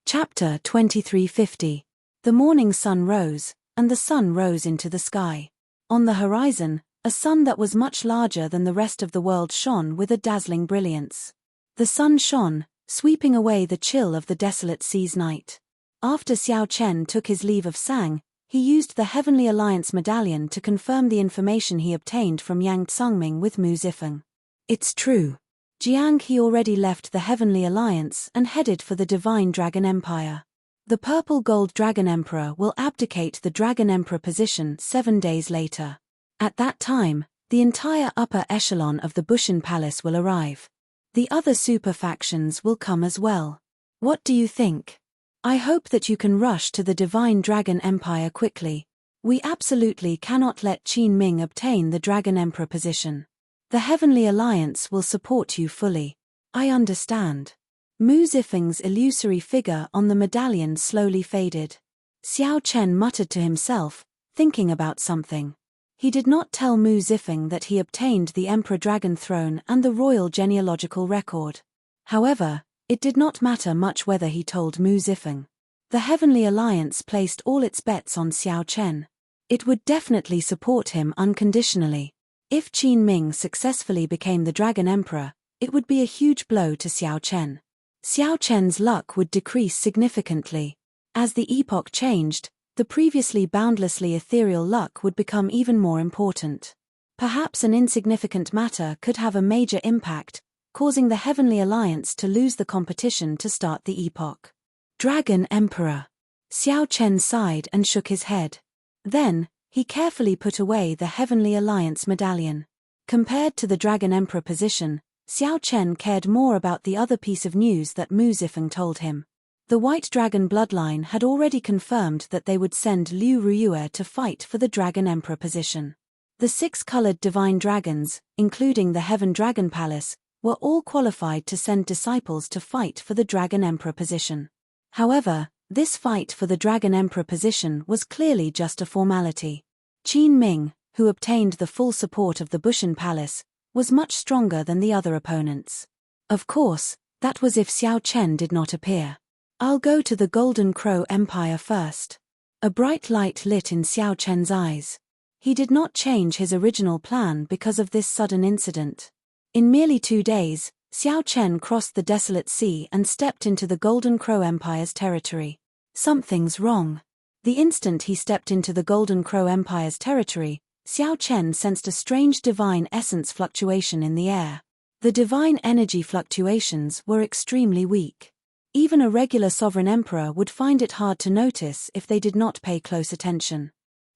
Chapter 2350. The morning sun rose, and the sun rose into the sky. On the horizon, a sun that was much larger than the rest of the world shone with a dazzling brilliance. The sun shone, sweeping away the chill of the desolate sea's night. After Xiao Chen took his leave of Sang, he used the Heavenly Alliance medallion to confirm the information he obtained from Yang Tsungming with Mu Zifeng. It's true. Jiang He already left the Heavenly Alliance and headed for the Divine Dragon Empire. The Purple Gold Dragon Emperor will abdicate the Dragon Emperor position 7 days later. At that time, the entire upper echelon of the Bushin Palace will arrive. The other super factions will come as well. What do you think? I hope that you can rush to the Divine Dragon Empire quickly. We absolutely cannot let Qin Ming obtain the Dragon Emperor position. The Heavenly Alliance will support you fully. I understand. Mu Zifeng's illusory figure on the medallion slowly faded. Xiao Chen muttered to himself, thinking about something. He did not tell Mu Zifeng that he obtained the Emperor Dragon Throne and the royal genealogical record. However, it did not matter much whether he told Mu Zifeng. The Heavenly Alliance placed all its bets on Xiao Chen. It would definitely support him unconditionally. If Qin Ming successfully became the Dragon Emperor, it would be a huge blow to Xiao Chen. Xiao Chen's luck would decrease significantly. As the epoch changed, the previously boundlessly ethereal luck would become even more important. Perhaps an insignificant matter could have a major impact, causing the Heavenly Alliance to lose the competition to start the epoch. Dragon Emperor. Xiao Chen sighed and shook his head. Then, he carefully put away the Heavenly Alliance medallion. Compared to the Dragon Emperor position, Xiao Chen cared more about the other piece of news that Mu Zifeng told him. The White Dragon bloodline had already confirmed that they would send Liu Ruyue to fight for the Dragon Emperor position. The 6-colored divine dragons, including the Heaven Dragon Palace, were all qualified to send disciples to fight for the Dragon Emperor position. However, this fight for the Dragon Emperor position was clearly just a formality. Qin Ming, who obtained the full support of the Bushin Palace, was much stronger than the other opponents. Of course, that was if Xiao Chen did not appear. I'll go to the Golden Crow Empire first. A bright light lit in Xiao Chen's eyes. He did not change his original plan because of this sudden incident. In merely 2 days, Xiao Chen crossed the desolate sea and stepped into the Golden Crow Empire's territory. Something's wrong. The instant he stepped into the Golden Crow Empire's territory, Xiao Chen sensed a strange divine essence fluctuation in the air. The divine energy fluctuations were extremely weak. Even a regular sovereign emperor would find it hard to notice if they did not pay close attention.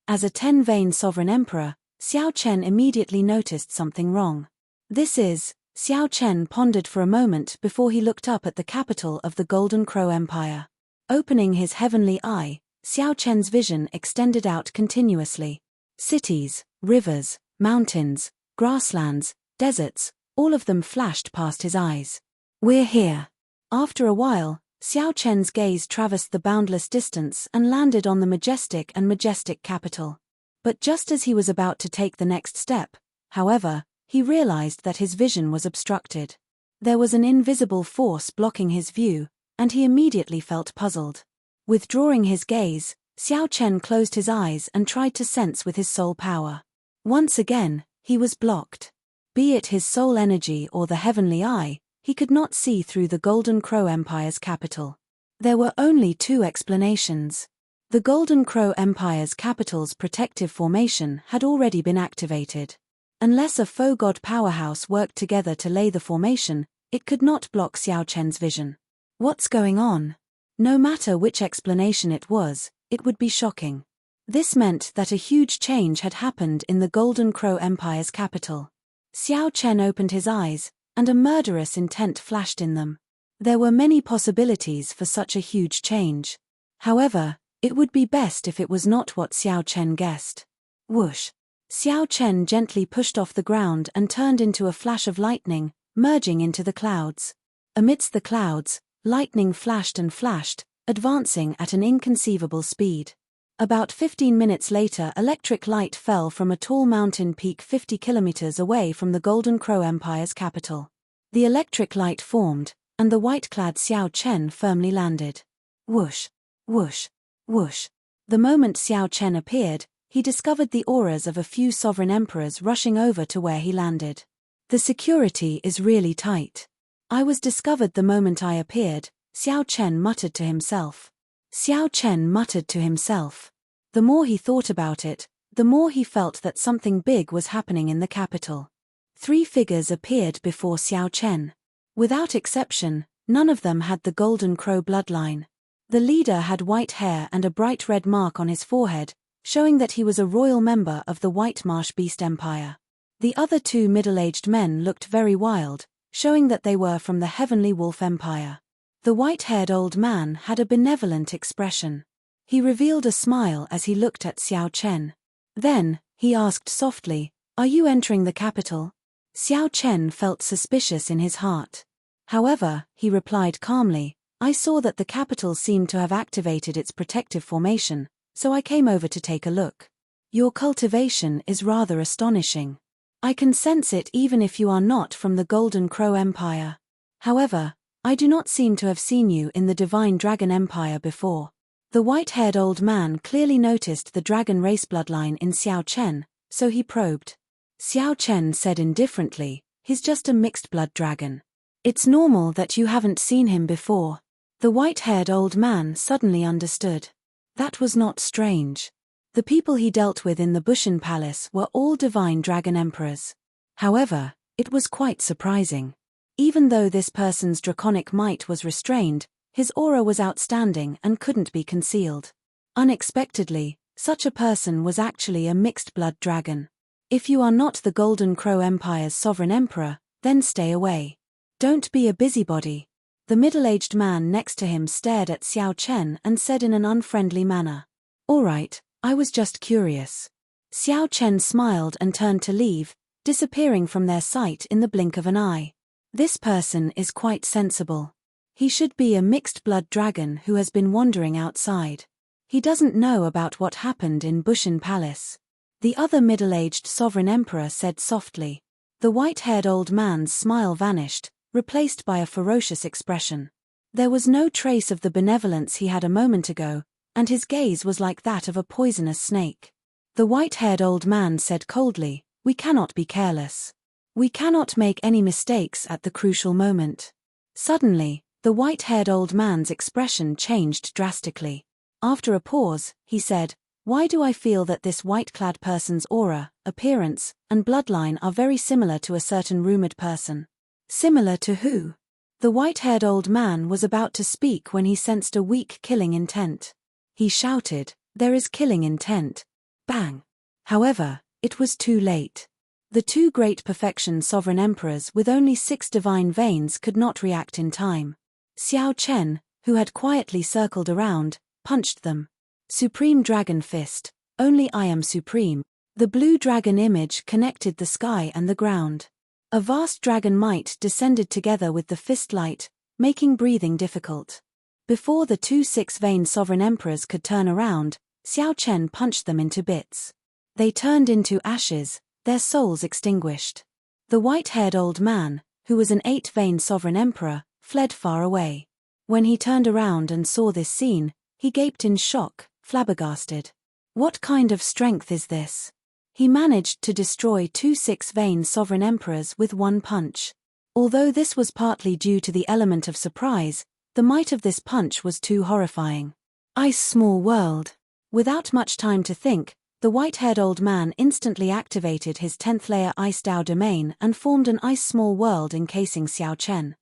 As a 10-vein sovereign emperor, Xiao Chen immediately noticed something wrong. Xiao Chen pondered for a moment before he looked up at the capital of the Golden Crow Empire. Opening his heavenly eye, Xiao Chen's vision extended out continuously. Cities, rivers, mountains, grasslands, deserts, all of them flashed past his eyes. We're here. After a while, Xiao Chen's gaze traversed the boundless distance and landed on the majestic capital. But just as he was about to take the next step, however, he realized that his vision was obstructed. There was an invisible force blocking his view, and he immediately felt puzzled. Withdrawing his gaze, Xiao Chen closed his eyes and tried to sense with his soul power. Once again, he was blocked. Be it his soul energy or the heavenly eye, he could not see through the Golden Crow Empire's capital. There were only 2 explanations. The Golden Crow Empire's capital's protective formation had already been activated. Unless a faux god powerhouse worked together to lay the formation, it could not block Xiao Chen's vision. What's going on? No matter which explanation it was, it would be shocking. This meant that a huge change had happened in the Golden Crow Empire's capital. Xiao Chen opened his eyes, and a murderous intent flashed in them. There were many possibilities for such a huge change. However, it would be best if it was not what Xiao Chen guessed. Whoosh! Xiao Chen gently pushed off the ground and turned into a flash of lightning, merging into the clouds. Amidst the clouds, lightning flashed and flashed, advancing at an inconceivable speed. About 15 minutes later, electric light fell from a tall mountain peak 50 kilometers away from the Golden Crow Empire's capital. The electric light formed, and the white-clad Xiao Chen firmly landed. Whoosh, whoosh, whoosh. The moment Xiao Chen appeared, he discovered the auras of a few sovereign emperors rushing over to where he landed. The security is really tight. I was discovered the moment I appeared, Xiao Chen muttered to himself. Xiao Chen muttered to himself. The more he thought about it, the more he felt that something big was happening in the capital. 3 figures appeared before Xiao Chen. Without exception, none of them had the Golden Crow bloodline. The leader had white hair and a bright red mark on his forehead, showing that he was a royal member of the White Marsh Beast Empire. The other 2 middle-aged men looked very wild, showing that they were from the Heavenly Wolf Empire. The white-haired old man had a benevolent expression. He revealed a smile as he looked at Xiao Chen. Then, he asked softly, "Are you entering the capital?" Xiao Chen felt suspicious in his heart. However, he replied calmly, "I saw that the capital seemed to have activated its protective formation, so I came over to take a look. Your cultivation is rather astonishing. I can sense it even if you are not from the Golden Crow Empire. However, I do not seem to have seen you in the Divine Dragon Empire before." The white-haired old man clearly noticed the dragon race bloodline in Xiao Chen, so he probed. Xiao Chen said indifferently, "He's just a mixed-blood dragon. It's normal that you haven't seen him before." The white-haired old man suddenly understood. That was not strange. The people he dealt with in the Bushan Palace were all divine dragon emperors. However, it was quite surprising. Even though this person's draconic might was restrained, his aura was outstanding and couldn't be concealed. Unexpectedly, such a person was actually a mixed-blood dragon. If you are not the Golden Crow Empire's sovereign emperor, then stay away. Don't be a busybody. The middle-aged man next to him stared at Xiao Chen and said in an unfriendly manner, "All right, I was just curious." Xiao Chen smiled and turned to leave, disappearing from their sight in the blink of an eye. This person is quite sensible. He should be a mixed-blood dragon who has been wandering outside. He doesn't know about what happened in Bushan Palace. The other middle-aged sovereign emperor said softly. The white-haired old man's smile vanished, replaced by a ferocious expression. There was no trace of the benevolence he had a moment ago, and his gaze was like that of a poisonous snake. The white-haired old man said coldly, "We cannot be careless. We cannot make any mistakes at the crucial moment." Suddenly, the white-haired old man's expression changed drastically. After a pause, he said, "Why do I feel that this white-clad person's aura, appearance, and bloodline are very similar to a certain rumored person?" Similar to who? The white-haired old man was about to speak when he sensed a weak killing intent. He shouted, "There is killing intent." Bang! However, it was too late. The 2 great perfection sovereign emperors with only 6 divine veins could not react in time. Xiao Chen, who had quietly circled around, punched them. Supreme Dragon Fist, only I am supreme. The blue dragon image connected the sky and the ground. A vast dragon might descended together with the fist light, making breathing difficult. Before the 2 6-vein sovereign emperors could turn around, Xiao Chen punched them into bits. They turned into ashes, their souls extinguished. The white-haired old man, who was an 8-vein sovereign emperor, fled far away. When he turned around and saw this scene, he gaped in shock, flabbergasted. What kind of strength is this? He managed to destroy 2 6-vein sovereign emperors with one punch. Although this was partly due to the element of surprise, the might of this punch was too horrifying. Ice Small World. Without much time to think, the white-haired old man instantly activated his 10th layer Ice Dao domain and formed an ice small world encasing Xiao Chen.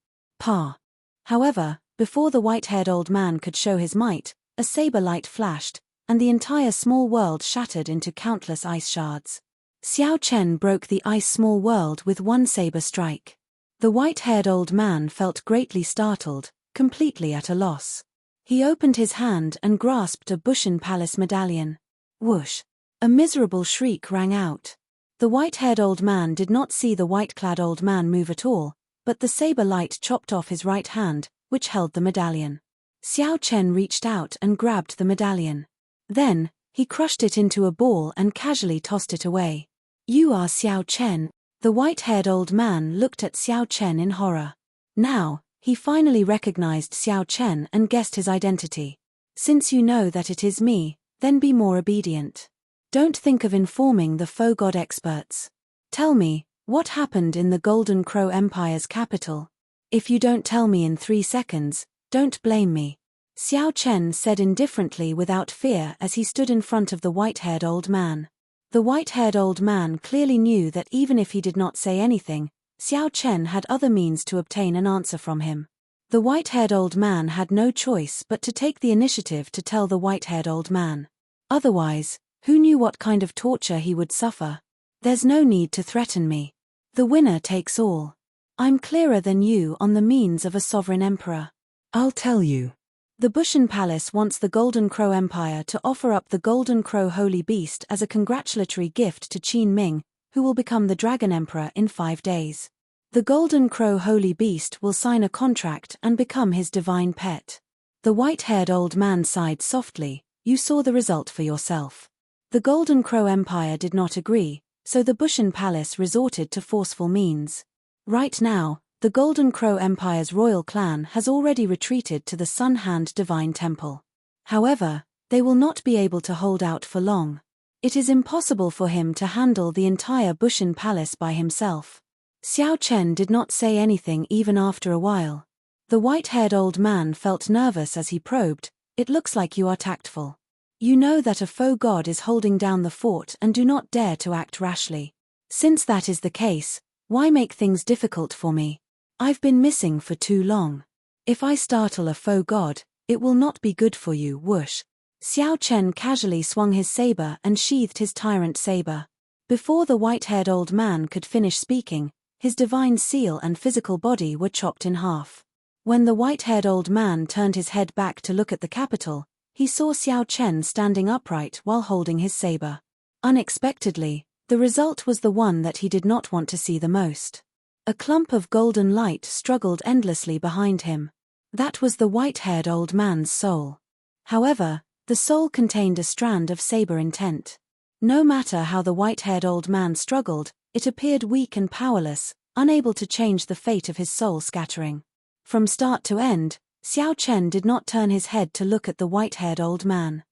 However, before the white-haired old man could show his might, a saber light flashed, and the entire small world shattered into countless ice shards. Xiao Chen broke the ice small world with one saber strike. The white-haired old man felt greatly startled, completely at a loss. He opened his hand and grasped a Bushan Palace medallion. Whoosh! A miserable shriek rang out. The white-haired old man did not see the white-clad old man move at all, but the saber light chopped off his right hand, which held the medallion. Xiao Chen reached out and grabbed the medallion. Then, he crushed it into a ball and casually tossed it away. "You are Xiao Chen." The white-haired old man looked at Xiao Chen in horror. Now, He finally recognized Xiao Chen and guessed his identity. Since you know that it is me, then be more obedient. Don't think of informing the faux god experts. Tell me, what happened in the Golden Crow Empire's capital? If you don't tell me in 3 seconds, don't blame me. Xiao Chen said indifferently without fear as he stood in front of the white-haired old man. The white-haired old man clearly knew that even if he did not say anything, Xiao Chen had other means to obtain an answer from him. The white-haired old man had no choice but to take the initiative to tell the white-haired old man. Otherwise, who knew what kind of torture he would suffer? There's no need to threaten me. The winner takes all. I'm clearer than you on the means of a sovereign emperor. I'll tell you. The Bushan Palace wants the Golden Crow Empire to offer up the Golden Crow Holy Beast as a congratulatory gift to Qin Ming, who will become the Dragon Emperor in 5 days. The Golden Crow Holy Beast will sign a contract and become his divine pet. The white-haired old man sighed softly. You saw the result for yourself. The Golden Crow Empire did not agree, so the Bushan Palace resorted to forceful means. Right now, the Golden Crow Empire's royal clan has already retreated to the Sun Hand Divine Temple. However, they will not be able to hold out for long. It is impossible for him to handle the entire Bushan Palace by himself. Xiao Chen did not say anything even after a while. The white-haired old man felt nervous as he probed. It looks like you are tactful. You know that a faux god is holding down the fort and do not dare to act rashly. Since that is the case, why make things difficult for me? I've been missing for too long. If I startle a faux god, it will not be good for you. Whoosh. Xiao Chen casually swung his saber and sheathed his tyrant saber. Before the white-haired old man could finish speaking, his divine seal and physical body were chopped in half. When the white-haired old man turned his head back to look at the capital, he saw Xiao Chen standing upright while holding his saber. Unexpectedly, the result was the one that he did not want to see the most. A clump of golden light struggled endlessly behind him. That was the white-haired old man's soul. However, the soul contained a strand of saber intent. No matter how the white-haired old man struggled, it appeared weak and powerless, unable to change the fate of his soul scattering. From start to end, Xiao Chen did not turn his head to look at the white-haired old man.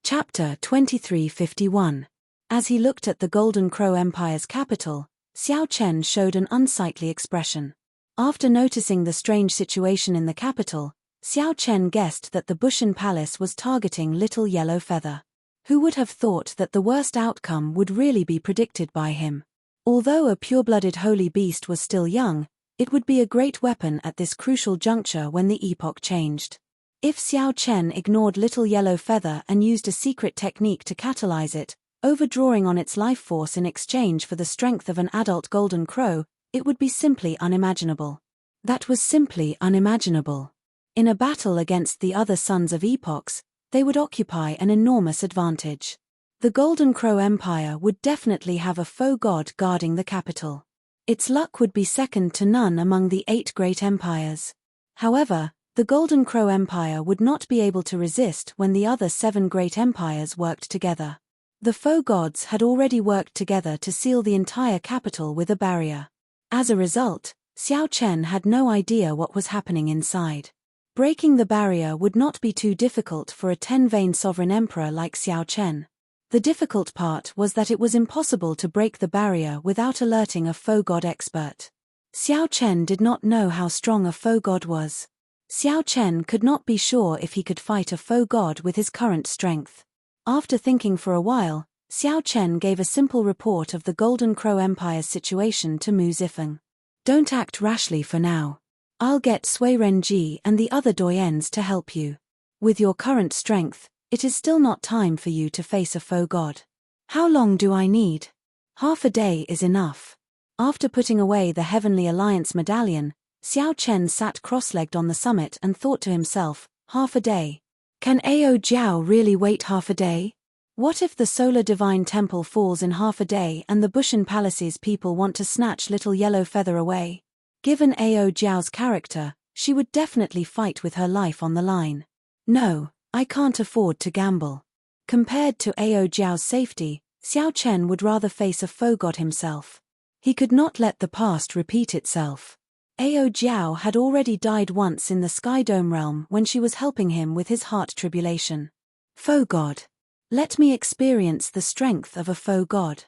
Chapter 2351. As he looked at the Golden Crow Empire's capital, Xiao Chen showed an unsightly expression. After noticing the strange situation in the capital, Xiao Chen guessed that the Bushan Palace was targeting Little Yellow Feather. Who would have thought that the worst outcome would really be predicted by him? Although a pure-blooded holy beast was still young, it would be a great weapon at this crucial juncture when the epoch changed. If Xiao Chen ignored Little Yellow Feather and used a secret technique to catalyze it, overdrawing on its life force in exchange for the strength of an adult golden crow, it would be simply unimaginable. That was simply unimaginable. In a battle against the other sons of epochs, they would occupy an enormous advantage. The Golden Crow Empire would definitely have a faux god guarding the capital. Its luck would be second to none among the 8 great empires. However, the Golden Crow Empire would not be able to resist when the other 7 great empires worked together. The faux gods had already worked together to seal the entire capital with a barrier. As a result, Xiao Chen had no idea what was happening inside. Breaking the barrier would not be too difficult for a 10-vein sovereign emperor like Xiao Chen. The difficult part was that it was impossible to break the barrier without alerting a faux god expert. Xiao Chen did not know how strong a faux god was. Xiao Chen could not be sure if he could fight a faux god with his current strength. After thinking for a while, Xiao Chen gave a simple report of the Golden Crow Empire's situation to Mu Zifeng. Don't act rashly for now. I'll get Sui Renji and the other doyens to help you. With your current strength, it is still not time for you to face a faux god. How long do I need? Half a day is enough. After putting away the Heavenly Alliance medallion, Xiao Chen sat cross-legged on the summit and thought to himself, half a day. Can Ao Jiao really wait half a day? What if the Solar Divine Temple falls in half a day and the Bushan Palace's people want to snatch Little Yellow Feather away? Given Ao Jiao's character, she would definitely fight with her life on the line. No, I can't afford to gamble. Compared to Ao Jiao's safety, Xiao Chen would rather face a faux god himself. He could not let the past repeat itself. Ao Jiao had already died once in the Sky Dome realm when she was helping him with his heart tribulation. Foe god. Let me experience the strength of a foe god.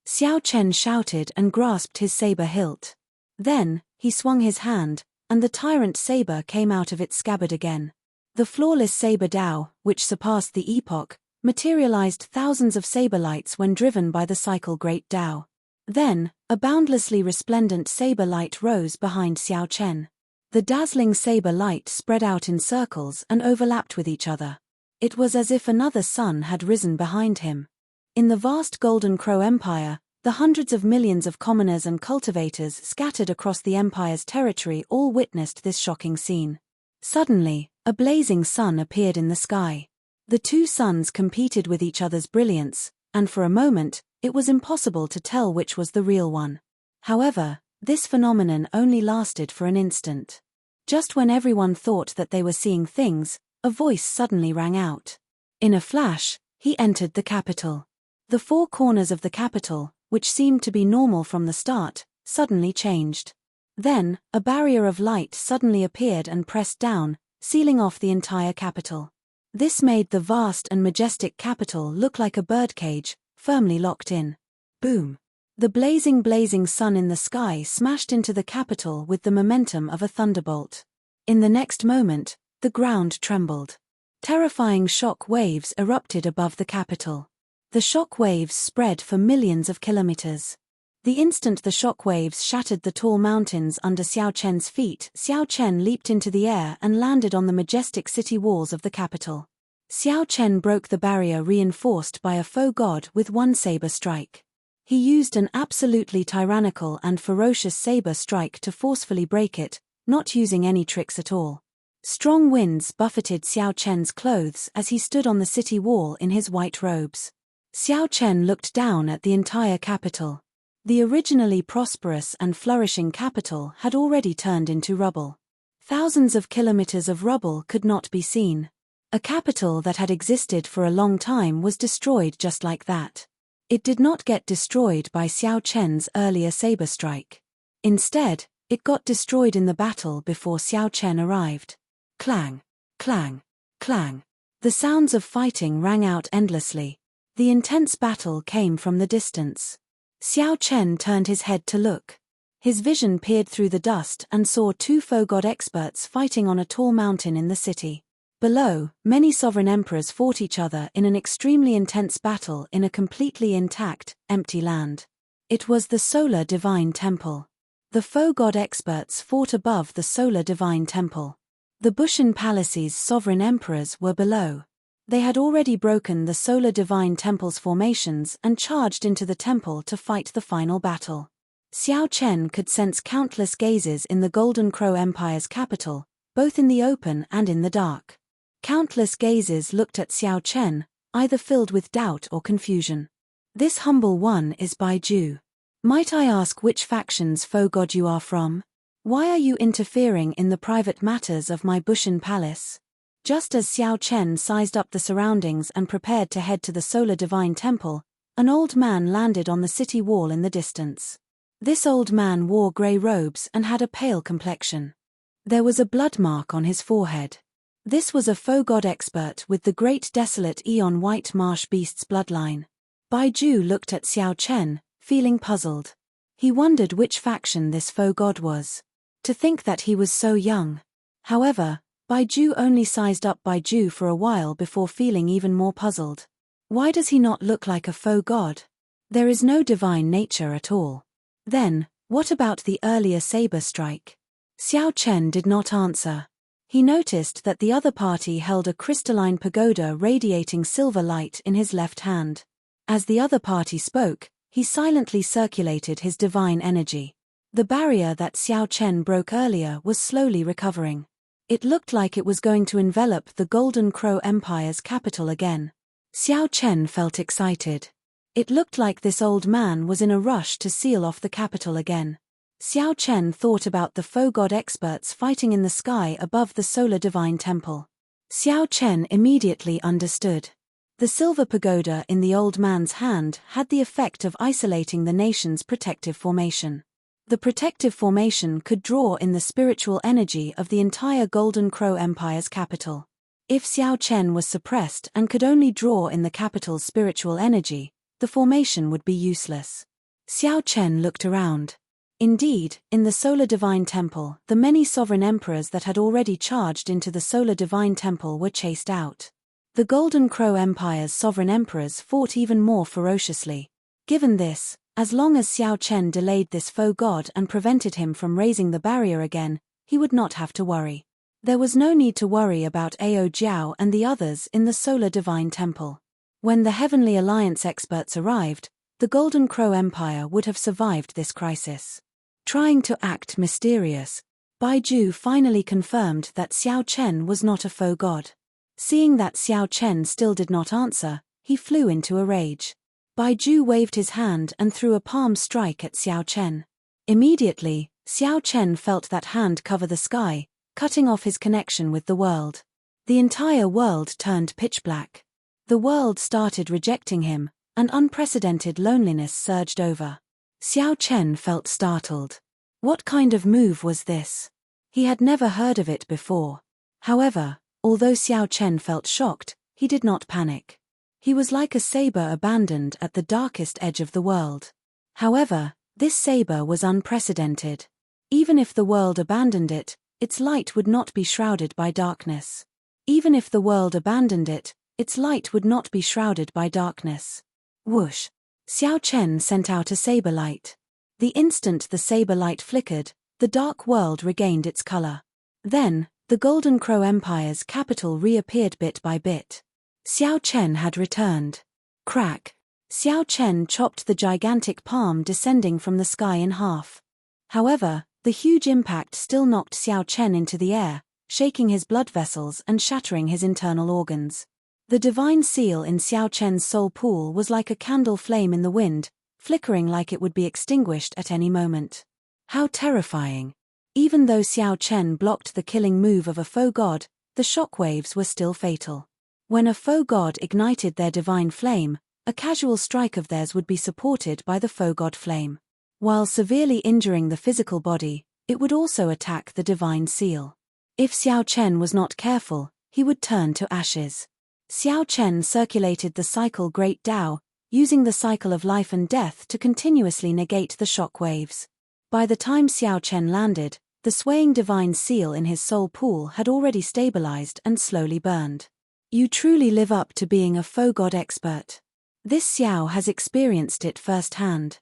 Xiao Chen shouted and grasped his saber hilt. Then, he swung his hand, and the tyrant saber came out of its scabbard again. The flawless saber Dao, which surpassed the epoch, materialized thousands of saber lights when driven by the cycle Great Dao. Then, a boundlessly resplendent saber light rose behind Xiao Chen. The dazzling saber light spread out in circles and overlapped with each other. It was as if another sun had risen behind him. In the vast Golden Crow Empire, the hundreds of millions of commoners and cultivators scattered across the empire's territory all witnessed this shocking scene. Suddenly, a blazing sun appeared in the sky. The two suns competed with each other's brilliance, and for a moment, it was impossible to tell which was the real one. However, this phenomenon only lasted for an instant. Just when everyone thought that they were seeing things, a voice suddenly rang out. In a flash, he entered the capital. The four corners of the capital, which seemed to be normal from the start, suddenly changed. Then, a barrier of light suddenly appeared and pressed down, sealing off the entire capital. This made the vast and majestic capital look like a birdcage, firmly locked in. Boom! The blazing sun in the sky smashed into the capital with the momentum of a thunderbolt. In the next moment, the ground trembled. Terrifying shock waves erupted above the capital. The shock waves spread for millions of kilometers. The instant the shock waves shattered the tall mountains under Xiao Chen's feet, Xiao Chen leaped into the air and landed on the majestic city walls of the capital. Xiao Chen broke the barrier reinforced by a foe god with one saber strike. He used an absolutely tyrannical and ferocious saber strike to forcefully break it, not using any tricks at all. Strong winds buffeted Xiao Chen's clothes as he stood on the city wall in his white robes. Xiao Chen looked down at the entire capital. The originally prosperous and flourishing capital had already turned into rubble. Thousands of kilometers of rubble could not be seen. A capital that had existed for a long time was destroyed just like that. It did not get destroyed by Xiao Chen's earlier saber strike. Instead, it got destroyed in the battle before Xiao Chen arrived. Clang, clang, clang. The sounds of fighting rang out endlessly. The intense battle came from the distance. Xiao Chen turned his head to look. His vision peered through the dust and saw two foe god experts fighting on a tall mountain in the city. Below, many sovereign emperors fought each other in an extremely intense battle in a completely intact, empty land. It was the Solar Divine Temple. The foe god experts fought above the Solar Divine Temple. The Bushan Palace's sovereign emperors were below. They had already broken the Solar Divine Temple's formations and charged into the temple to fight the final battle. Xiao Chen could sense countless gazes in the Golden Crow Empire's capital, both in the open and in the dark. Countless gazes looked at Xiao Chen, either filled with doubt or confusion. This humble one is Baiju. Might I ask which faction's foe god you are from? Why are you interfering in the private matters of my Bushan Palace? Just as Xiao Chen sized up the surroundings and prepared to head to the Solar Divine Temple, an old man landed on the city wall in the distance. This old man wore grey robes and had a pale complexion. There was a blood mark on his forehead. This was a foe god expert with the great desolate Eon White Marsh Beast's bloodline. Baiju looked at Xiao Chen, feeling puzzled. He wondered which faction this foe god was. To think that he was so young. However, Baiju only sized up Baiju for a while before feeling even more puzzled. Why does he not look like a foe god? There is no divine nature at all. Then, what about the earlier saber strike? Xiao Chen did not answer. He noticed that the other party held a crystalline pagoda radiating silver light in his left hand. As the other party spoke, he silently circulated his divine energy. The barrier that Xiao Chen broke earlier was slowly recovering. It looked like it was going to envelop the Golden Crow Empire's capital again. Xiao Chen felt excited. It looked like this old man was in a rush to seal off the capital again. Xiao Chen thought about the foe god experts fighting in the sky above the Solar Divine Temple. Xiao Chen immediately understood. The silver pagoda in the old man's hand had the effect of isolating the nation's protective formation. The protective formation could draw in the spiritual energy of the entire Golden Crow Empire's capital. If Xiao Chen was suppressed and could only draw in the capital's spiritual energy, the formation would be useless. Xiao Chen looked around. Indeed, in the Solar Divine Temple, the many sovereign emperors that had already charged into the Solar Divine Temple were chased out. The Golden Crow Empire's sovereign emperors fought even more ferociously. Given this, as long as Xiao Chen delayed this foe god and prevented him from raising the barrier again, he would not have to worry. There was no need to worry about Ao Jiao and the others in the Solar Divine Temple. When the Heavenly Alliance experts arrived, the Golden Crow Empire would have survived this crisis. Trying to act mysterious, Baiju finally confirmed that Xiao Chen was not a foe god. Seeing that Xiao Chen still did not answer, he flew into a rage. Baiju waved his hand and threw a palm strike at Xiao Chen. Immediately, Xiao Chen felt that hand cover the sky, cutting off his connection with the world. The entire world turned pitch black. The world started rejecting him, and unprecedented loneliness surged over. Xiao Chen felt startled. What kind of move was this? He had never heard of it before. However, although Xiao Chen felt shocked, he did not panic. He was like a saber abandoned at the darkest edge of the world. However, this saber was unprecedented. Even if the world abandoned it, its light would not be shrouded by darkness. Even if the world abandoned it, its light would not be shrouded by darkness. Whoosh! Xiao Chen sent out a saber light. The instant the saber light flickered, the dark world regained its color. Then, the Golden Crow Empire's capital reappeared bit by bit. Xiao Chen had returned. Crack! Xiao Chen chopped the gigantic palm descending from the sky in half. However, the huge impact still knocked Xiao Chen into the air, shaking his blood vessels and shattering his internal organs. The divine seal in Xiao Chen's soul pool was like a candle flame in the wind, flickering like it would be extinguished at any moment. How terrifying! Even though Xiao Chen blocked the killing move of a foe god, the shockwaves were still fatal. When a foe god ignited their divine flame, a casual strike of theirs would be supported by the foe god flame. While severely injuring the physical body, it would also attack the divine seal. If Xiao Chen was not careful, he would turn to ashes. Xiao Chen circulated the cycle Great Tao, using the cycle of life and death to continuously negate the shock waves. By the time Xiao Chen landed, the swaying divine seal in his soul pool had already stabilized and slowly burned. You truly live up to being a foe god expert. This Xiao has experienced it firsthand.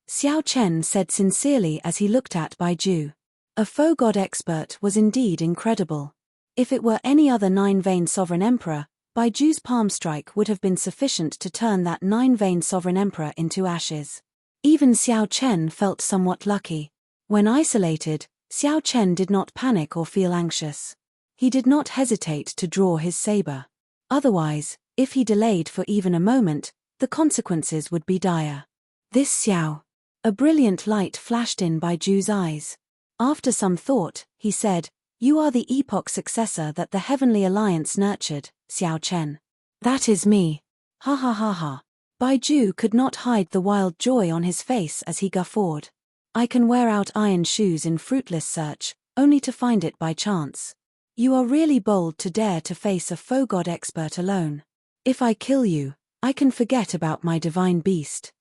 Xiao Chen said sincerely as he looked at Baiju. A foe god expert was indeed incredible. If it were any other nine-vein sovereign emperor, Baiju's palm strike would have been sufficient to turn that nine-vein sovereign emperor into ashes. Even Xiao Chen felt somewhat lucky. When isolated, Xiao Chen did not panic or feel anxious. He did not hesitate to draw his saber. Otherwise, if he delayed for even a moment, the consequences would be dire. This Xiao. A brilliant light flashed in Baiju's eyes. After some thought, he said, "You are the epoch successor that the Heavenly Alliance nurtured, Xiao Chen." "That is me." Ha ha ha ha. Baiju could not hide the wild joy on his face as he guffawed. "I can wear out iron shoes in fruitless search, only to find it by chance. You are really bold to dare to face a foe god expert alone. If I kill you, I can forget about my divine beast."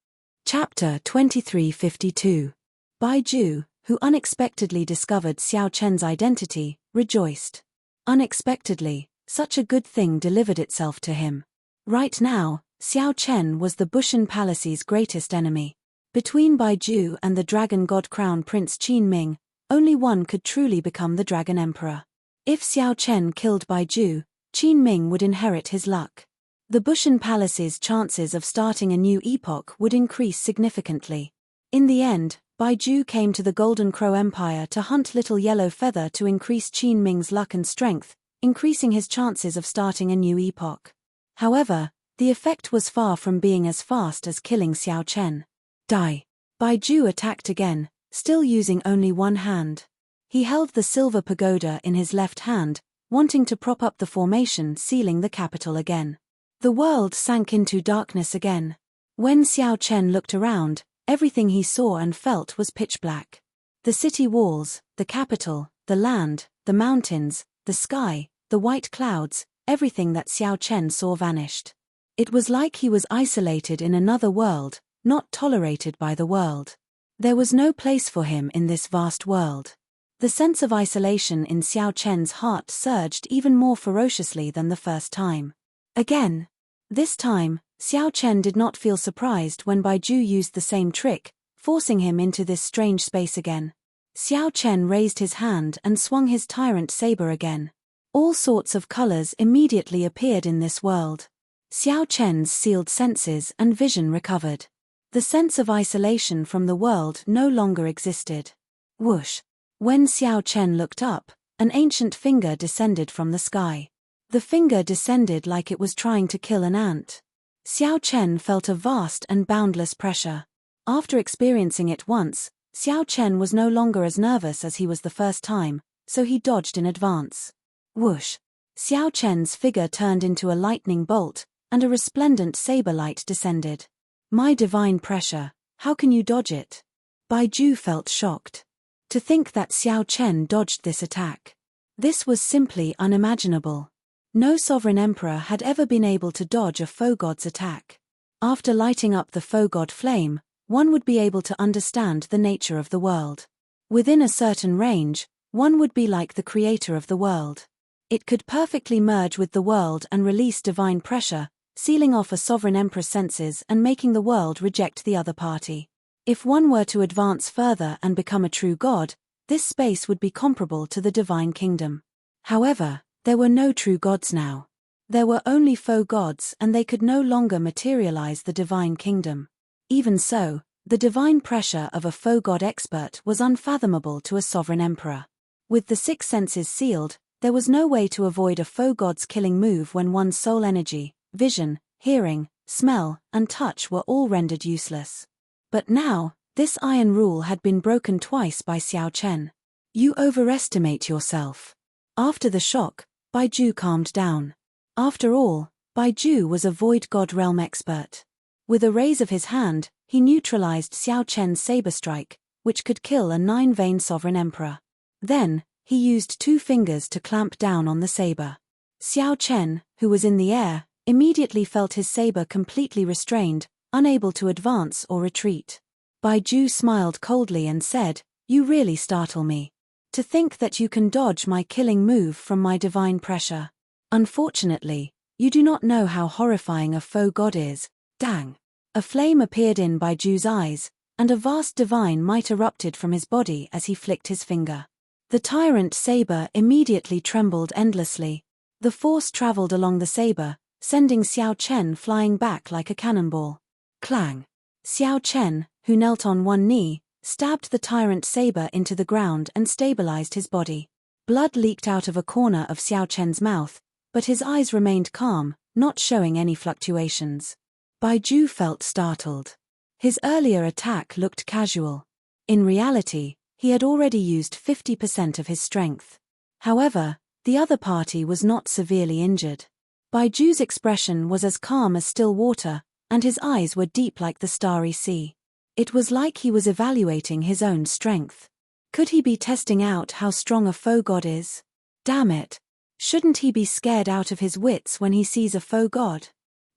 Chapter 2352. Baiju, who unexpectedly discovered Xiao Chen's identity, rejoiced. Unexpectedly, such a good thing delivered itself to him. Right now, Xiao Chen was the Bushan Palace's greatest enemy. Between Baiju and the Dragon God Crown Prince Qin Ming, only one could truly become the Dragon Emperor. If Xiao Chen killed Baiju, Qin Ming would inherit his luck. The Bushan Palace's chances of starting a new epoch would increase significantly. In the end, Baiju came to the Golden Crow Empire to hunt Little Yellow Feather to increase Qin Ming's luck and strength, increasing his chances of starting a new epoch. However, the effect was far from being as fast as killing Xiao Chen. Die. Baiju attacked again, still using only one hand. He held the silver pagoda in his left hand, wanting to prop up the formation sealing the capital again. The world sank into darkness again. When Xiao Chen looked around, everything he saw and felt was pitch black. The city walls, the capital, the land, the mountains, the sky, the white clouds, everything that Xiao Chen saw vanished. It was like he was isolated in another world, not tolerated by the world. There was no place for him in this vast world. The sense of isolation in Xiao Chen's heart surged even more ferociously than the first time. Again. This time, Xiao Chen did not feel surprised when Baiju used the same trick, forcing him into this strange space again. Xiao Chen raised his hand and swung his tyrant saber again. All sorts of colors immediately appeared in this world. Xiao Chen's sealed senses and vision recovered. The sense of isolation from the world no longer existed. Whoosh! When Xiao Chen looked up, an ancient finger descended from the sky. The finger descended like it was trying to kill an ant. Xiao Chen felt a vast and boundless pressure. After experiencing it once, Xiao Chen was no longer as nervous as he was the first time, so he dodged in advance. Whoosh! Xiao Chen's figure turned into a lightning bolt, and a resplendent saber light descended. My divine pressure, how can you dodge it? Baiju felt shocked. To think that Xiao Chen dodged this attack. This was simply unimaginable. No sovereign emperor had ever been able to dodge a foe god's attack. After lighting up the foe god flame, one would be able to understand the nature of the world. Within a certain range, one would be like the creator of the world. It could perfectly merge with the world and release divine pressure, sealing off a sovereign emperor's senses and making the world reject the other party. If one were to advance further and become a true god, this space would be comparable to the divine kingdom. However, there were no true gods now. There were only foe gods and they could no longer materialize the divine kingdom. Even so, the divine pressure of a foe god expert was unfathomable to a sovereign emperor. With the six senses sealed, there was no way to avoid a foe god's killing move when one's soul energy, vision, hearing, smell, and touch were all rendered useless. But now, this iron rule had been broken twice by Xiao Chen. You overestimate yourself. After the shock, Baiju calmed down. After all, Baiju was a void god realm expert. With a raise of his hand, he neutralized Xiao Chen's saber strike, which could kill a 9-vein sovereign emperor. Then, he used 2 fingers to clamp down on the saber. Xiao Chen, who was in the air, immediately felt his saber completely restrained, unable to advance or retreat. Baiju smiled coldly and said, "You really startle me. To think that you can dodge my killing move from my divine pressure. Unfortunately, you do not know how horrifying a foe god is, dang." A flame appeared in Baiju's eyes, and a vast divine might erupted from his body as he flicked his finger. The tyrant saber immediately trembled endlessly. The force traveled along the saber, sending Xiao Chen flying back like a cannonball. Clang! Xiao Chen, who knelt on one knee, stabbed the tyrant saber into the ground and stabilized his body. Blood leaked out of a corner of Xiao Chen's mouth, but his eyes remained calm, not showing any fluctuations. Baiju felt startled. His earlier attack looked casual. In reality, he had already used 50% of his strength. However, the other party was not severely injured. Baiju's expression was as calm as still water, and his eyes were deep like the starry sea. It was like he was evaluating his own strength. Could he be testing out how strong a foe god is? Damn it! Shouldn't he be scared out of his wits when he sees a foe god?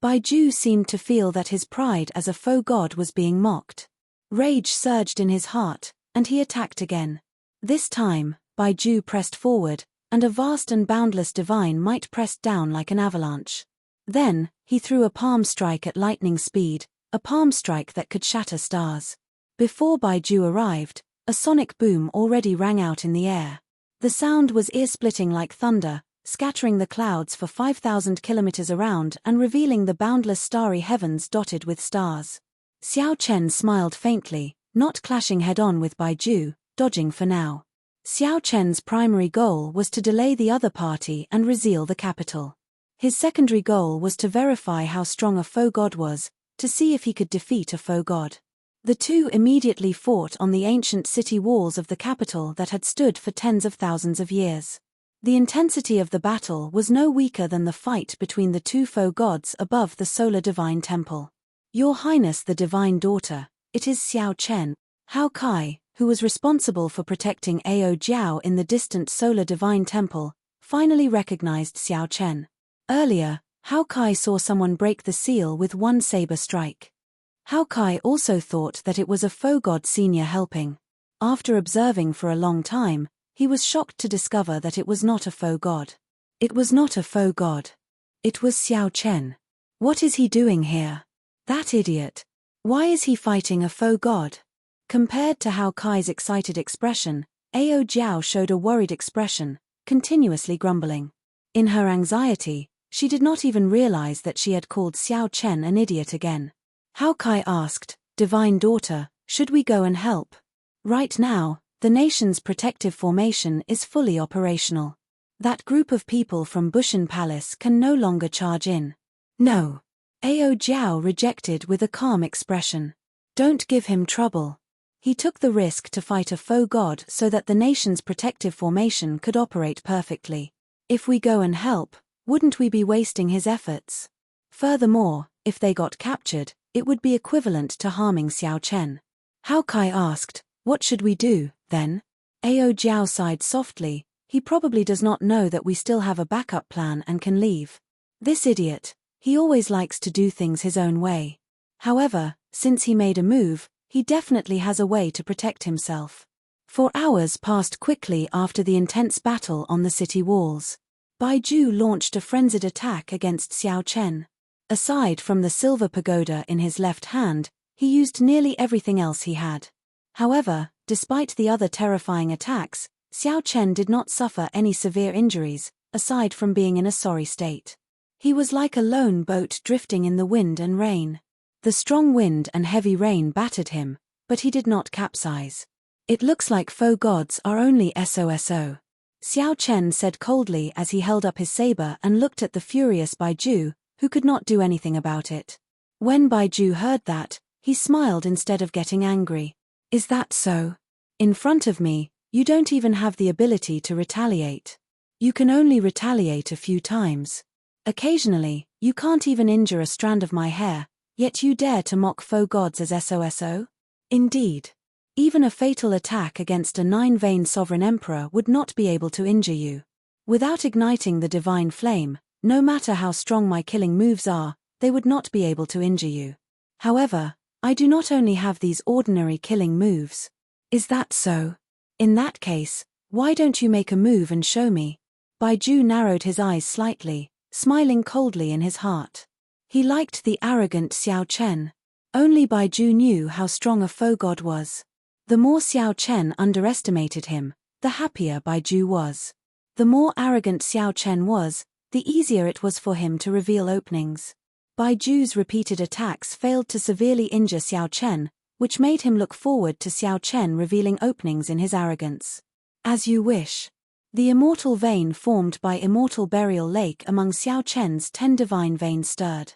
Baiju seemed to feel that his pride as a foe god was being mocked. Rage surged in his heart, and he attacked again. This time, Baiju pressed forward, and a vast and boundless divine might pressed down like an avalanche. Then, he threw a palm strike at lightning speed, a palm strike that could shatter stars. Before Baiju arrived, a sonic boom already rang out in the air. The sound was ear-splitting like thunder, scattering the clouds for 5,000 kilometers around and revealing the boundless starry heavens dotted with stars. Xiao Chen smiled faintly, not clashing head-on with Baiju, dodging for now. Xiao Chen's primary goal was to delay the other party and reseal the capital. His secondary goal was to verify how strong a foe god was, to see if he could defeat a foe god. The two immediately fought on the ancient city walls of the capital that had stood for tens of thousands of years. The intensity of the battle was no weaker than the fight between the two foe gods above the solar divine temple. "Your Highness the Divine Daughter, it is Xiao Chen." Hao Kai, who was responsible for protecting Ao Jiao in the distant Solar Divine Temple, finally recognized Xiao Chen. Earlier, Hao Kai saw someone break the seal with one saber strike. Hao Kai also thought that it was a faux god senior helping. After observing for a long time, he was shocked to discover that it was not a faux god. It was not a faux god. It was Xiao Chen. What is he doing here? That idiot. Why is he fighting a faux god? Compared to Hao Kai's excited expression, Ao Jiao showed a worried expression, continuously grumbling. In her anxiety, she did not even realize that she had called Xiao Chen an idiot again. Hao Kai asked, "Divine Daughter, should we go and help?" Right now, the nation's protective formation is fully operational. That group of people from Bushan Palace can no longer charge in. No. Ao Jiao rejected with a calm expression. Don't give him trouble. He took the risk to fight a faux god so that the nation's protective formation could operate perfectly. If we go and help, wouldn't we be wasting his efforts? Furthermore, if they got captured, it would be equivalent to harming Xiao Chen. Hao Kai asked, "What should we do, then?" Ao Jiao sighed softly. He probably does not know that we still have a backup plan and can leave. This idiot, he always likes to do things his own way. However, since he made a move, he definitely has a way to protect himself. 4 hours passed quickly after the intense battle on the city walls. Bai Ju launched a frenzied attack against Xiao Chen. Aside from the silver pagoda in his left hand, he used nearly everything else he had. However, despite the other terrifying attacks, Xiao Chen did not suffer any severe injuries, aside from being in a sorry state. He was like a lone boat drifting in the wind and rain. The strong wind and heavy rain battered him, but he did not capsize. It looks like faux gods are only SOSO. Xiao Chen said coldly as he held up his saber and looked at the furious Bai Ju, who could not do anything about it. When Bai Ju heard that, he smiled instead of getting angry. Is that so? In front of me, you don't even have the ability to retaliate. You can only retaliate a few times. Occasionally, you can't even injure a strand of my hair, yet you dare to mock faux gods as SOSO? Indeed. Even a fatal attack against a 9-vein sovereign emperor would not be able to injure you. Without igniting the divine flame, no matter how strong my killing moves are, they would not be able to injure you. However, I do not only have these ordinary killing moves. Is that so? In that case, why don't you make a move and show me? Bai Ju narrowed his eyes slightly, smiling coldly in his heart. He liked the arrogant Xiao Chen. Only Bai Ju knew how strong a faux god was. The more Xiao Chen underestimated him, the happier Bai Ju was. The more arrogant Xiao Chen was, the easier it was for him to reveal openings. Bai Ju's repeated attacks failed to severely injure Xiao Chen, which made him look forward to Xiao Chen revealing openings in his arrogance. As you wish. The immortal vein formed by Immortal Burial Lake among Xiao Chen's 10 divine veins stirred.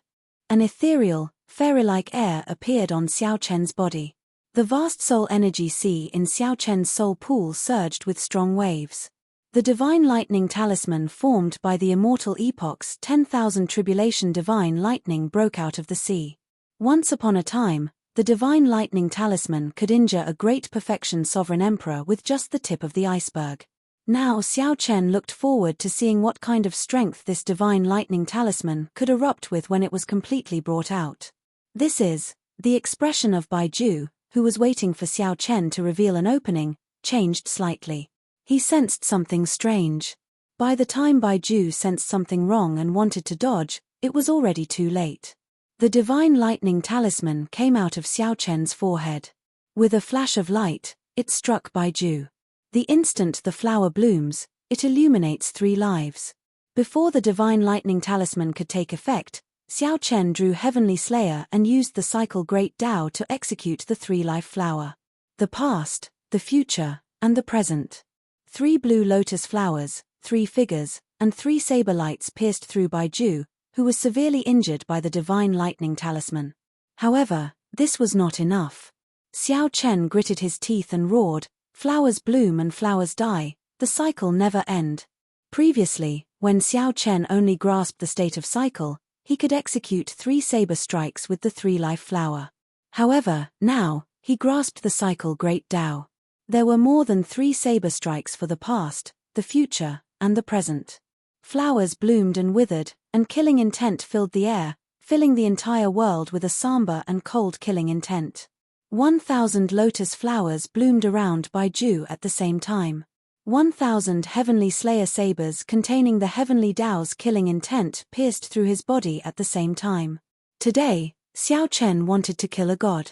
An ethereal, fairy-like air appeared on Xiao Chen's body. The vast soul energy sea in Xiao Chen's soul pool surged with strong waves. The divine lightning talisman formed by the immortal epoch's 10,000 tribulation divine lightning broke out of the sea. Once upon a time, the divine lightning talisman could injure a great perfection sovereign emperor with just the tip of the iceberg. Now Xiao Chen looked forward to seeing what kind of strength this divine lightning talisman could erupt with when it was completely brought out. This is, the expression of Bai Ju, who was waiting for Xiao Chen to reveal an opening, changed slightly. He sensed something strange. By the time Bai Ju sensed something wrong and wanted to dodge, it was already too late. The divine lightning talisman came out of Xiao Chen's forehead. With a flash of light, it struck Bai Ju. The instant the flower blooms, it illuminates 3 lives. Before the divine lightning talisman could take effect, Xiao Chen drew Heavenly Slayer and used the cycle Great Tao to execute the 3-life flower. The past, the future, and the present. 3 blue lotus flowers, 3 figures, and 3 saber lights pierced through Bai Ju, who was severely injured by the divine lightning talisman. However, this was not enough. Xiao Chen gritted his teeth and roared, "Flowers bloom and flowers die, the cycle never end." Previously, when Xiao Chen only grasped the state of cycle, he could execute 3 saber strikes with the 3-life flower. However, now, he grasped the cycle Great Tao. There were more than 3 saber strikes for the past, the future, and the present. Flowers bloomed and withered, and killing intent filled the air, filling the entire world with a somber and cold killing intent. 1,000 lotus flowers bloomed around Baiju at the same time. 1,000 heavenly slayer sabers containing the heavenly Tao's killing intent pierced through his body at the same time. Today, Xiao Chen wanted to kill a god.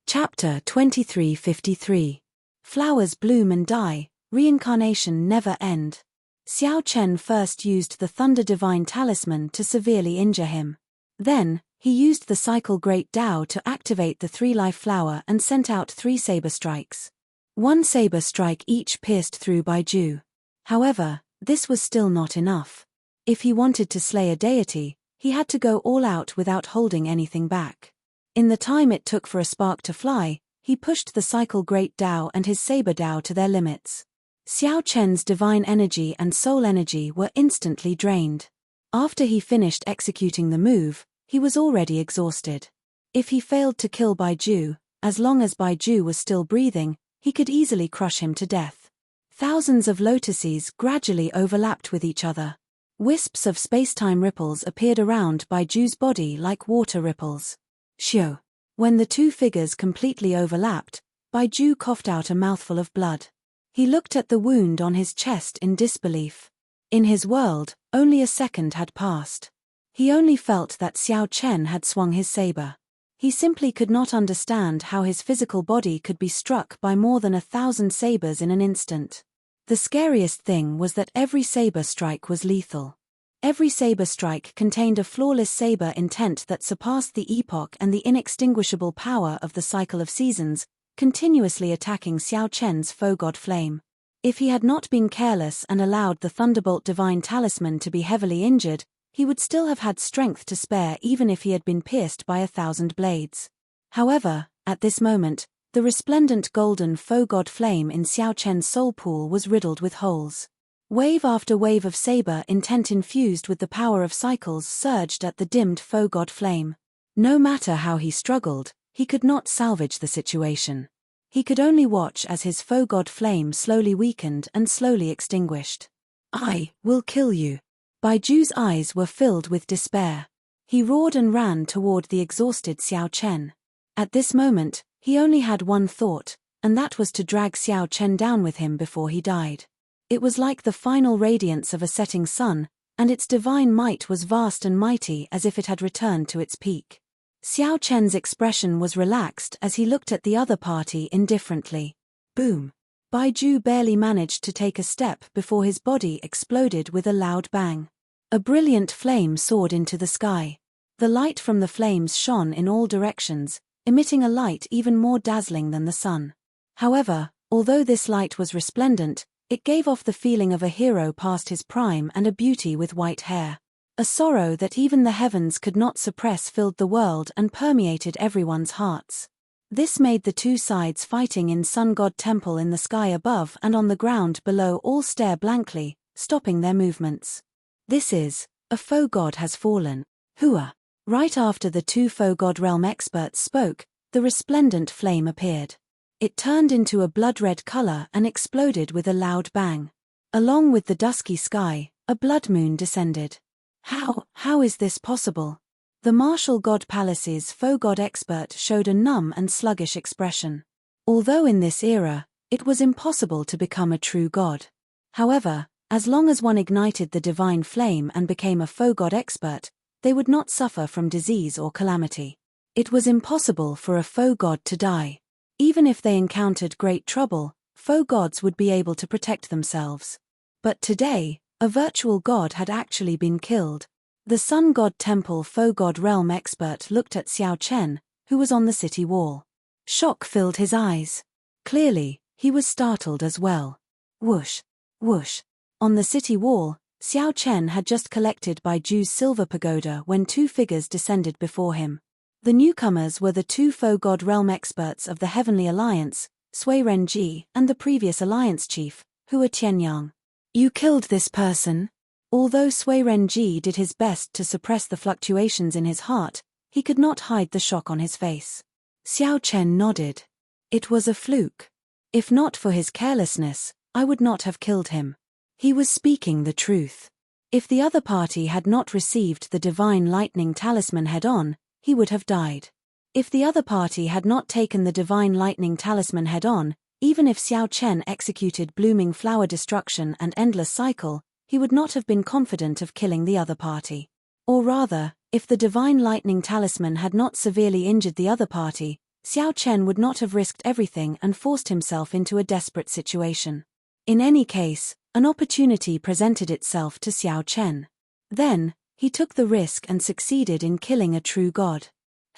Chapter 2353. Flowers bloom and die, reincarnation never end. Xiao Chen first used the Thunder Divine Talisman to severely injure him. Then, he used the Cycle Great Tao to activate the 3-life flower and sent out 3 saber strikes. 1 saber strike each pierced through Baiju. However, this was still not enough. If he wanted to slay a deity, he had to go all out without holding anything back. In the time it took for a spark to fly, he pushed the Cycle Great Tao and his saber Tao to their limits. Xiao Chen's divine energy and soul energy were instantly drained. After he finished executing the move, he was already exhausted. If he failed to kill Baiju, as long as Baiju was still breathing, he could easily crush him to death. Thousands of lotuses gradually overlapped with each other. Wisps of spacetime ripples appeared around Baiju's body like water ripples. Shio. When the 2 figures completely overlapped, Baiju coughed out a mouthful of blood. He looked at the wound on his chest in disbelief. In his world, only a second had passed. He only felt that Xiao Chen had swung his saber. He simply could not understand how his physical body could be struck by more than 1,000 sabers in an instant. The scariest thing was that every saber strike was lethal. Every saber strike contained a flawless saber intent that surpassed the epoch and the inextinguishable power of the cycle of seasons, continuously attacking Xiao Chen's foe god flame. If he had not been careless and allowed the Thunderbolt Divine Talisman to be heavily injured, he would still have had strength to spare even if he had been pierced by 1,000 blades. However, at this moment, the resplendent golden foe god flame in Xiao Chen's soul pool was riddled with holes. Wave after wave of saber intent infused with the power of cycles surged at the dimmed foe god flame. No matter how he struggled, he could not salvage the situation. He could only watch as his foe god flame slowly weakened and slowly extinguished. "I will kill you." Baiju's eyes were filled with despair. He roared and ran toward the exhausted Xiao Chen. At this moment, he only had one thought, and that was to drag Xiao Chen down with him before he died. It was like the final radiance of a setting sun, and its divine might was vast and mighty as if it had returned to its peak. Xiao Chen's expression was relaxed as he looked at the other party indifferently. Boom! Baiju barely managed to take a step before his body exploded with a loud bang. A brilliant flame soared into the sky. The light from the flames shone in all directions, emitting a light even more dazzling than the sun. However, although this light was resplendent, it gave off the feeling of a hero past his prime and a beauty with white hair. A sorrow that even the heavens could not suppress filled the world and permeated everyone's hearts. This made the 2 sides fighting in Sun God Temple in the sky above and on the ground below all stare blankly, stopping their movements. This is, a foe god has fallen. Hua. Right after the 2 foe god realm experts spoke, the resplendent flame appeared. It turned into a blood-red color and exploded with a loud bang. Along with the dusky sky, a blood moon descended. How is this possible? The Martial God Palace's foe god expert showed a numb and sluggish expression. Although in this era, it was impossible to become a true god. However, as long as one ignited the divine flame and became a foe god expert, they would not suffer from disease or calamity. It was impossible for a foe god to die. Even if they encountered great trouble, foe gods would be able to protect themselves. But today, a virtual god had actually been killed. The Sun God Temple foe god realm expert looked at Xiao Chen, who was on the city wall. Shock filled his eyes. Clearly, he was startled as well. Whoosh, whoosh. On the city wall, Xiao Chen had just collected Baiju's silver pagoda when 2 figures descended before him. The newcomers were the 2 foe god realm experts of the Heavenly Alliance, Sui Renji, and the previous alliance chief, Hua Tianyang. "You killed this person?" Although Sui Renji did his best to suppress the fluctuations in his heart, he could not hide the shock on his face. Xiao Chen nodded. It was a fluke. If not for his carelessness, I would not have killed him. He was speaking the truth. If the other party had not received the divine lightning talisman head-on, he would have died. If the other party had not taken the divine lightning talisman head-on, even if Xiao Chen executed blooming flower destruction and endless cycle, he would not have been confident of killing the other party. Or rather, if the divine lightning talisman had not severely injured the other party, Xiao Chen would not have risked everything and forced himself into a desperate situation. In any case, an opportunity presented itself to Xiao Chen. Then, he took the risk and succeeded in killing a true god.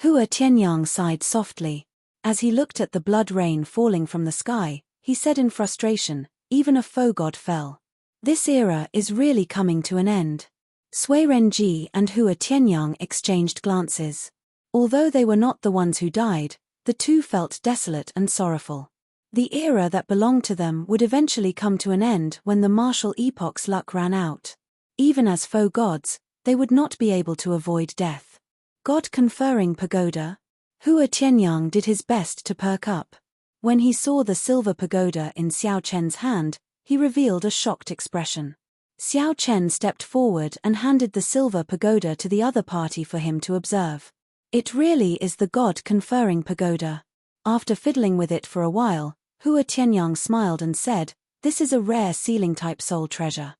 Hua Tianyang sighed softly. As he looked at the blood rain falling from the sky, he said in frustration, even a faux god fell. This era is really coming to an end. Sui Renji and Hua Tianyang exchanged glances. Although they were not the ones who died, the two felt desolate and sorrowful. The era that belonged to them would eventually come to an end when the martial epoch's luck ran out. Even as faux gods, they would not be able to avoid death. God-conferring pagoda? Hua Tianyang did his best to perk up. When he saw the silver pagoda in Xiao Chen's hand, he revealed a shocked expression. Xiao Chen stepped forward and handed the silver pagoda to the other party for him to observe. It really is the God-conferring pagoda. After fiddling with it for a while, Hua Tianyang smiled and said, "This is a rare sealing-type soul treasure.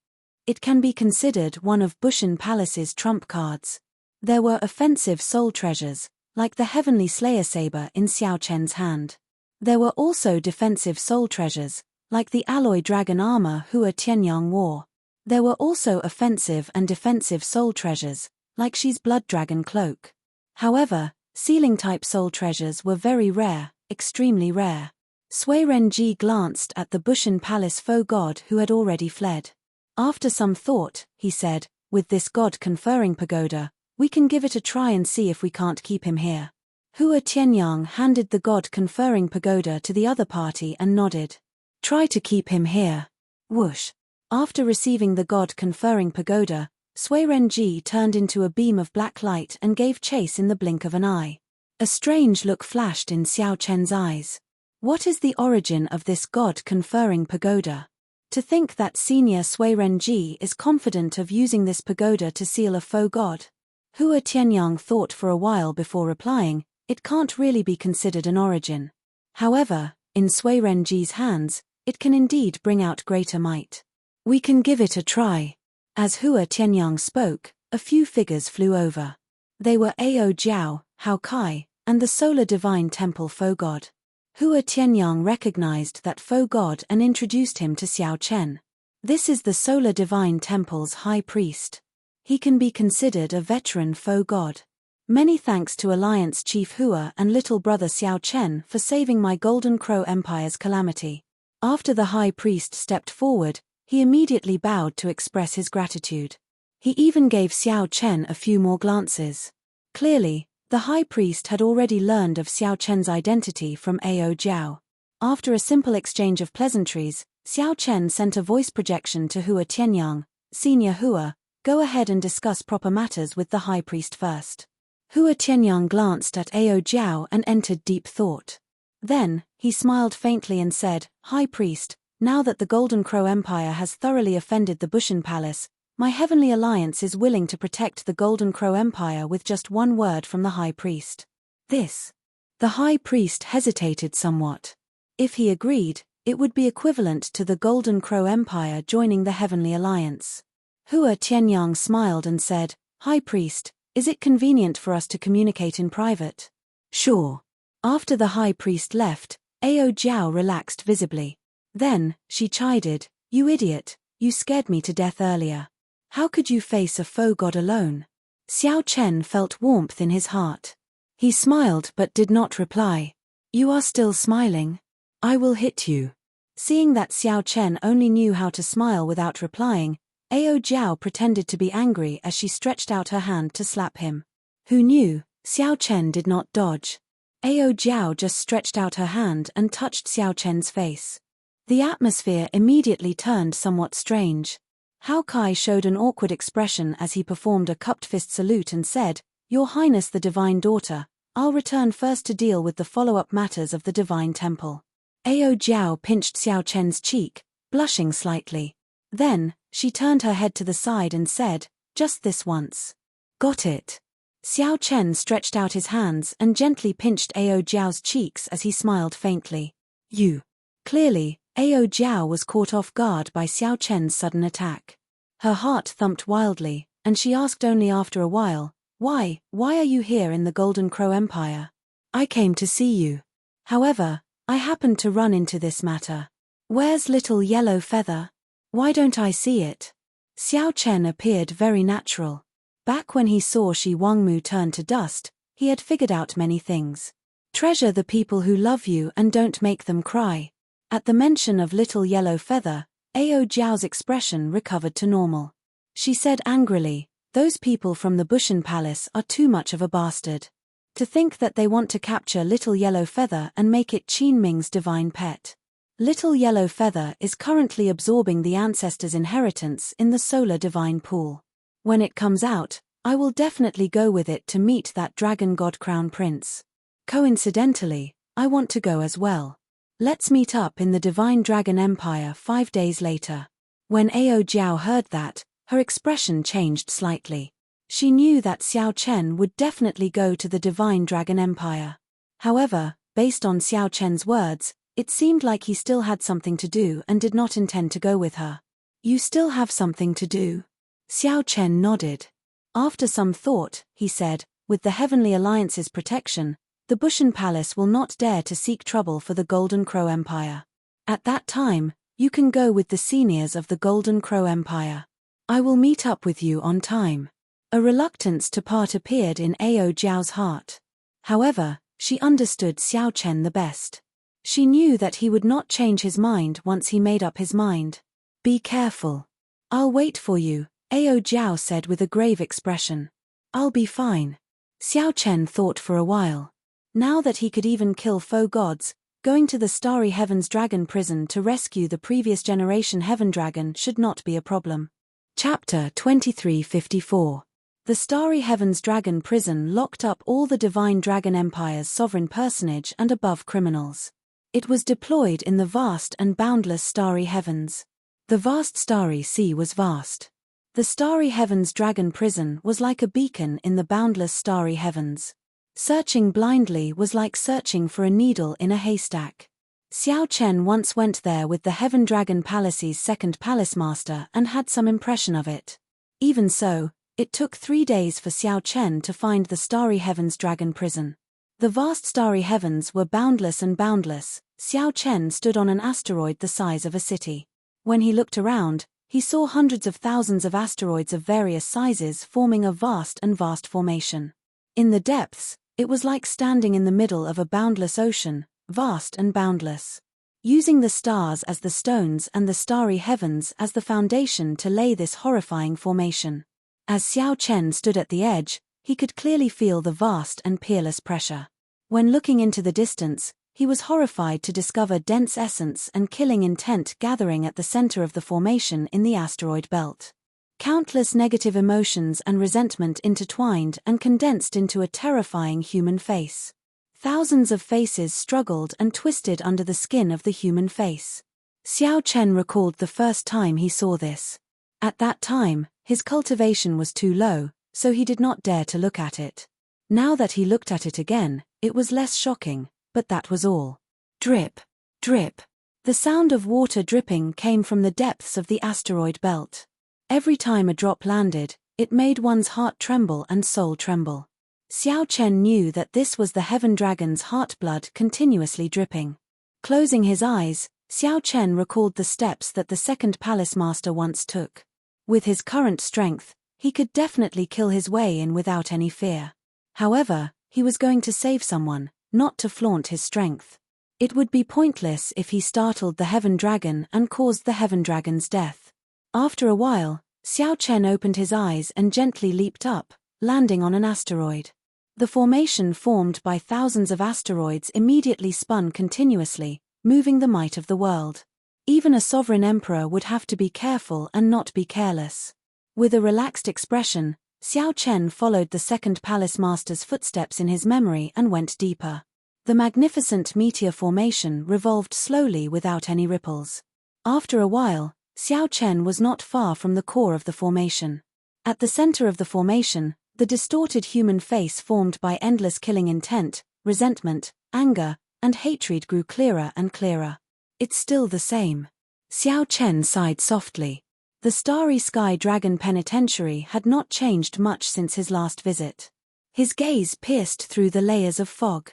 It can be considered one of Bushan Palace's trump cards." There were offensive soul treasures, like the heavenly slayer saber in Xiao Chen's hand. There were also defensive soul treasures, like the alloy dragon armor Hua Tianyang wore. There were also offensive and defensive soul treasures, like Xi's blood dragon cloak. However, sealing-type soul treasures were very rare, extremely rare. Sui Renji glanced at the Bushan Palace faux god who had already fled. After some thought, he said, "With this god-conferring pagoda, we can give it a try and see if we can't keep him here." Hua Tianyang handed the god-conferring pagoda to the other party and nodded. "Try to keep him here." Whoosh. After receiving the god-conferring pagoda, Sui Renji turned into a beam of black light and gave chase in the blink of an eye. A strange look flashed in Xiao Chen's eyes. What is the origin of this god-conferring pagoda? To think that senior Sui Renji is confident of using this pagoda to seal a faux god. Hua Tianyang thought for a while before replying, "It can't really be considered an origin. However, in Sui Renji's hands, it can indeed bring out greater might. We can give it a try." As Hua Tianyang spoke, a few figures flew over. They were Ao Jiao, Hao Kai, and the Solar Divine Temple faux god. Hua Tianyang recognized that faux god and introduced him to Xiao Chen. This is the Solar Divine Temple's high priest. He can be considered a veteran faux god. Many thanks to Alliance Chief Hua and little brother Xiao Chen for saving my Golden Crow Empire's calamity. After the high priest stepped forward, he immediately bowed to express his gratitude. He even gave Xiao Chen a few more glances. Clearly, the high priest had already learned of Xiao Chen's identity from Ao Jiao. After a simple exchange of pleasantries, Xiao Chen sent a voice projection to Hua Tianyang, "Senior Hua, go ahead and discuss proper matters with the high priest first." Hua Tianyang glanced at Ao Jiao and entered deep thought. Then, he smiled faintly and said, "High priest, now that the Golden Crow Empire has thoroughly offended the Bushan Palace, my Heavenly Alliance is willing to protect the Golden Crow Empire with just one word from the High Priest." This. The High Priest hesitated somewhat. If he agreed, it would be equivalent to the Golden Crow Empire joining the Heavenly Alliance. Hua Tianyang smiled and said, "High Priest, is it convenient for us to communicate in private?" "Sure." After the High Priest left, Ao Jiao relaxed visibly. Then, she chided, "You idiot, you scared me to death earlier. How could you face a faux god alone?" Xiao Chen felt warmth in his heart. He smiled but did not reply. "You are still smiling? I will hit you." Seeing that Xiao Chen only knew how to smile without replying, Ao Jiao pretended to be angry as she stretched out her hand to slap him. Who knew, Xiao Chen did not dodge. Ao Jiao just stretched out her hand and touched Xiao Chen's face. The atmosphere immediately turned somewhat strange. Hao Kai showed an awkward expression as he performed a cupped fist salute and said, "Your Highness the Divine Daughter, I'll return first to deal with the follow-up matters of the Divine Temple." Ao Jiao pinched Xiao Chen's cheek, blushing slightly. Then, she turned her head to the side and said, "Just this once." "Got it." Xiao Chen stretched out his hands and gently pinched Ao Jiao's cheeks as he smiled faintly. "You." Clearly, Ao Jiao was caught off guard by Xiao Chen's sudden attack. Her heart thumped wildly, and she asked only after a while, Why are you here in the Golden Crow Empire?" "I came to see you. However, I happened to run into this matter. Where's little yellow feather? Why don't I see it?" Xiao Chen appeared very natural. Back when he saw Shi Wangmu turn to dust, he had figured out many things. Treasure the people who love you and don't make them cry. At the mention of little yellow feather, Ao Jiao's expression recovered to normal. She said angrily, "Those people from the Bushan Palace are too much of a bastard. To think that they want to capture little yellow feather and make it Qin Ming's divine pet. Little yellow feather is currently absorbing the ancestors' inheritance in the solar divine pool. When it comes out, I will definitely go with it to meet that dragon god crown prince. Coincidentally, I want to go as well. Let's meet up in the Divine Dragon Empire 5 days later." When Ao Jiao heard that, her expression changed slightly. She knew that Xiao Chen would definitely go to the Divine Dragon Empire. However, based on Xiao Chen's words, it seemed like he still had something to do and did not intend to go with her. "You still have something to do?" Xiao Chen nodded. After some thought, he said, "With the Heavenly Alliance's protection, the Bushan Palace will not dare to seek trouble for the Golden Crow Empire. At that time, you can go with the seniors of the Golden Crow Empire. I will meet up with you on time." A reluctance to part appeared in Ao Jiao's heart. However, she understood Xiao Chen the best. She knew that he would not change his mind once he made up his mind. "Be careful. I'll wait for you," Ao Jiao said with a grave expression. "I'll be fine." Xiao Chen thought for a while. Now that he could even kill foe gods, going to the Starry Heavens Dragon Prison to rescue the previous generation Heaven Dragon should not be a problem. Chapter 2354. The Starry Heavens Dragon Prison locked up all the Divine Dragon Empire's sovereign personage and above criminals. It was deployed in the vast and boundless Starry Heavens. The vast Starry Sea was vast. The Starry Heavens Dragon Prison was like a beacon in the boundless Starry Heavens. Searching blindly was like searching for a needle in a haystack. Xiao Chen once went there with the Heaven Dragon Palace's second palace master and had some impression of it. Even so, it took 3 days for Xiao Chen to find the Starry Heavens Dragon Prison. The vast Starry Heavens were boundless and boundless. Xiao Chen stood on an asteroid the size of a city. When he looked around, he saw hundreds of thousands of asteroids of various sizes forming a vast and vast formation. In the depths, it was like standing in the middle of a boundless ocean, vast and boundless. Using the stars as the stones and the starry heavens as the foundation to lay this horrifying formation. As Xiao Chen stood at the edge, he could clearly feel the vast and peerless pressure. When looking into the distance, he was horrified to discover dense essence and killing intent gathering at the center of the formation in the asteroid belt. Countless negative emotions and resentment intertwined and condensed into a terrifying human face. Thousands of faces struggled and twisted under the skin of the human face. Xiao Chen recalled the first time he saw this. At that time, his cultivation was too low, so he did not dare to look at it. Now that he looked at it again, it was less shocking, but that was all. Drip, drip. The sound of water dripping came from the depths of the asteroid belt. Every time a drop landed, it made one's heart tremble and soul tremble. Xiao Chen knew that this was the Heaven Dragon's heart blood continuously dripping. Closing his eyes, Xiao Chen recalled the steps that the second palace master once took. With his current strength, he could definitely kill his way in without any fear. However, he was going to save someone, not to flaunt his strength. It would be pointless if he startled the Heaven Dragon and caused the Heaven Dragon's death. After a while, Xiao Chen opened his eyes and gently leaped up, landing on an asteroid. The formation formed by thousands of asteroids immediately spun continuously, moving the might of the world. Even a sovereign emperor would have to be careful and not be careless. With a relaxed expression, Xiao Chen followed the second palace master's footsteps in his memory and went deeper. The magnificent meteor formation revolved slowly without any ripples. After a while, Xiao Chen was not far from the core of the formation. At the center of the formation, the distorted human face formed by endless killing intent, resentment, anger, and hatred grew clearer and clearer. It's still the same. Xiao Chen sighed softly. The starry sky dragon penitentiary had not changed much since his last visit. His gaze pierced through the layers of fog.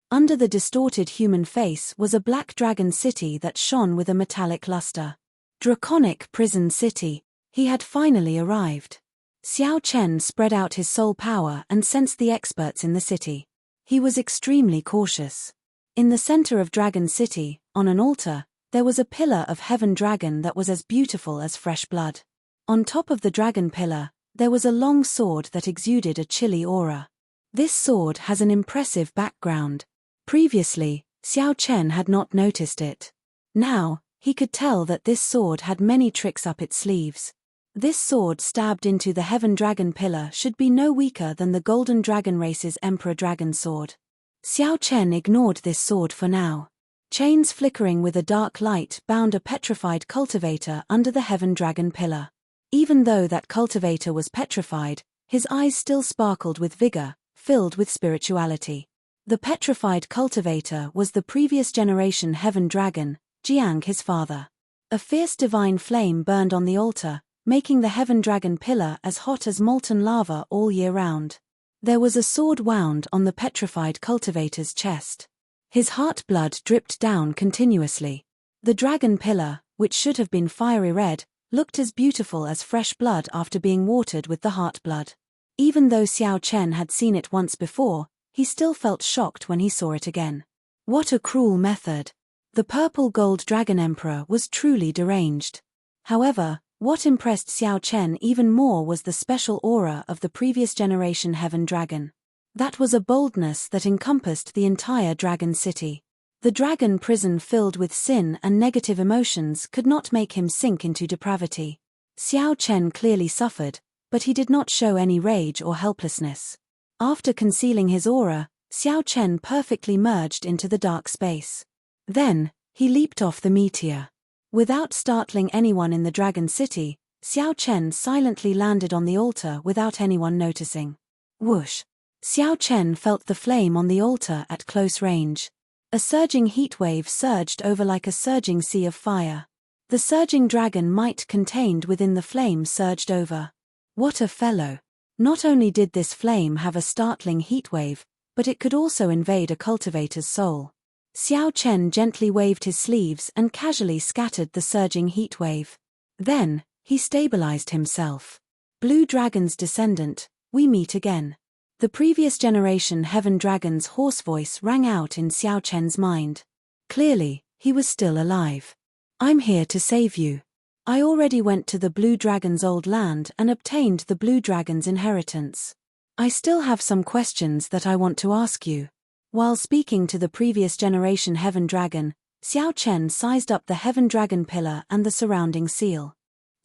Under the distorted human face was a black dragon city that shone with a metallic luster. Draconic prison city. He had finally arrived. Xiao Chen spread out his soul power and sensed the experts in the city. He was extremely cautious. In the center of Dragon City, on an altar, there was a pillar of heaven dragon that was as beautiful as fresh blood. On top of the dragon pillar, there was a long sword that exuded a chilly aura. This sword has an impressive background. Previously, Xiao Chen had not noticed it. Now, he could tell that this sword had many tricks up its sleeves. This sword stabbed into the heaven dragon pillar should be no weaker than the golden dragon race's emperor dragon sword. Xiao Chen ignored this sword for now. Chains flickering with a dark light bound a petrified cultivator under the heaven dragon pillar. Even though that cultivator was petrified, his eyes still sparkled with vigor, filled with spirituality. The petrified cultivator was the previous generation heaven dragon, Jiang his father. A fierce divine flame burned on the altar, making the heaven dragon pillar as hot as molten lava all year round. There was a sword wound on the petrified cultivator's chest. His heart blood dripped down continuously. The dragon pillar, which should have been fiery red, looked as beautiful as fresh blood after being watered with the heart blood. Even though Xiao Chen had seen it once before, he still felt shocked when he saw it again. What a cruel method! The purple gold dragon emperor was truly deranged. However, what impressed Xiao Chen even more was the special aura of the previous generation heaven dragon. That was a boldness that encompassed the entire dragon city. The dragon prison filled with sin and negative emotions could not make him sink into depravity. Xiao Chen clearly suffered, but he did not show any rage or helplessness. After concealing his aura, Xiao Chen perfectly merged into the dark space. Then, he leaped off the meteor. Without startling anyone in the dragon city, Xiao Chen silently landed on the altar without anyone noticing. Whoosh! Xiao Chen felt the flame on the altar at close range. A surging heat wave surged over like a surging sea of fire. The surging dragon might contained within the flame surged over. What a fellow! Not only did this flame have a startling heat wave, but it could also invade a cultivator's soul. Xiao Chen gently waved his sleeves and casually scattered the surging heat wave. Then, he stabilized himself. Blue Dragon's descendant, we meet again. The previous generation heaven dragon's hoarse voice rang out in Xiao Chen's mind. Clearly, he was still alive. I'm here to save you. I already went to the Blue Dragon's old land and obtained the Blue Dragon's inheritance. I still have some questions that I want to ask you. While speaking to the previous generation heaven dragon, Xiao Chen sized up the heaven dragon pillar and the surrounding seal.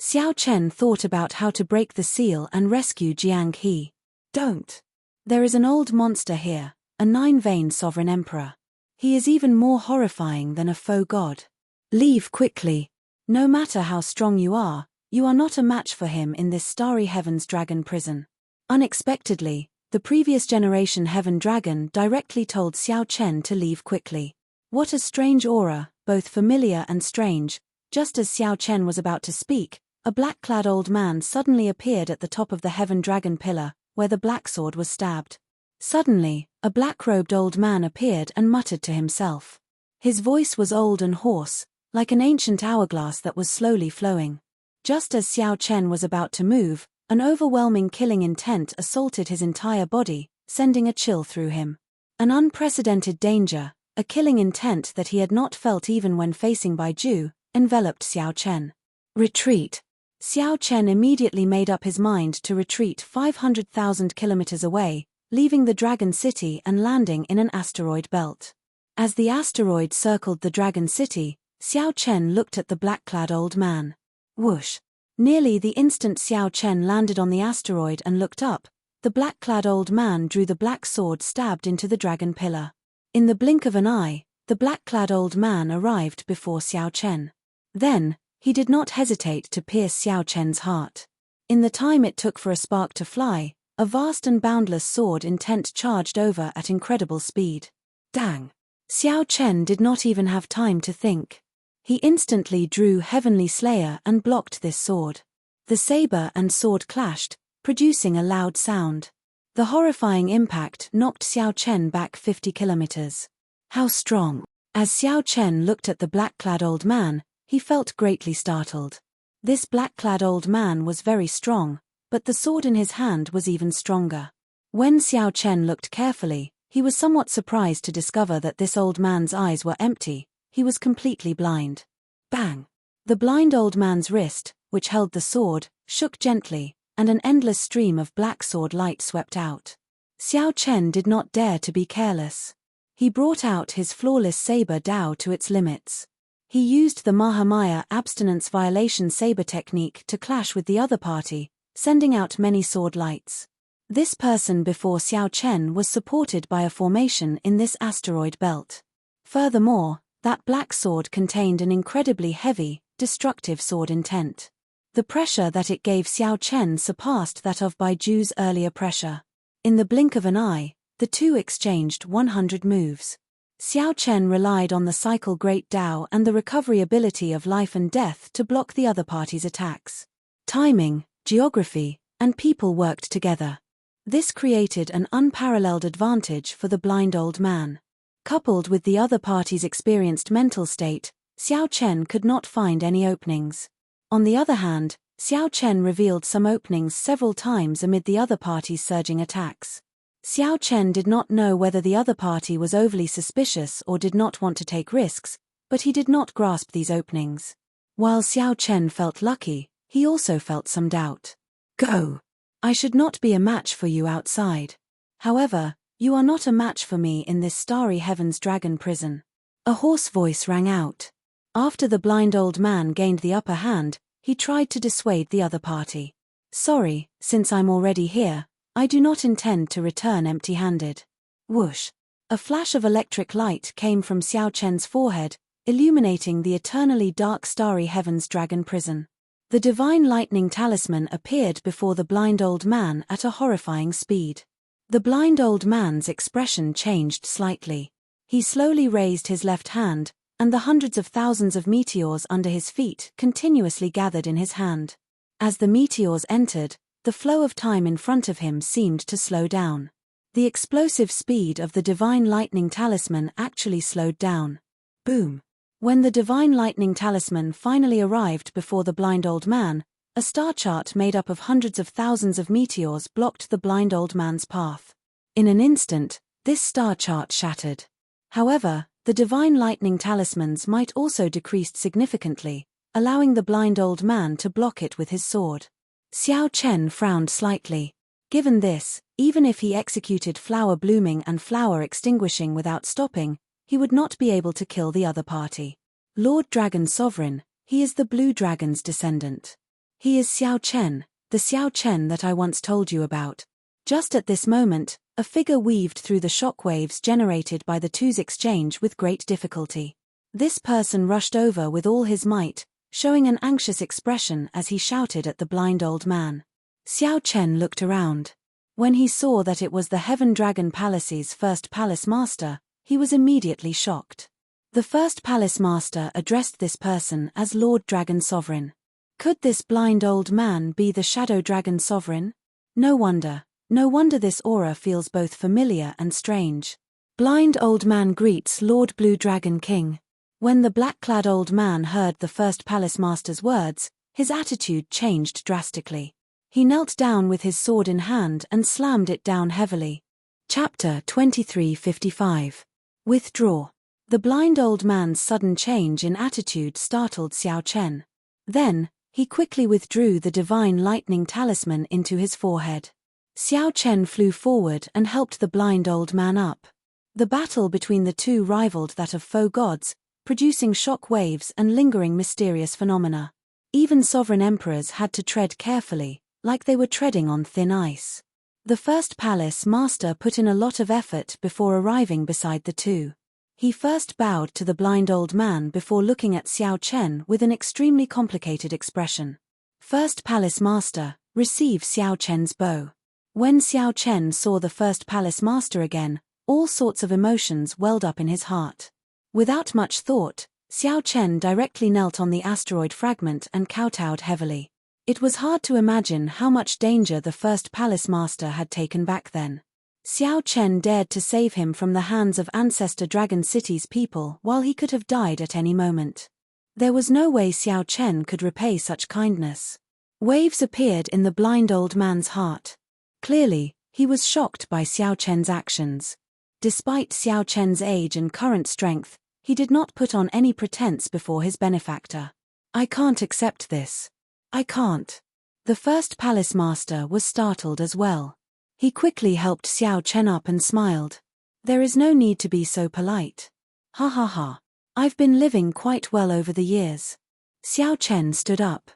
Xiao Chen thought about how to break the seal and rescue Jiang He. Don't. There is an old monster here, a nine-veined sovereign emperor. He is even more horrifying than a faux god. Leave quickly. No matter how strong you are not a match for him in this starry heaven's dragon prison. Unexpectedly, the previous generation heaven dragon directly told Xiao Chen to leave quickly. What a strange aura, both familiar and strange. Just as Xiao Chen was about to speak, a black-clad old man suddenly appeared at the top of the heaven dragon pillar, where the black sword was stabbed. Suddenly, a black-robed old man appeared and muttered to himself. His voice was old and hoarse, like an ancient hourglass that was slowly flowing. Just as Xiao Chen was about to move, an overwhelming killing intent assaulted his entire body, sending a chill through him. An unprecedented danger, a killing intent that he had not felt even when facing Baiju, enveloped Xiao Chen. Retreat. Xiao Chen immediately made up his mind to retreat 500,000 kilometers away, leaving the Dragon City and landing in an asteroid belt. As the asteroid circled the Dragon City, Xiao Chen looked at the black-clad old man. Whoosh! Nearly the instant Xiao Chen landed on the asteroid and looked up, the black-clad old man drew the black sword stabbed into the dragon pillar. In the blink of an eye, the black-clad old man arrived before Xiao Chen. Then, he did not hesitate to pierce Xiao Chen's heart. In the time it took for a spark to fly, a vast and boundless sword intent charged over at incredible speed. Dang! Xiao Chen did not even have time to think. He instantly drew Heavenly Slayer and blocked this sword. The saber and sword clashed, producing a loud sound. The horrifying impact knocked Xiao Chen back 50 kilometers. How strong! As Xiao Chen looked at the black-clad old man, he felt greatly startled. This black-clad old man was very strong, but the sword in his hand was even stronger. When Xiao Chen looked carefully, he was somewhat surprised to discover that this old man's eyes were empty. He was completely blind. Bang! The blind old man's wrist, which held the sword, shook gently, and an endless stream of black sword light swept out. Xiao Chen did not dare to be careless. He brought out his flawless saber Dao to its limits. He used the Mahamaya abstinence violation saber technique to clash with the other party, sending out many sword lights. This person before Xiao Chen was supported by a formation in this asteroid belt. Furthermore, that black sword contained an incredibly heavy, destructive sword intent. The pressure that it gave Xiao Chen surpassed that of Baiju's earlier pressure. In the blink of an eye, the two exchanged 100 moves. Xiao Chen relied on the cycle Great Dao and the recovery ability of life and death to block the other party's attacks. Timing, geography, and people worked together. This created an unparalleled advantage for the blind old man. Coupled with the other party's experienced mental state, Xiao Chen could not find any openings. On the other hand, Xiao Chen revealed some openings several times amid the other party's surging attacks. Xiao Chen did not know whether the other party was overly suspicious or did not want to take risks, but he did not grasp these openings. While Xiao Chen felt lucky, he also felt some doubt. Go! I should not be a match for you outside. However, you are not a match for me in this starry heaven's dragon prison. A hoarse voice rang out. After the blind old man gained the upper hand, he tried to dissuade the other party. Sorry, since I'm already here, I do not intend to return empty-handed. Whoosh! A flash of electric light came from Xiao Chen's forehead, illuminating the eternally dark starry heaven's dragon prison. The divine lightning talisman appeared before the blind old man at a horrifying speed. The blind old man's expression changed slightly. He slowly raised his left hand, and the hundreds of thousands of meteors under his feet continuously gathered in his hand. As the meteors entered, the flow of time in front of him seemed to slow down. The explosive speed of the divine lightning talisman actually slowed down. Boom! When the divine lightning talisman finally arrived before the blind old man, a star chart made up of hundreds of thousands of meteors blocked the blind old man's path. In an instant, this star chart shattered. However, the divine lightning talismans might also decreased significantly, allowing the blind old man to block it with his sword. Xiao Chen frowned slightly. Given this, even if he executed flower blooming and flower extinguishing without stopping, he would not be able to kill the other party. Lord Dragon Sovereign, he is the Blue Dragon's descendant. He is Xiao Chen, the Xiao Chen that I once told you about. Just at this moment, a figure weaved through the shockwaves generated by the two's exchange with great difficulty. This person rushed over with all his might, showing an anxious expression as he shouted at the blind old man. Xiao Chen looked around. When he saw that it was the Heaven Dragon Palace's first palace master, he was immediately shocked. The first palace master addressed this person as Lord Dragon Sovereign. Could this blind old man be the Shadow Dragon Sovereign? No wonder this aura feels both familiar and strange. Blind old man greets Lord Blue Dragon King. When the black-clad old man heard the first palace master's words, his attitude changed drastically. He knelt down with his sword in hand and slammed it down heavily. Chapter 2355. Withdraw. The blind old man's sudden change in attitude startled Xiao Chen. Then, he quickly withdrew the divine lightning talisman into his forehead. Xiao Chen flew forward and helped the blind old man up. The battle between the two rivaled that of foe gods, producing shock waves and lingering mysterious phenomena. Even sovereign emperors had to tread carefully, like they were treading on thin ice. The first palace master put in a lot of effort before arriving beside the two. He first bowed to the blind old man before looking at Xiao Chen with an extremely complicated expression. First palace master, receive Xiao Chen's bow. When Xiao Chen saw the first palace master again, all sorts of emotions welled up in his heart. Without much thought, Xiao Chen directly knelt on the asteroid fragment and kowtowed heavily. It was hard to imagine how much danger the first palace master had taken back then. Xiao Chen dared to save him from the hands of Ancestor Dragon City's people while he could have died at any moment. There was no way Xiao Chen could repay such kindness. Waves appeared in the blind old man's heart. Clearly, he was shocked by Xiao Chen's actions. Despite Xiao Chen's age and current strength, he did not put on any pretense before his benefactor. I can't accept this. I can't. The first palace master was startled as well. He quickly helped Xiao Chen up and smiled. There is no need to be so polite. Ha ha ha. I've been living quite well over the years. Xiao Chen stood up.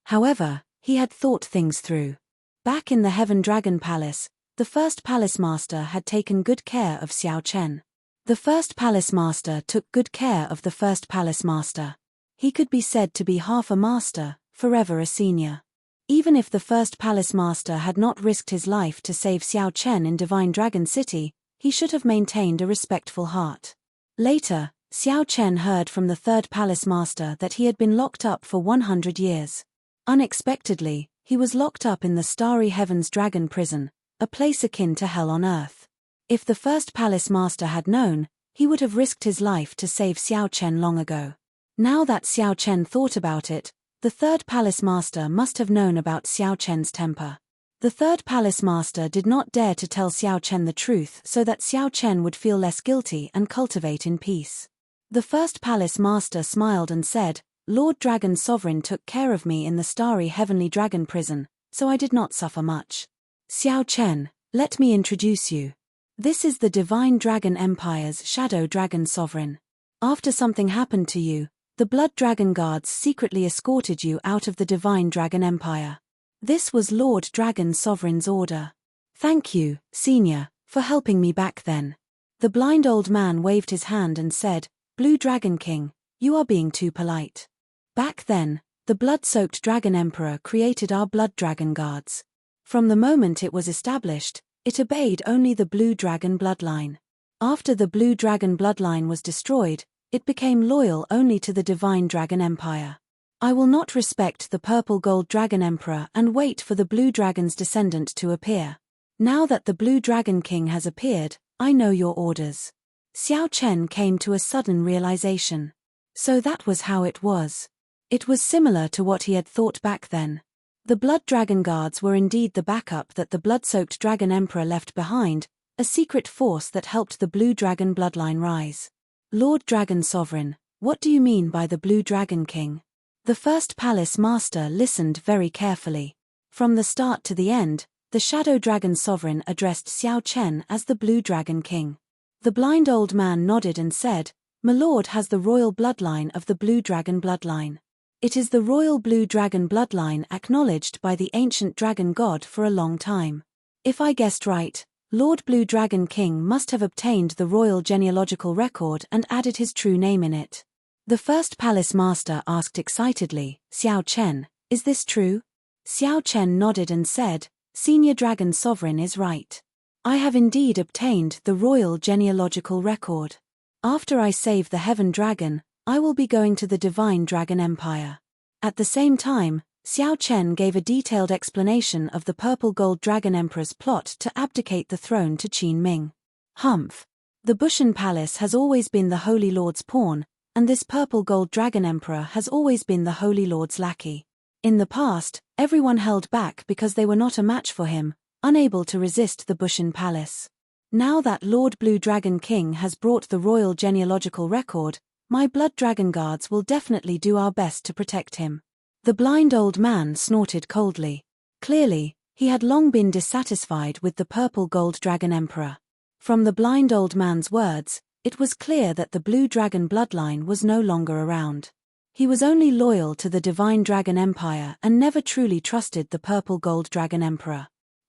However, he had thought things through. Back in the Heaven Dragon Palace, the first palace master had taken good care of Xiao Chen. The first palace master took good care of the first palace master. He could be said to be half a master, forever a senior. Even if the first palace master had not risked his life to save Xiao Chen in Divine Dragon City, he should have maintained a respectful heart. Later, Xiao Chen heard from the third palace master that he had been locked up for 100 years. Unexpectedly, he was locked up in the Starry Heavens Dragon Prison, a place akin to hell on earth. If the first palace master had known, he would have risked his life to save Xiao Chen long ago. Now that Xiao Chen thought about it, the third palace master must have known about Xiao Chen's temper. The third palace master did not dare to tell Xiao Chen the truth so that Xiao Chen would feel less guilty and cultivate in peace. The first palace master smiled and said, Lord Dragon Sovereign took care of me in the starry heavenly dragon prison, so I did not suffer much. Xiao Chen, let me introduce you. This is the Divine Dragon Empire's Shadow Dragon Sovereign. After something happened to you, the Blood Dragon Guards secretly escorted you out of the Divine Dragon Empire. This was Lord Dragon Sovereign's order. Thank you, Senior, for helping me back then. The blind old man waved his hand and said, Blue Dragon King, you are being too polite. Back then, the blood-soaked Dragon Emperor created our Blood Dragon Guards. From the moment it was established, it obeyed only the Blue Dragon bloodline. After the Blue Dragon bloodline was destroyed, it became loyal only to the Divine Dragon Empire. I will not respect the Purple Gold Dragon Emperor and wait for the Blue Dragon's descendant to appear. Now that the Blue Dragon King has appeared, I know your orders. Xiao Chen came to a sudden realization. So that was how it was. It was similar to what he had thought back then. The Blood Dragon Guards were indeed the backup that the blood-soaked Dragon Emperor left behind, a secret force that helped the Blue Dragon bloodline rise. Lord Dragon Sovereign, what do you mean by the Blue Dragon King? The first palace master listened very carefully. From the start to the end, the Shadow Dragon Sovereign addressed Xiao Chen as the Blue Dragon King. The blind old man nodded and said, My lord has the royal bloodline of the Blue Dragon bloodline. It is the royal Blue Dragon bloodline acknowledged by the ancient dragon god for a long time. If I guessed right, Lord Blue Dragon King must have obtained the royal genealogical record and added his true name in it. The first palace master asked excitedly, Xiao Chen, is this true? Xiao Chen nodded and said, Senior Dragon Sovereign is right. I have indeed obtained the royal genealogical record. After I save the Heaven Dragon, I will be going to the Divine Dragon Empire. At the same time, Xiao Chen gave a detailed explanation of the Purple Gold Dragon Emperor's plot to abdicate the throne to Qin Ming. Humph. The Bushan Palace has always been the Holy Lord's pawn, and this Purple Gold Dragon Emperor has always been the Holy Lord's lackey. In the past, everyone held back because they were not a match for him, unable to resist the Bushan Palace. Now that Lord Blue Dragon King has brought the royal genealogical record, my Blood Dragon Guards will definitely do our best to protect him. The blind old man snorted coldly. Clearly, he had long been dissatisfied with the Purple Gold Dragon Emperor. From the blind old man's words, it was clear that the Blue Dragon bloodline was no longer around. He was only loyal to the Divine Dragon Empire and never truly trusted the Purple Gold Dragon Emperor.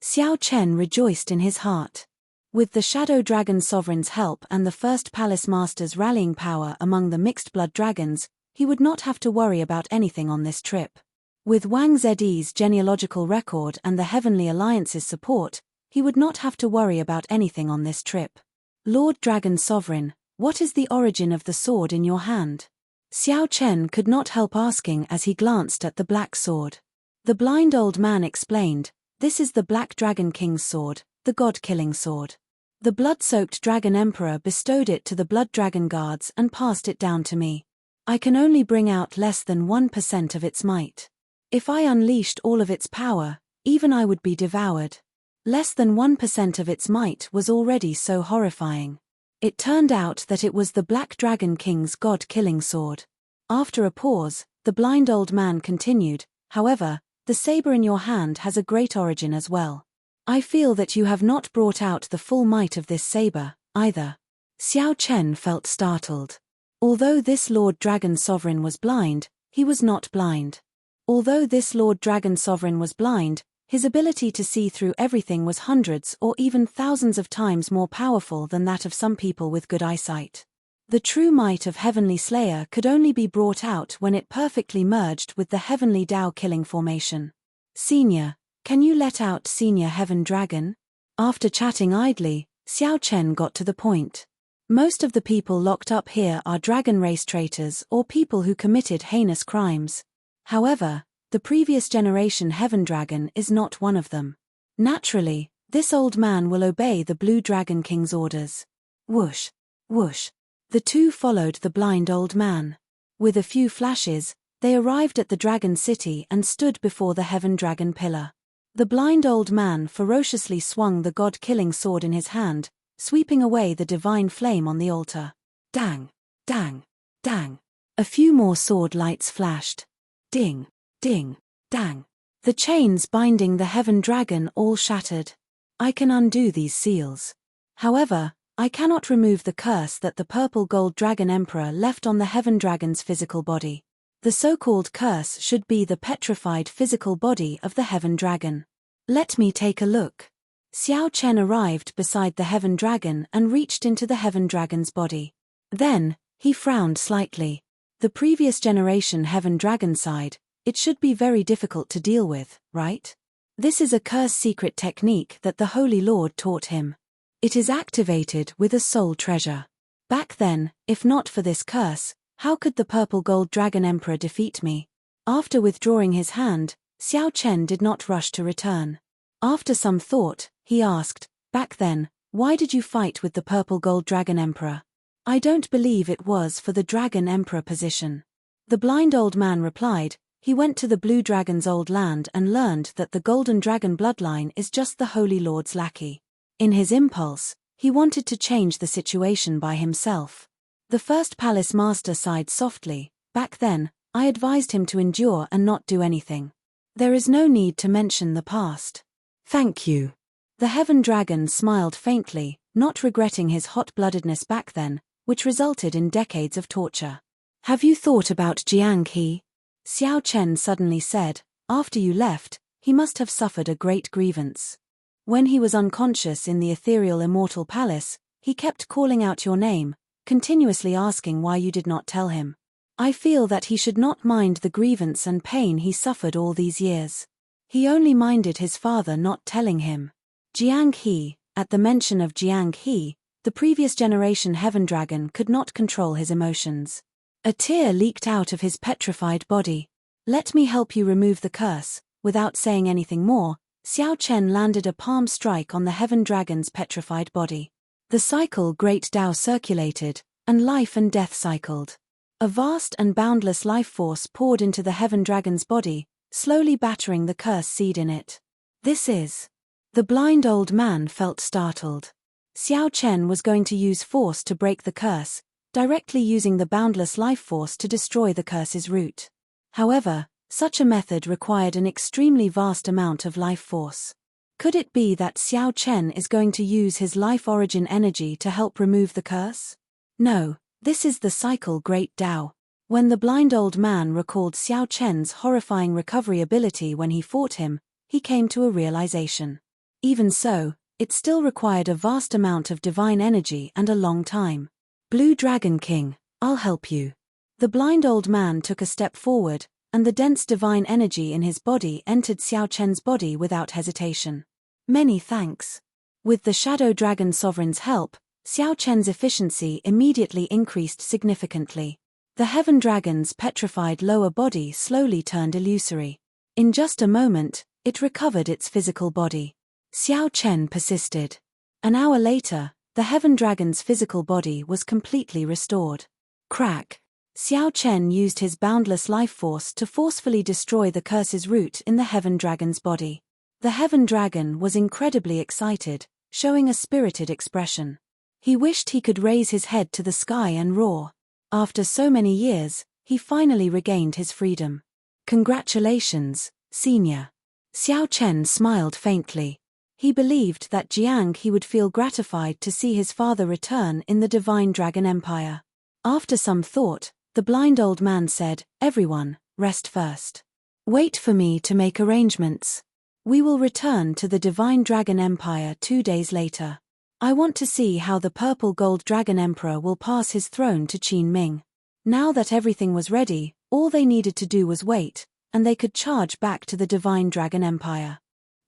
Xiao Chen rejoiced in his heart. With the Shadow Dragon Sovereign's help and the First Palace Master's rallying power among the mixed-blood dragons, he would not have to worry about anything on this trip. With Wang Zed's genealogical record and the Heavenly Alliance's support, he would not have to worry about anything on this trip. Lord Dragon Sovereign, what is the origin of the sword in your hand? Xiao Chen could not help asking as he glanced at the black sword. The blind old man explained, "This is the Black Dragon King's sword, the god-killing sword. The blood-soaked Dragon Emperor bestowed it to the Blood Dragon Guards and passed it down to me. I can only bring out less than 1% of its might. If I unleashed all of its power, even I would be devoured." Less than 1% of its might was already so horrifying. It turned out that it was the Black Dragon King's god-killing sword. After a pause, the blind old man continued, "However, the saber in your hand has a great origin as well. I feel that you have not brought out the full might of this saber, either." Xiao Chen felt startled. Although this Lord Dragon Sovereign was blind, he was not blind. Although this Lord Dragon Sovereign was blind, his ability to see through everything was hundreds or even thousands of times more powerful than that of some people with good eyesight. The true might of Heavenly Slayer could only be brought out when it perfectly merged with the Heavenly Tao killing formation. "Senior, can you let out Senior Heaven Dragon?" After chatting idly, Xiao Chen got to the point. Most of the people locked up here are dragon race traitors or people who committed heinous crimes. However, the previous generation Heaven Dragon is not one of them. Naturally, this old man will obey the Blue Dragon King's orders. Whoosh, whoosh. The two followed the blind old man. With a few flashes, they arrived at the Dragon City and stood before the Heaven Dragon Pillar. The blind old man ferociously swung the god-killing sword in his hand, sweeping away the divine flame on the altar. Dang, dang, dang. A few more sword lights flashed. Ding, ding, dang. The chains binding the Heaven Dragon all shattered. I can undo these seals. However, I cannot remove the curse that the purple gold Dragon Emperor left on the Heaven Dragon's physical body. The so-called curse should be the petrified physical body of the Heaven Dragon. Let me take a look. Xiao Chen arrived beside the Heaven Dragon and reached into the Heaven Dragon's body. Then, he frowned slightly. The previous generation Heaven Dragon sighed, "It should be very difficult to deal with, right? This is a curse secret technique that the Holy Lord taught him. It is activated with a soul treasure. Back then, if not for this curse, how could the purple gold Dragon Emperor defeat me?" After withdrawing his hand, Xiao Chen did not rush to return. After some thought, he asked, "Back then, why did you fight with the purple gold Dragon Emperor?" "I don't believe it was for the Dragon Emperor position." The blind old man replied, "He went to the Blue Dragon's old land and learned that the Golden Dragon bloodline is just the Holy Lord's lackey. In his impulse, he wanted to change the situation by himself." The First Palace Master sighed softly. "Back then, I advised him to endure and not do anything. There is no need to mention the past." "Thank you." The Heaven Dragon smiled faintly, not regretting his hot-bloodedness back then, which resulted in decades of torture. "Have you thought about Jiang He?" Xiao Chen suddenly said, "After you left, he must have suffered a great grievance. When he was unconscious in the ethereal Immortal Palace, he kept calling out your name, continuously asking why you did not tell him. I feel that he should not mind the grievance and pain he suffered all these years. He only minded his father not telling him." Jiang He, at the mention of Jiang He, the previous generation Heaven Dragon could not control his emotions. A tear leaked out of his petrified body. "Let me help you remove the curse." Without saying anything more, Xiao Chen landed a palm strike on the Heaven Dragon's petrified body. The cycle Great Tao circulated, and life and death cycled. A vast and boundless life force poured into the Heaven Dragon's body, slowly battering the curse seed in it. "This is..." The blind old man felt startled. Xiao Chen was going to use force to break the curse, directly using the boundless life force to destroy the curse's root. However, such a method required an extremely vast amount of life force. Could it be that Xiao Chen is going to use his life origin energy to help remove the curse? No, this is the cycle Great Tao. When the blind old man recalled Xiao Chen's horrifying recovery ability when he fought him, he came to a realization. Even so, it still required a vast amount of divine energy and a long time. Blue Dragon King, I'll help you. The blind old man took a step forward, and the dense divine energy in his body entered Xiao Chen's body without hesitation. Many thanks. With the Shadow Dragon Sovereign's help, Xiao Chen's efficiency immediately increased significantly. The Heaven Dragon's petrified lower body slowly turned illusory. In just a moment, it recovered its physical body. Xiao Chen persisted. An hour later, the Heaven Dragon's physical body was completely restored. Crack! Xiao Chen used his boundless life force to forcefully destroy the curse's root in the Heaven Dragon's body. The Heaven Dragon was incredibly excited, showing a spirited expression. He wished he could raise his head to the sky and roar. After so many years, he finally regained his freedom. Congratulations, Senior. Xiao Chen smiled faintly. He believed that Jiang he would feel gratified to see his father return in the Divine Dragon Empire. After some thought, the blind old man said, "Everyone, rest first. Wait for me to make arrangements. We will return to the Divine Dragon Empire 2 days later. I want to see how the Purple Gold Dragon Emperor will pass his throne to Qin Ming." Now that everything was ready, all they needed to do was wait, and they could charge back to the Divine Dragon Empire.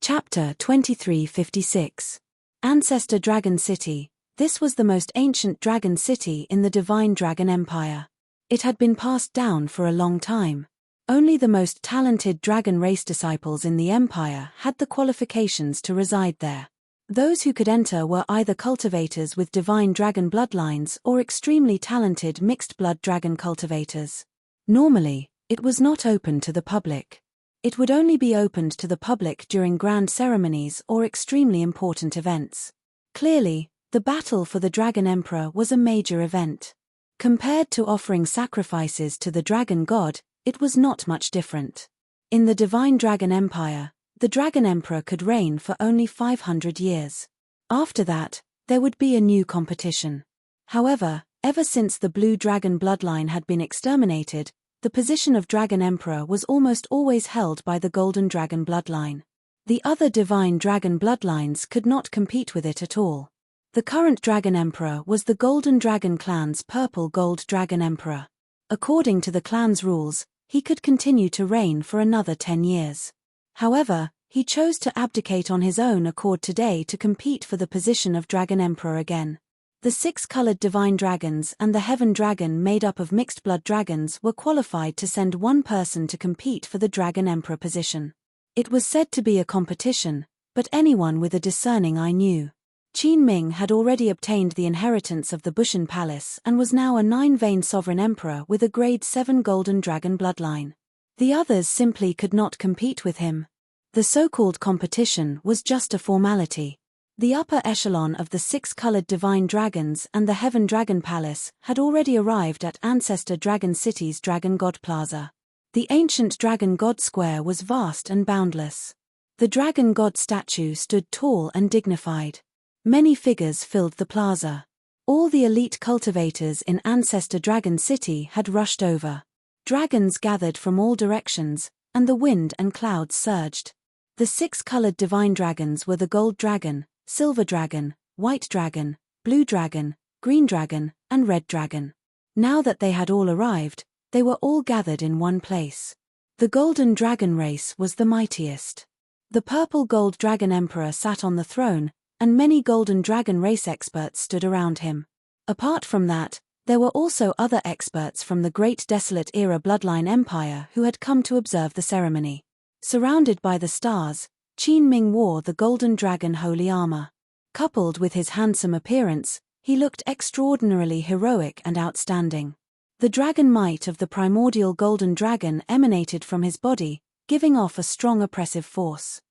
Chapter 2356. Ancestor Dragon City. This was the most ancient dragon city in the Divine Dragon Empire. It had been passed down for a long time. Only the most talented dragon race disciples in the empire had the qualifications to reside there. Those who could enter were either cultivators with divine dragon bloodlines or extremely talented mixed-blood dragon cultivators. Normally, it was not open to the public. It would only be opened to the public during grand ceremonies or extremely important events. Clearly, the battle for the Dragon Emperor was a major event. Compared to offering sacrifices to the dragon god, it was not much different. In the Divine Dragon Empire, the Dragon Emperor could reign for only 500 years. After that, there would be a new competition. However, ever since the Blue Dragon bloodline had been exterminated, the position of Dragon Emperor was almost always held by the Golden Dragon bloodline. The other Divine Dragon bloodlines could not compete with it at all. The current Dragon Emperor was the Golden Dragon clan's Purple Gold Dragon Emperor. According to the clan's rules, he could continue to reign for another 10 years. However, he chose to abdicate on his own accord today to compete for the position of Dragon Emperor again. The 6-colored Divine Dragons and the Heaven Dragon made up of mixed-blood dragons were qualified to send one person to compete for the Dragon Emperor position. It was said to be a competition, but anyone with a discerning eye knew. Qin Ming had already obtained the inheritance of the Bushan Palace and was now a 9-vein sovereign emperor with a grade 7 Golden Dragon bloodline. The others simply could not compete with him. The so-called competition was just a formality. The upper echelon of the 6-colored Divine Dragons and the Heaven Dragon Palace had already arrived at Ancestor Dragon City's Dragon God Plaza. The ancient Dragon God Square was vast and boundless. The Dragon God statue stood tall and dignified. Many figures filled the plaza. All the elite cultivators in Ancestor Dragon City had rushed over. Dragons gathered from all directions, and the wind and clouds surged. The 6-colored Divine Dragons were the Gold Dragon, Silver Dragon, White Dragon, Blue Dragon, Green Dragon, and Red Dragon. Now that they had all arrived, they were all gathered in one place. The Golden Dragon race was the mightiest. The Purple Gold Dragon Emperor sat on the throne, and many Golden Dragon race experts stood around him. Apart from that, there were also other experts from the Great Desolate Era Bloodline Empire who had come to observe the ceremony. Surrounded by the stars, Qin Ming wore the Golden Dragon holy armor. Coupled with his handsome appearance, he looked extraordinarily heroic and outstanding. The dragon might of the primordial Golden Dragon emanated from his body, giving off a strong oppressive force.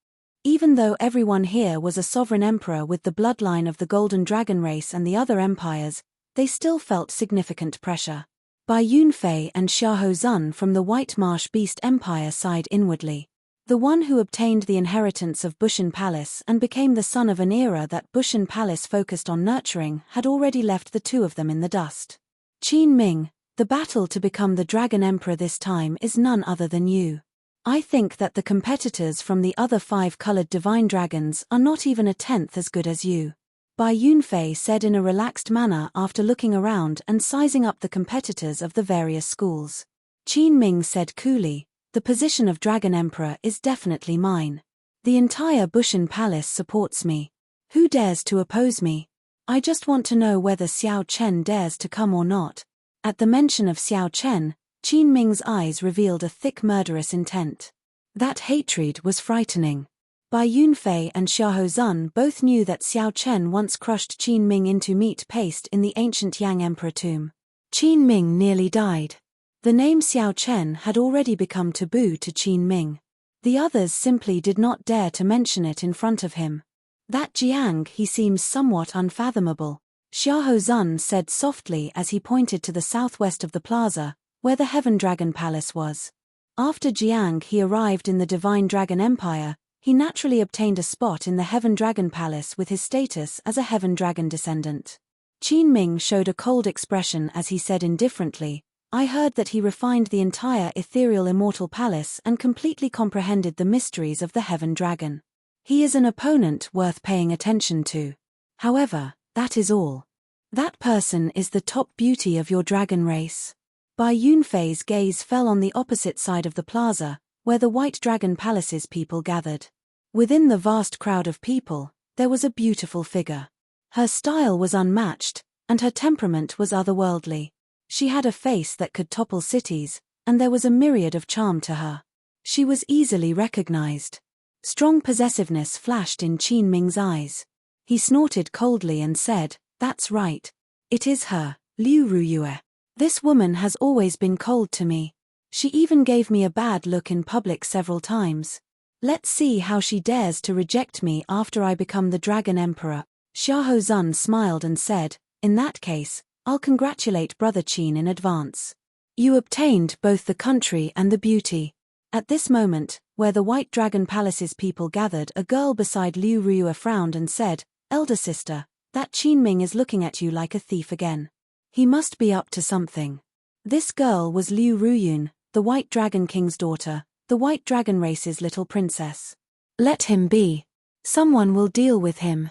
Even though everyone here was a sovereign emperor with the bloodline of the Golden Dragon race and the other empires, they still felt significant pressure. Bai Yunfei and Xiahou Zun from the White Marsh Beast Empire sighed inwardly. The one who obtained the inheritance of Bushan Palace and became the son of an era that Bushan Palace focused on nurturing had already left the two of them in the dust. Qin Ming, the battle to become the Dragon Emperor this time is none other than you. I think that the competitors from the other 5 colored divine dragons are not even a tenth as good as you. Bai Yunfei said in a relaxed manner after looking around and sizing up the competitors of the various schools. Qin Ming said coolly, the position of Dragon Emperor is definitely mine. The entire Bushan Palace supports me. Who dares to oppose me? I just want to know whether Xiao Chen dares to come or not. At the mention of Xiao Chen, Qin Ming's eyes revealed a thick murderous intent. That hatred was frightening. Bai Yunfei and Xiahou Zun both knew that Xiao Chen once crushed Qin Ming into meat paste in the ancient Yang Emperor tomb. Qin Ming nearly died. The name Xiao Chen had already become taboo to Qin Ming. The others simply did not dare to mention it in front of him. That Jiang he seems somewhat unfathomable, Xiahou Zun said softly as he pointed to the southwest of the plaza, where the Heaven Dragon Palace was. After Jiang he arrived in the Divine Dragon Empire, he naturally obtained a spot in the Heaven Dragon Palace with his status as a Heaven Dragon descendant. Qin Ming showed a cold expression as he said indifferently, I heard that he refined the entire ethereal Immortal Palace and completely comprehended the mysteries of the Heaven Dragon. He is an opponent worth paying attention to. However, that is all. That person is the top beauty of your dragon race. Bai Yunfei's gaze fell on the opposite side of the plaza, where the White Dragon Palace's people gathered. Within the vast crowd of people, there was a beautiful figure. Her style was unmatched, and her temperament was otherworldly. She had a face that could topple cities, and there was a myriad of charm to her. She was easily recognized. Strong possessiveness flashed in Qin Ming's eyes. He snorted coldly and said, that's right. It is her, Liu Ruyue. This woman has always been cold to me. She even gave me a bad look in public several times. Let's see how she dares to reject me after I become the Dragon Emperor. Xiahou Zun smiled and said, in that case, I'll congratulate Brother Qin in advance. You obtained both the country and the beauty. At this moment, where the White Dragon Palace's people gathered, a girl beside Liu Ruyue frowned and said, Elder sister, that Qin Ming is looking at you like a thief again. He must be up to something. This girl was Liu Ruyun, the White Dragon King's daughter, the White Dragon race's little princess. Let him be. Someone will deal with him.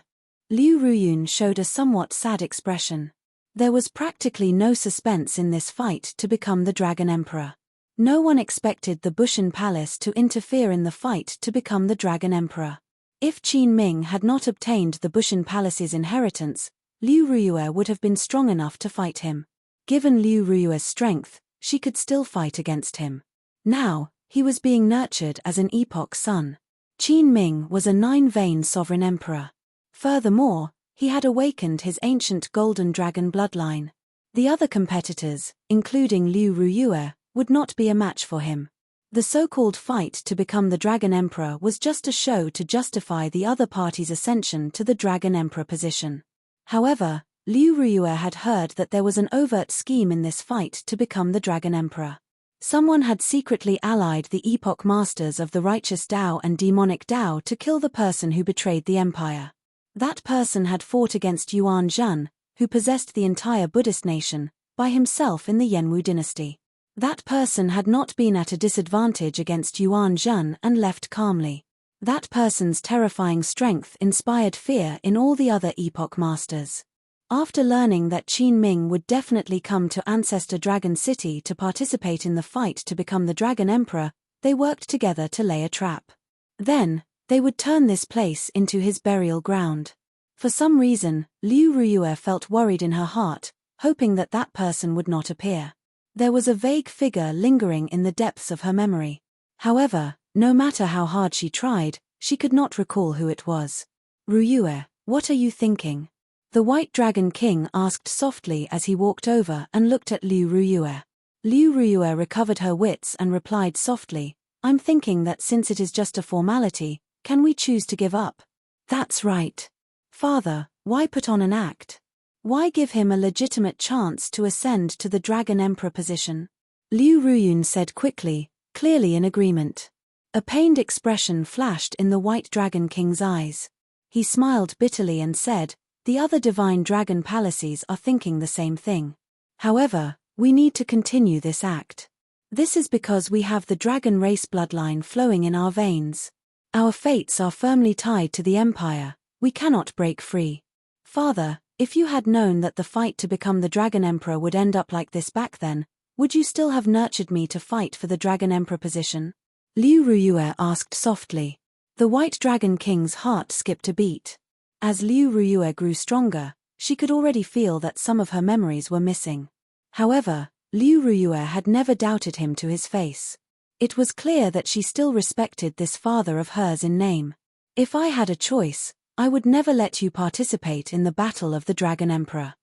Liu Ruyun showed a somewhat sad expression. There was practically no suspense in this fight to become the Dragon Emperor. No one expected the Bushan Palace to interfere in the fight to become the Dragon Emperor. If Qin Ming had not obtained the Bushan Palace's inheritance, Liu Ruyue would have been strong enough to fight him. Given Liu Ruyue's strength, she could still fight against him. Now, he was being nurtured as an epoch son. Qin Ming was a 9-vein sovereign emperor. Furthermore, he had awakened his ancient golden dragon bloodline. The other competitors, including Liu Ruyue, would not be a match for him. The so-called fight to become the Dragon Emperor was just a show to justify the other party's ascension to the Dragon Emperor position. However, Liu Ruyue had heard that there was an overt scheme in this fight to become the Dragon Emperor. Someone had secretly allied the Epoch Masters of the Righteous Tao and Demonic Tao to kill the person who betrayed the empire. That person had fought against Yuan Zhan, who possessed the entire Buddhist nation, by himself in the Yenwu dynasty. That person had not been at a disadvantage against Yuan Zhan and left calmly. That person's terrifying strength inspired fear in all the other Epoch Masters. After learning that Qin Ming would definitely come to Ancestor Dragon City to participate in the fight to become the Dragon Emperor, they worked together to lay a trap. Then, they would turn this place into his burial ground. For some reason, Liu Ruyue felt worried in her heart, hoping that that person would not appear. There was a vague figure lingering in the depths of her memory. However, no matter how hard she tried, she could not recall who it was. Ruyue, what are you thinking? The White Dragon King asked softly as he walked over and looked at Liu Ruyue. Liu Ruyue recovered her wits and replied softly, I'm thinking that since it is just a formality, can we choose to give up? That's right. Father, why put on an act? Why give him a legitimate chance to ascend to the Dragon Emperor position? Liu Ruyun said quickly, clearly in agreement. A pained expression flashed in the White Dragon King's eyes. He smiled bitterly and said, the other divine dragon palaces are thinking the same thing. However, we need to continue this act. This is because we have the dragon race bloodline flowing in our veins. Our fates are firmly tied to the empire, we cannot break free. Father, if you had known that the fight to become the Dragon Emperor would end up like this back then, would you still have nurtured me to fight for the Dragon Emperor position? Liu Ruyue asked softly. The White Dragon King's heart skipped a beat. As Liu Ruyue grew stronger, she could already feel that some of her memories were missing. However, Liu Ruyue had never doubted him to his face. It was clear that she still respected this father of hers in name. If I had a choice, I would never let you participate in the battle of the Dragon Emperor.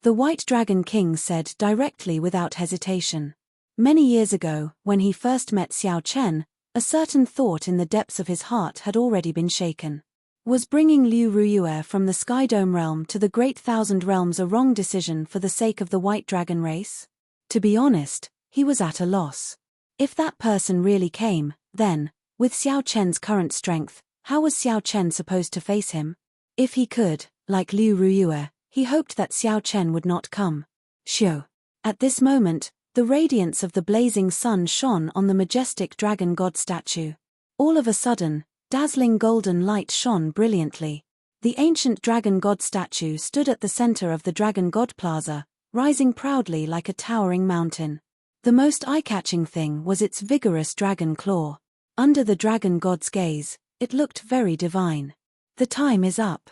The White Dragon King said directly without hesitation. Many years ago, when he first met Xiao Chen, a certain thought in the depths of his heart had already been shaken. Was bringing Liu Ruyue from the Sky Dome realm to the Great Thousand Realms a wrong decision for the sake of the White Dragon race? To be honest, he was at a loss. If that person really came, then, with Xiao Chen's current strength, how was Xiao Chen supposed to face him? If he could, like Liu Ruyue, he hoped that Xiao Chen would not come. Shio. At this moment, the radiance of the blazing sun shone on the majestic dragon god statue. All of a sudden, dazzling golden light shone brilliantly. The ancient dragon god statue stood at the center of the Dragon God Plaza, rising proudly like a towering mountain. The most eye-catching thing was its vigorous dragon claw. Under the dragon god's gaze, it looked very divine. The time is up.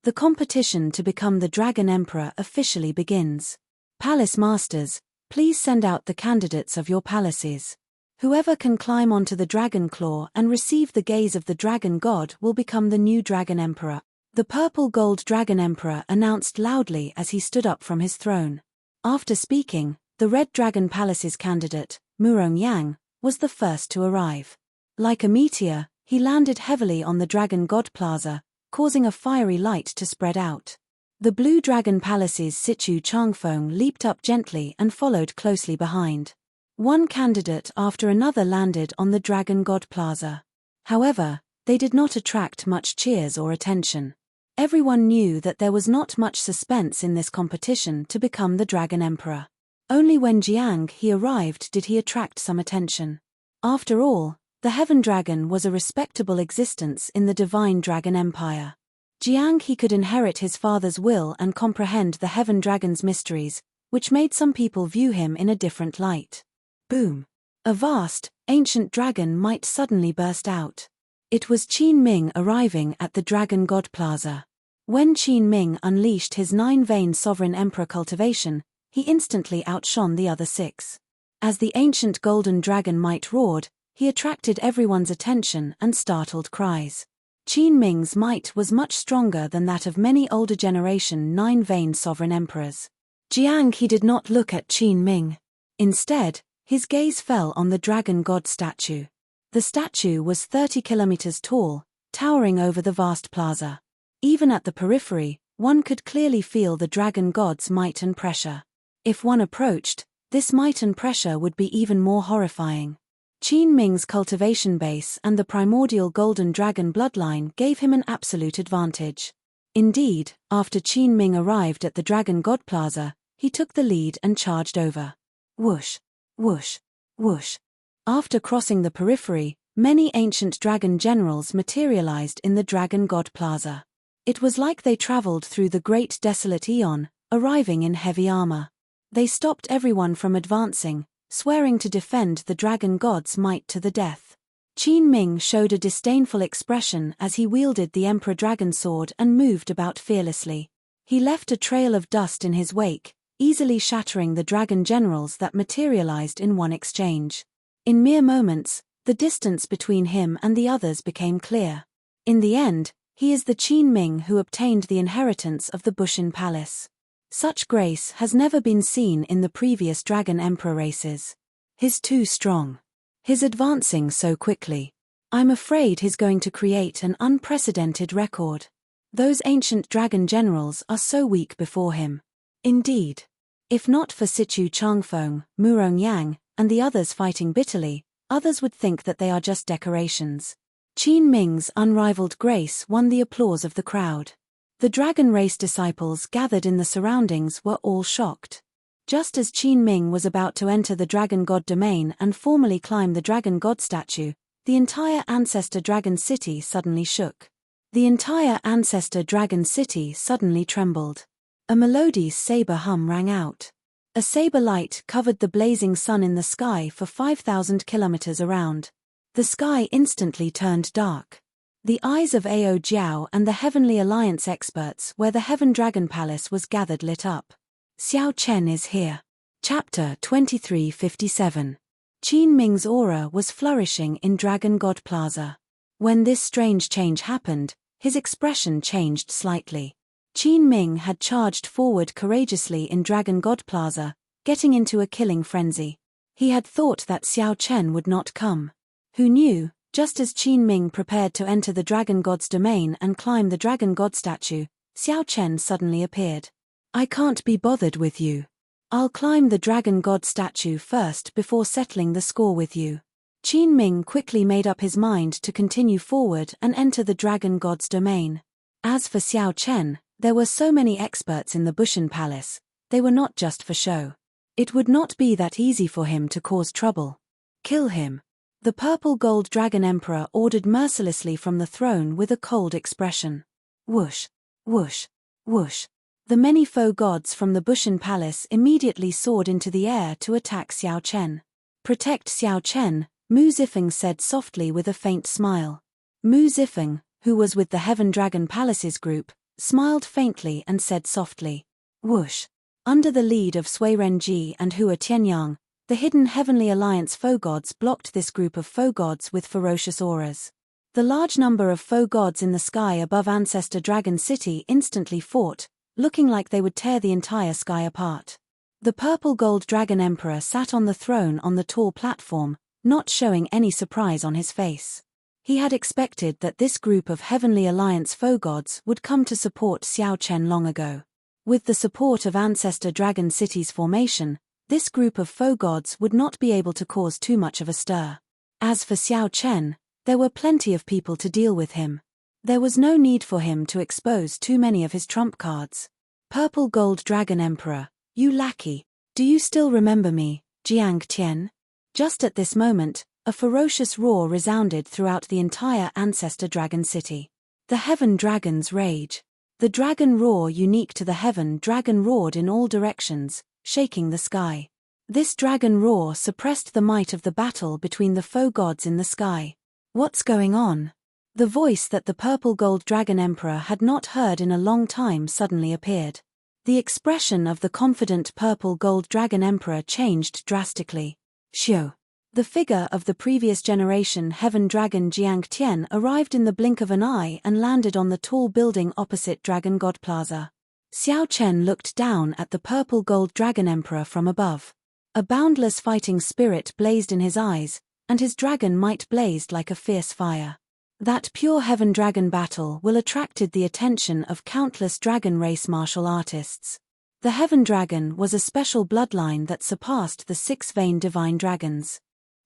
The competition to become the Dragon Emperor officially begins. Palace Masters, please send out the candidates of your palaces. Whoever can climb onto the dragon claw and receive the gaze of the dragon god will become the new Dragon Emperor. The purple-gold Dragon Emperor announced loudly as he stood up from his throne. After speaking, the Red Dragon Palace's candidate, Murong Yang, was the first to arrive. Like a meteor, he landed heavily on the Dragon God Plaza, causing a fiery light to spread out. The Blue Dragon Palace's Situ Changfeng leaped up gently and followed closely behind. One candidate after another landed on the Dragon God Plaza. However, they did not attract much cheers or attention. Everyone knew that there was not much suspense in this competition to become the Dragon Emperor. Only when Jiang He arrived did he attract some attention. After all, the Heaven Dragon was a respectable existence in the Divine Dragon Empire. Jiang He could inherit his father's will and comprehend the Heaven Dragon's mysteries, which made some people view him in a different light. Boom! A vast, ancient dragon might suddenly burst out. It was Qin Ming arriving at the Dragon God Plaza. When Qin Ming unleashed his 9-vein Sovereign Emperor cultivation, he instantly outshone the other 6. As the ancient golden dragon might roared, he attracted everyone's attention and startled cries. Qin Ming's might was much stronger than that of many older generation 9-vein sovereign emperors. Jiang He did not look at Qin Ming. Instead, his gaze fell on the dragon god statue. The statue was 30 kilometers tall, towering over the vast plaza. Even at the periphery, one could clearly feel the dragon god's might and pressure. If one approached, this might and pressure would be even more horrifying. Qin Ming's cultivation base and the primordial golden dragon bloodline gave him an absolute advantage. Indeed, after Qin Ming arrived at the Dragon God Plaza, he took the lead and charged over. Whoosh, whoosh, whoosh. After crossing the periphery, many ancient dragon generals materialized in the Dragon God Plaza. It was like they traveled through the great desolate eon, arriving in heavy armor. They stopped everyone from advancing, swearing to defend the dragon god's might to the death. Qin Ming showed a disdainful expression as he wielded the Emperor Dragon Sword and moved about fearlessly. He left a trail of dust in his wake, easily shattering the dragon generals that materialized in one exchange. In mere moments, the distance between him and the others became clear. In the end, he is the Qin Ming who obtained the inheritance of the Bushin Palace. Such grace has never been seen in the previous Dragon Emperor races. He's too strong. He's advancing so quickly. I'm afraid he's going to create an unprecedented record. Those ancient dragon generals are so weak before him. Indeed. If not for Situ Changfeng, Murong Yang, and the others fighting bitterly, others would think that they are just decorations. Qin Ming's unrivaled grace won the applause of the crowd. The dragon race disciples gathered in the surroundings were all shocked. Just as Qin Ming was about to enter the Dragon God domain and formally climb the Dragon God statue, the entire Ancestor Dragon City suddenly shook. The entire Ancestor Dragon City suddenly trembled. A melodious saber hum rang out. A saber light covered the blazing sun in the sky for 5,000 kilometers around. The sky instantly turned dark. The eyes of Ao Jiao and the Heavenly Alliance experts where the Heaven Dragon Palace was gathered lit up. Xiao Chen is here. Chapter 2357. Qin Ming's aura was flourishing in Dragon God Plaza. When this strange change happened, his expression changed slightly. Qin Ming had charged forward courageously in Dragon God Plaza, getting into a killing frenzy. He had thought that Xiao Chen would not come. Who knew, just as Qin Ming prepared to enter the Dragon God's domain and climb the Dragon God statue, Xiao Chen suddenly appeared. I can't be bothered with you. I'll climb the Dragon God statue first before settling the score with you. Qin Ming quickly made up his mind to continue forward and enter the Dragon God's domain. As for Xiao Chen, there were so many experts in the Bushan Palace, they were not just for show. It would not be that easy for him to cause trouble. Kill him. The purple gold dragon emperor ordered mercilessly from the throne with a cold expression. Whoosh, whoosh, whoosh. The many foe gods from the Bushan Palace immediately soared into the air to attack Xiao Chen. Protect Xiao Chen, Mu Zifeng said softly with a faint smile. Mu Zifeng, who was with the Heaven Dragon Palace's group, smiled faintly and said softly. Whoosh. Under the lead of Sui Renji and Hua Tianyang, the hidden Heavenly Alliance foe gods blocked this group of foe gods with ferocious auras. The large number of foe gods in the sky above Ancestor Dragon City instantly fought, looking like they would tear the entire sky apart. The purple gold dragon emperor sat on the throne on the tall platform, not showing any surprise on his face. He had expected that this group of Heavenly Alliance foe gods would come to support Xiao Chen long ago. With the support of Ancestor Dragon City's formation, this group of foe gods would not be able to cause too much of a stir. As for Xiao Chen, there were plenty of people to deal with him. There was no need for him to expose too many of his trump cards. Purple Gold Dragon Emperor, you lackey, do you still remember me, Jiang Tian? Just at this moment, a ferocious roar resounded throughout the entire Ancestor Dragon City. The Heaven Dragons rage. The dragon roar unique to the Heaven Dragon roared in all directions, shaking the sky. This dragon roar suppressed the might of the battle between the foe gods in the sky. What's going on? The voice that the purple gold dragon emperor had not heard in a long time suddenly appeared. The expression of the confident purple gold dragon emperor changed drastically. Xiu. The figure of the previous generation Heaven Dragon Jiang Tian arrived in the blink of an eye and landed on the tall building opposite Dragon God Plaza. Xiao Chen looked down at the purple gold dragon emperor from above. A boundless fighting spirit blazed in his eyes, and his dragon might blazed like a fierce fire. That pure Heaven Dragon battle will attracted the attention of countless dragon race martial artists. The Heaven Dragon was a special bloodline that surpassed the six-vein divine dragons.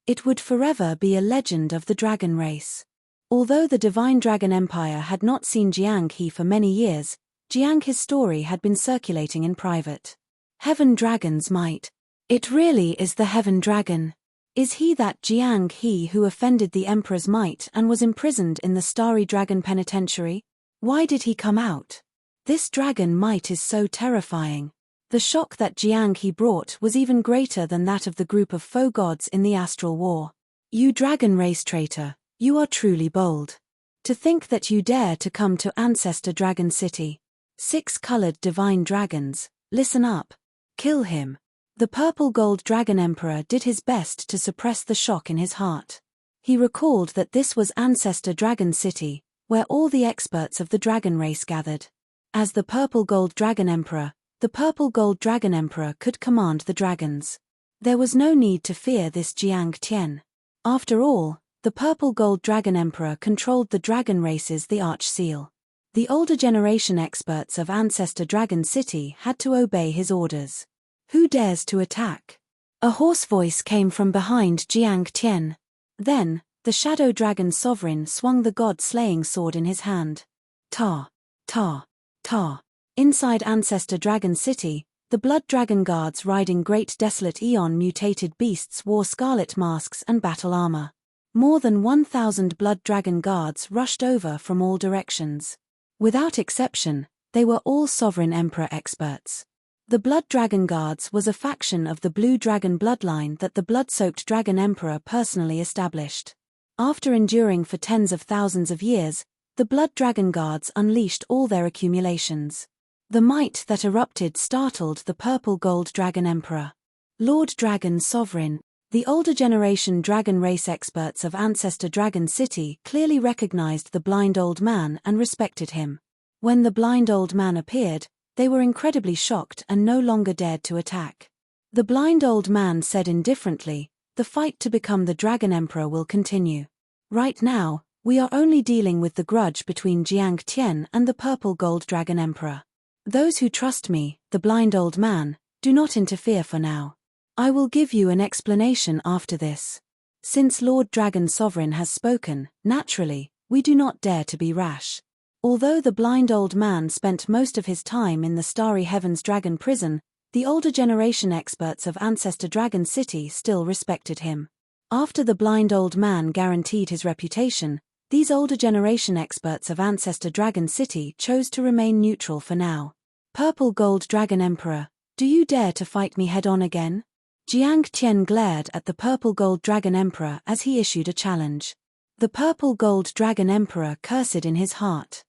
It would forever be a legend of the dragon race. Although the Divine Dragon Empire had not seen Jiang He for many years, Jiang He's story had been circulating in private. Heaven Dragon's might. It really is the Heaven Dragon. Is he that Jiang He who offended the Emperor's might and was imprisoned in the Starry Dragon Penitentiary? Why did he come out? This dragon might is so terrifying. The shock that Jiang He brought was even greater than that of the group of foe gods in the Astral War. You dragon race traitor, you are truly bold. To think that you dare to come to Ancestor Dragon City. 6-colored divine dragons, listen up. Kill him. The purple gold dragon emperor did his best to suppress the shock in his heart. He recalled that this was Ancestor Dragon City, where all the experts of the dragon race gathered. As the purple gold dragon emperor, the purple gold dragon emperor could command the dragons. There was no need to fear this Jiang Tian. After all, the purple gold dragon emperor controlled the dragon races, the Arch Seal. The older generation experts of Ancestor Dragon City had to obey his orders. Who dares to attack? A hoarse voice came from behind Jiang Tian. Then, the Shadow Dragon Sovereign swung the god-slaying sword in his hand. Ta, ta, ta. Inside Ancestor Dragon City, The blood dragon guards riding great desolate eon-mutated beasts wore scarlet masks and battle armor. More than 1,000 blood dragon guards rushed over from all directions. Without exception, they were all sovereign emperor experts. The blood dragon guards was a faction of the blue dragon bloodline that the blood-soaked dragon emperor personally established. After enduring for tens of thousands of years, the blood dragon guards unleashed all their accumulations. The might that erupted startled the purple gold dragon emperor. Lord Dragon Sovereign. The older generation dragon race experts of Ancestor Dragon City clearly recognized the blind old man and respected him. When the blind old man appeared, they were incredibly shocked and no longer dared to attack. The blind old man said indifferently, "The fight to become the Dragon Emperor will continue. Right now, we are only dealing with the grudge between Jiang Tian and the purple gold dragon emperor. Those who trust me, the blind old man, do not interfere for now. I will give you an explanation after this. Since Lord Dragon Sovereign has spoken, naturally, we do not dare to be rash." Although the blind old man spent most of his time in the Starry Heavens Dragon Prison, the older generation experts of Ancestor Dragon City still respected him. After the blind old man guaranteed his reputation, these older generation experts of Ancestor Dragon City chose to remain neutral for now. "Purple Gold Dragon Emperor, do you dare to fight me head-on again?" Jiang Tian glared at the Purple Gold Dragon Emperor as he issued a challenge. The Purple Gold Dragon Emperor cursed in his heart.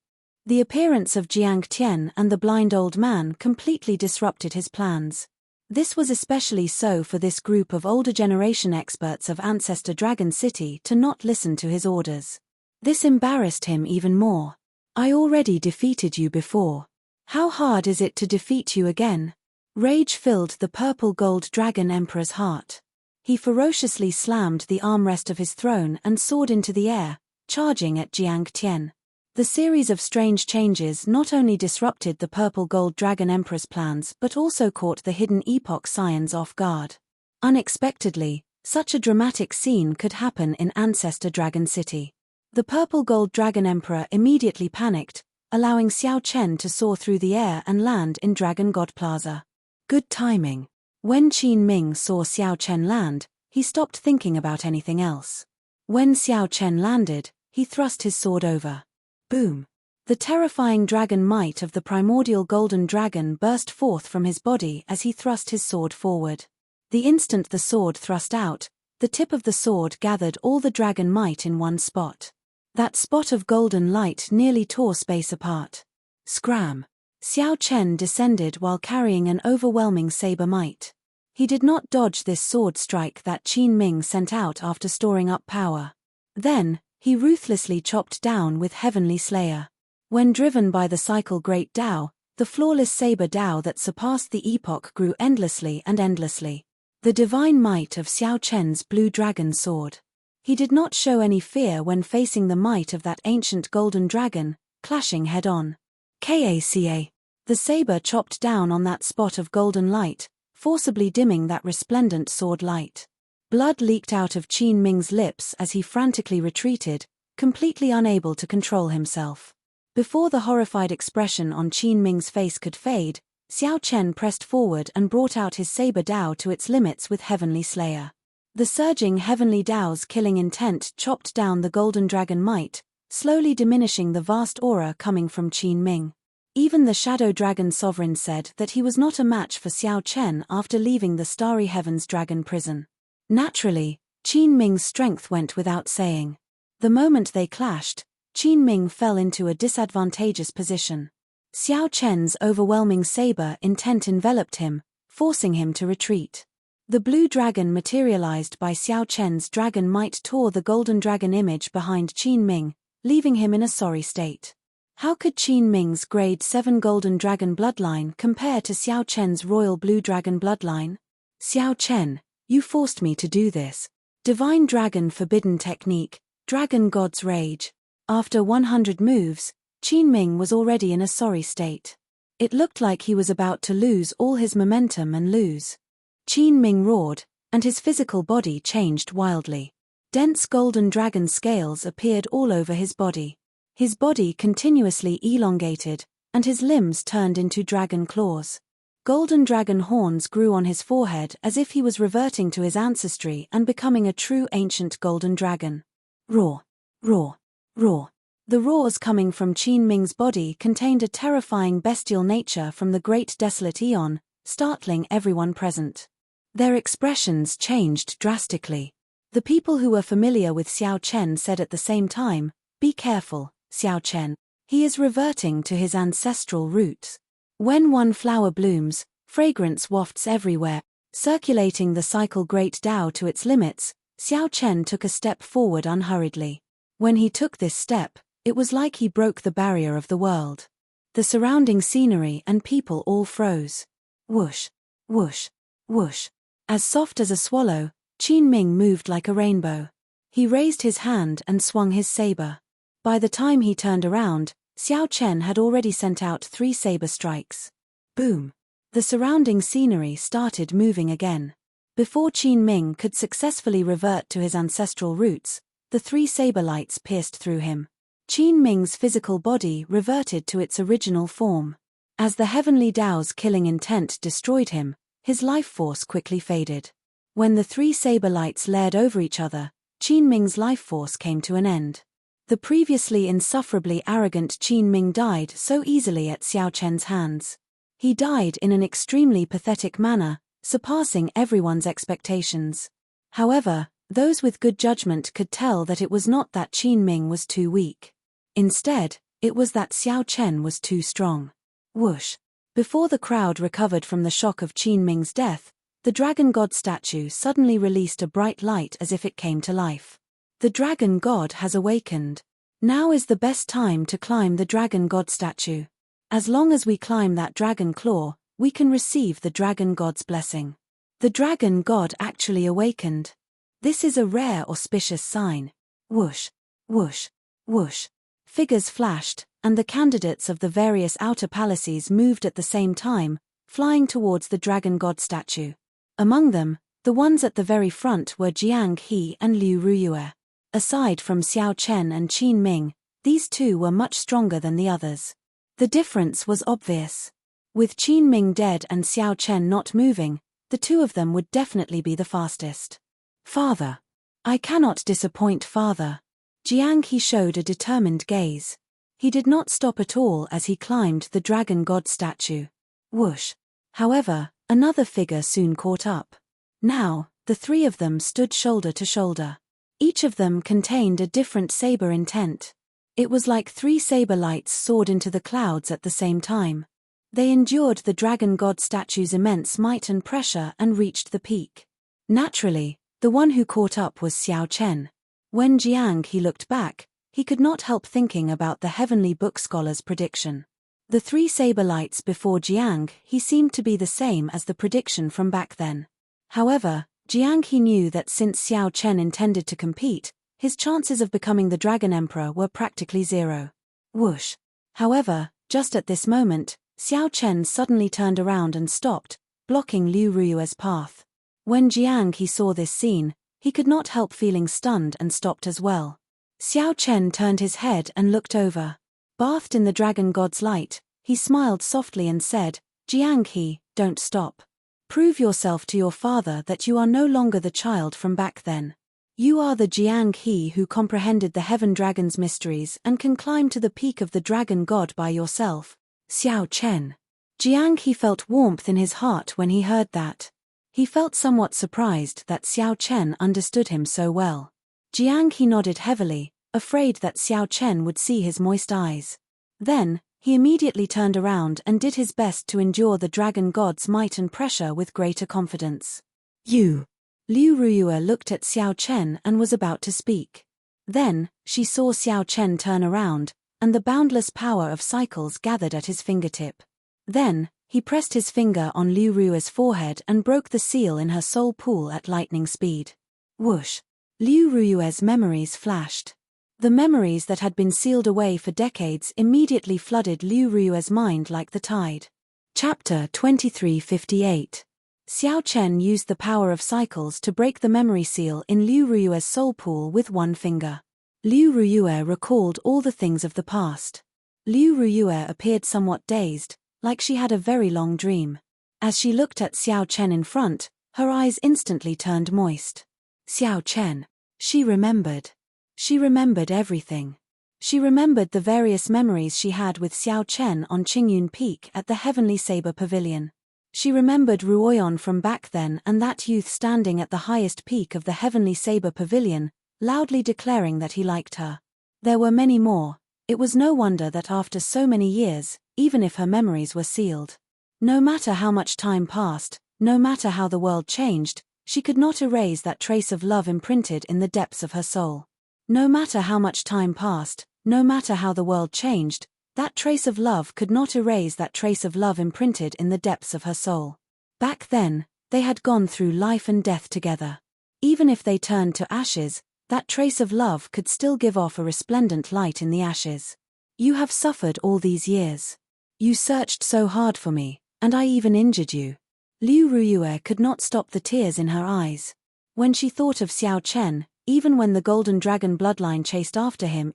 The appearance of Jiang Tian and the blind old man completely disrupted his plans. This was especially so for this group of older generation experts of Ancestor Dragon City to not listen to his orders. This embarrassed him even more. "I already defeated you before. How hard is it to defeat you again?" Rage filled the purple gold dragon emperor's heart. He ferociously slammed the armrest of his throne and soared into the air, charging at Jiang Tian. The series of strange changes not only disrupted the purple gold dragon emperor's plans but also caught the hidden epoch scions off guard. Unexpectedly, such a dramatic scene could happen in Ancestor Dragon City. The purple gold dragon emperor immediately panicked, allowing Xiao Chen to soar through the air and land in Dragon God Plaza. Good timing. When Qin Ming saw Xiao Chen land, he stopped thinking about anything else. When Xiao Chen landed, he thrust his sword over. Boom! The terrifying dragon might of the primordial golden dragon burst forth from his body as he thrust his sword forward. The instant the sword thrust out, the tip of the sword gathered all the dragon might in one spot. That spot of golden light nearly tore space apart. Scram! Xiao Chen descended while carrying an overwhelming saber might. He did not dodge this sword strike that Qin Ming sent out after storing up power. Then, he ruthlessly chopped down with Heavenly Slayer. When driven by the cycle Great Tao, the flawless saber Tao that surpassed the epoch grew endlessly and endlessly. The divine might of Xiao Chen's blue dragon sword. He did not show any fear when facing the might of that ancient golden dragon, clashing head-on. Kaca. The saber chopped down on that spot of golden light, forcibly dimming that resplendent sword light. Blood leaked out of Qin Ming's lips as he frantically retreated, completely unable to control himself. Before the horrified expression on Qin Ming's face could fade, Xiao Chen pressed forward and brought out his saber Tao to its limits with Heavenly Slayer. The surging Heavenly Tao's killing intent chopped down the golden dragon might, slowly diminishing the vast aura coming from Qin Ming. Even the Shadow Dragon Sovereign said that he was not a match for Xiao Chen after leaving the Starry Heavens Dragon Prison. Naturally, Qin Ming's strength went without saying. The moment they clashed, Qin Ming fell into a disadvantageous position. Xiao Chen's overwhelming saber intent enveloped him, forcing him to retreat. The blue dragon materialized by Xiao Chen's dragon might tore the golden dragon image behind Qin Ming, leaving him in a sorry state. How could Qin Ming's grade 7 golden dragon bloodline compare to Xiao Chen's royal blue dragon bloodline? Xiao Chen, you forced me to do this. Divine Dragon Forbidden Technique, Dragon God's Rage. After 100 moves, Qin Ming was already in a sorry state. It looked like he was about to lose all his momentum and lose. Qin Ming roared, and his physical body changed wildly. Dense golden dragon scales appeared all over his body. His body continuously elongated, and his limbs turned into dragon claws. Golden dragon horns grew on his forehead as if he was reverting to his ancestry and becoming a true ancient golden dragon. Roar! Roar! Roar! The roars coming from Qin Ming's body contained a terrifying bestial nature from the great desolate eon, startling everyone present. Their expressions changed drastically. The people who were familiar with Xiao Chen said at the same time, "Be careful, Xiao Chen. He is reverting to his ancestral roots." When one flower blooms, fragrance wafts everywhere, circulating the cycle Great Tao to its limits. Xiao Chen took a step forward unhurriedly. When he took this step, it was like he broke the barrier of the world. The surrounding scenery and people all froze. Whoosh, whoosh, whoosh. As soft as a swallow, Qin Ming moved like a rainbow. He raised his hand and swung his saber. By the time he turned around, Xiao Chen had already sent out 3 saber strikes. Boom! The surrounding scenery started moving again. Before Qin Ming could successfully revert to his ancestral roots, the 3 saber lights pierced through him. Qin Ming's physical body reverted to its original form. As the heavenly Tao's killing intent destroyed him, his life force quickly faded. When the 3 saber lights layered over each other, Qin Ming's life force came to an end. The previously insufferably arrogant Qin Ming died so easily at Xiao Chen's hands. He died in an extremely pathetic manner, surpassing everyone's expectations. However, those with good judgment could tell that it was not that Qin Ming was too weak. Instead, it was that Xiao Chen was too strong. Whoosh! Before the crowd recovered from the shock of Qin Ming's death, the Dragon God statue suddenly released a bright light as if it came to life. The Dragon God has awakened. Now is the best time to climb the Dragon God statue. As long as we climb that dragon claw, we can receive the Dragon God's blessing. The Dragon God actually awakened. This is a rare auspicious sign. Whoosh, whoosh, whoosh. Figures flashed, and the candidates of the various outer palaces moved at the same time, flying towards the Dragon God statue. Among them, the ones at the very front were Jiang He and Liu Ruyue. Aside from Xiao Chen and Qin Ming, these 2 were much stronger than the others. The difference was obvious. With Qin Ming dead and Xiao Chen not moving, the 2 of them would definitely be the fastest. "Father. I cannot disappoint father." Jiang He showed a determined gaze. He did not stop at all as he climbed the Dragon God statue. Whoosh! However, another figure soon caught up. Now, the 3 of them stood shoulder to shoulder. Each of them contained a different saber intent. It was like 3 saber lights soared into the clouds at the same time. They endured the Dragon God statue's immense might and pressure and reached the peak. Naturally, the one who caught up was Xiao Chen. When Jiang He looked back, he could not help thinking about the heavenly book scholar's prediction. The 3 saber lights before Jiang He seemed to be the same as the prediction from back then. However, Jiang He knew that since Xiao Chen intended to compete, his chances of becoming the Dragon Emperor were practically 0. Whoosh! However, just at this moment, Xiao Chen suddenly turned around and stopped, blocking Liu Ruyue's path. When Jiang He saw this scene, he could not help feeling stunned and stopped as well. Xiao Chen turned his head and looked over. Bathed in the Dragon God's light, he smiled softly and said, "Jiang He, don't stop. Prove yourself to your father that you are no longer the child from back then. You are the Jiang He who comprehended the Heaven Dragon's mysteries and can climb to the peak of the Dragon God by yourself, Xiao Chen." Jiang He felt warmth in his heart when he heard that. He felt somewhat surprised that Xiao Chen understood him so well. Jiang He nodded heavily, afraid that Xiao Chen would see his moist eyes. Then, he immediately turned around and did his best to endure the Dragon God's might and pressure with greater confidence. "You." Liu Ruyue looked at Xiao Chen and was about to speak. Then, she saw Xiao Chen turn around, and the boundless power of cycles gathered at his fingertip. Then, he pressed his finger on Liu Ruyue's forehead and broke the seal in her soul pool at lightning speed. Whoosh! Liu Ruyue's memories flashed. The memories that had been sealed away for decades immediately flooded Liu Ruyue's mind like the tide. Chapter 2358. Xiao Chen used the power of cycles to break the memory seal in Liu Ruyue's soul pool with one finger. Liu Ruyue recalled all the things of the past. Liu Ruyue appeared somewhat dazed, like she had a very long dream. As she looked at Xiao Chen in front, her eyes instantly turned moist. Xiao Chen. She remembered. She remembered everything. She remembered the various memories she had with Xiao Chen on Qingyun Peak at the Heavenly Saber Pavilion. She remembered Ruoyan from back then and that youth standing at the highest peak of the Heavenly Saber Pavilion, loudly declaring that he liked her. There were many more. It was no wonder that after so many years, even if her memories were sealed, no matter how much time passed, no matter how the world changed, she could not erase that trace of love imprinted in the depths of her soul. No matter how much time passed, no matter how the world changed, that trace of love could not erase that trace of love imprinted in the depths of her soul. Back then, they had gone through life and death together. Even if they turned to ashes, that trace of love could still give off a resplendent light in the ashes. You have suffered all these years. You searched so hard for me, and I even injured you. Liu Ruyue could not stop the tears in her eyes. When she thought of Xiao Chen, even when the Golden Dragon bloodline chased after him,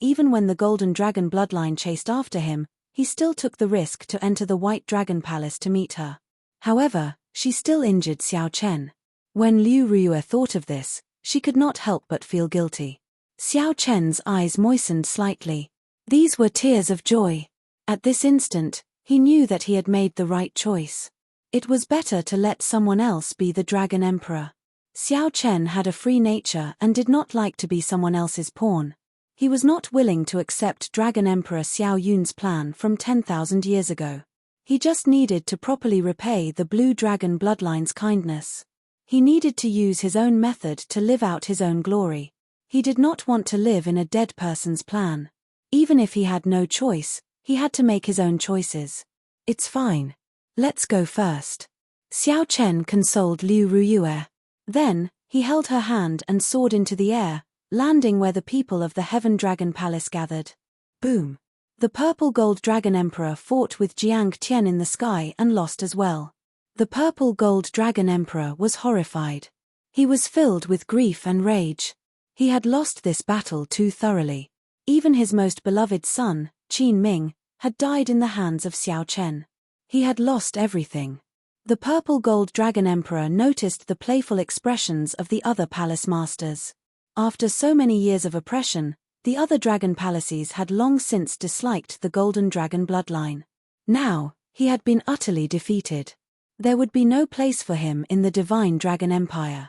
he still took the risk to enter the White Dragon Palace to meet her. However, she still injured Xiao Chen. When Liu Ruyue thought of this, she could not help but feel guilty. Xiao Chen's eyes moistened slightly. These were tears of joy. At this instant, he knew that he had made the right choice. It was better to let someone else be the Dragon Emperor. Xiao Chen had a free nature and did not like to be someone else's pawn. He was not willing to accept Dragon Emperor Xiao Yun's plan from 10,000 years ago. He just needed to properly repay the Blue Dragon bloodline's kindness. He needed to use his own method to live out his own glory. He did not want to live in a dead person's plan. Even if he had no choice, he had to make his own choices. It's fine. Let's go first. Xiao Chen consoled Liu Ruyue. Then, he held her hand and soared into the air, landing where the people of the Heaven Dragon Palace gathered. Boom! The Purple Gold Dragon Emperor fought with Jiang Tian in the sky and lost as well. The Purple Gold Dragon Emperor was horrified. He was filled with grief and rage. He had lost this battle too thoroughly. Even his most beloved son, Qin Ming, had died in the hands of Xiao Chen. He had lost everything. The Purple Gold Dragon Emperor noticed the playful expressions of the other palace masters. After so many years of oppression, the other dragon palaces had long since disliked the Golden Dragon bloodline. Now, he had been utterly defeated. There would be no place for him in the Divine Dragon Empire.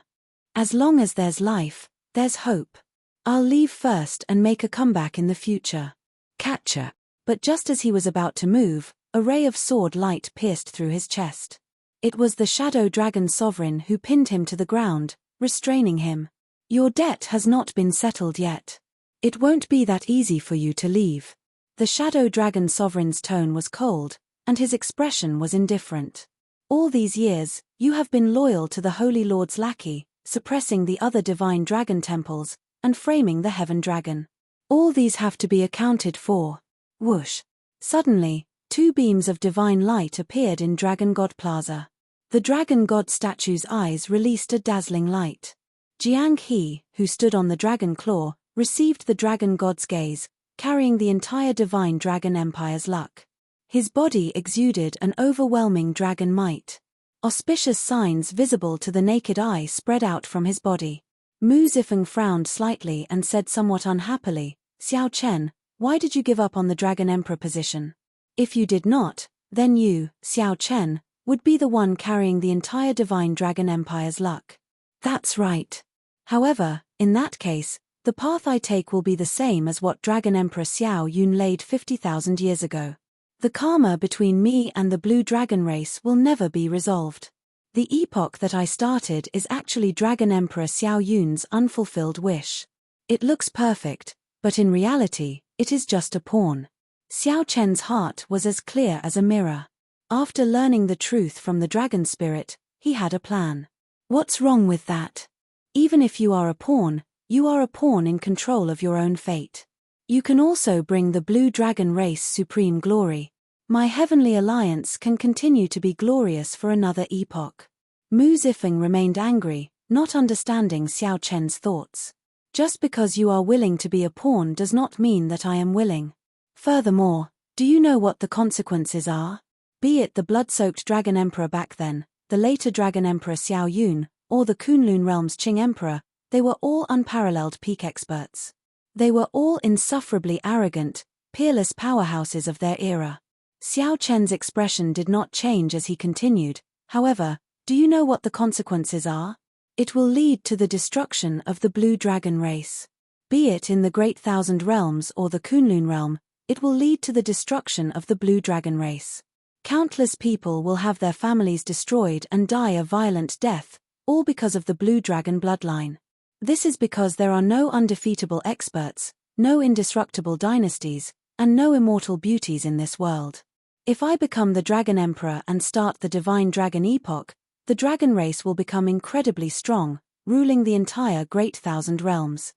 As long as there's life, there's hope. I'll leave first and make a comeback in the future. Catcher. But just as he was about to move, a ray of sword light pierced through his chest. It was the Shadow Dragon Sovereign who pinned him to the ground, restraining him. Your debt has not been settled yet. It won't be that easy for you to leave. The Shadow Dragon Sovereign's tone was cold, and his expression was indifferent. All these years, you have been loyal to the Holy Lord's lackey, suppressing the other divine dragon temples, and framing the Heaven Dragon. All these have to be accounted for. Whoosh! Suddenly, two beams of divine light appeared in Dragon God Plaza. The Dragon God statue's eyes released a dazzling light. Jiang He, who stood on the Dragon Claw, received the Dragon God's gaze, carrying the entire Divine Dragon Empire's luck. His body exuded an overwhelming dragon might. Auspicious signs visible to the naked eye spread out from his body. Mu Zifeng frowned slightly and said somewhat unhappily, Xiao Chen, why did you give up on the Dragon Emperor position? If you did not, then you, Xiao Chen, would be the one carrying the entire Divine Dragon Empire's luck. That's right. However, in that case, the path I take will be the same as what Dragon Emperor Xiao Yun laid 50,000 years ago. The karma between me and the Blue Dragon race will never be resolved. The epoch that I started is actually Dragon Emperor Xiao Yun's unfulfilled wish. It looks perfect, but in reality, it is just a pawn. Xiao Chen's heart was as clear as a mirror. After learning the truth from the dragon spirit, he had a plan. What's wrong with that? Even if you are a pawn in control of your own fate. You can also bring the Blue Dragon race supreme glory. My heavenly alliance can continue to be glorious for another epoch. Mu Zifeng remained angry, not understanding Xiao Chen's thoughts. Just because you are willing to be a pawn does not mean that I am willing. Furthermore, do you know what the consequences are? Be it the blood-soaked Dragon Emperor back then, the later Dragon Emperor Xiao Yun, or the Kunlun realm's Qing Emperor, they were all unparalleled peak experts. They were all insufferably arrogant, peerless powerhouses of their era. Xiao Chen's expression did not change as he continued. However, do you know what the consequences are? It will lead to the destruction of the Blue Dragon race. Be it in the Great Thousand Realms or the Kunlun realm, it will lead to the destruction of the Blue Dragon race. Countless people will have their families destroyed and die a violent death, all because of the Blue Dragon bloodline. This is because there are no undefeatable experts, no indestructible dynasties, and no immortal beauties in this world. If I become the Dragon Emperor and start the Divine Dragon Epoch, the dragon race will become incredibly strong, ruling the entire Great Thousand Realms.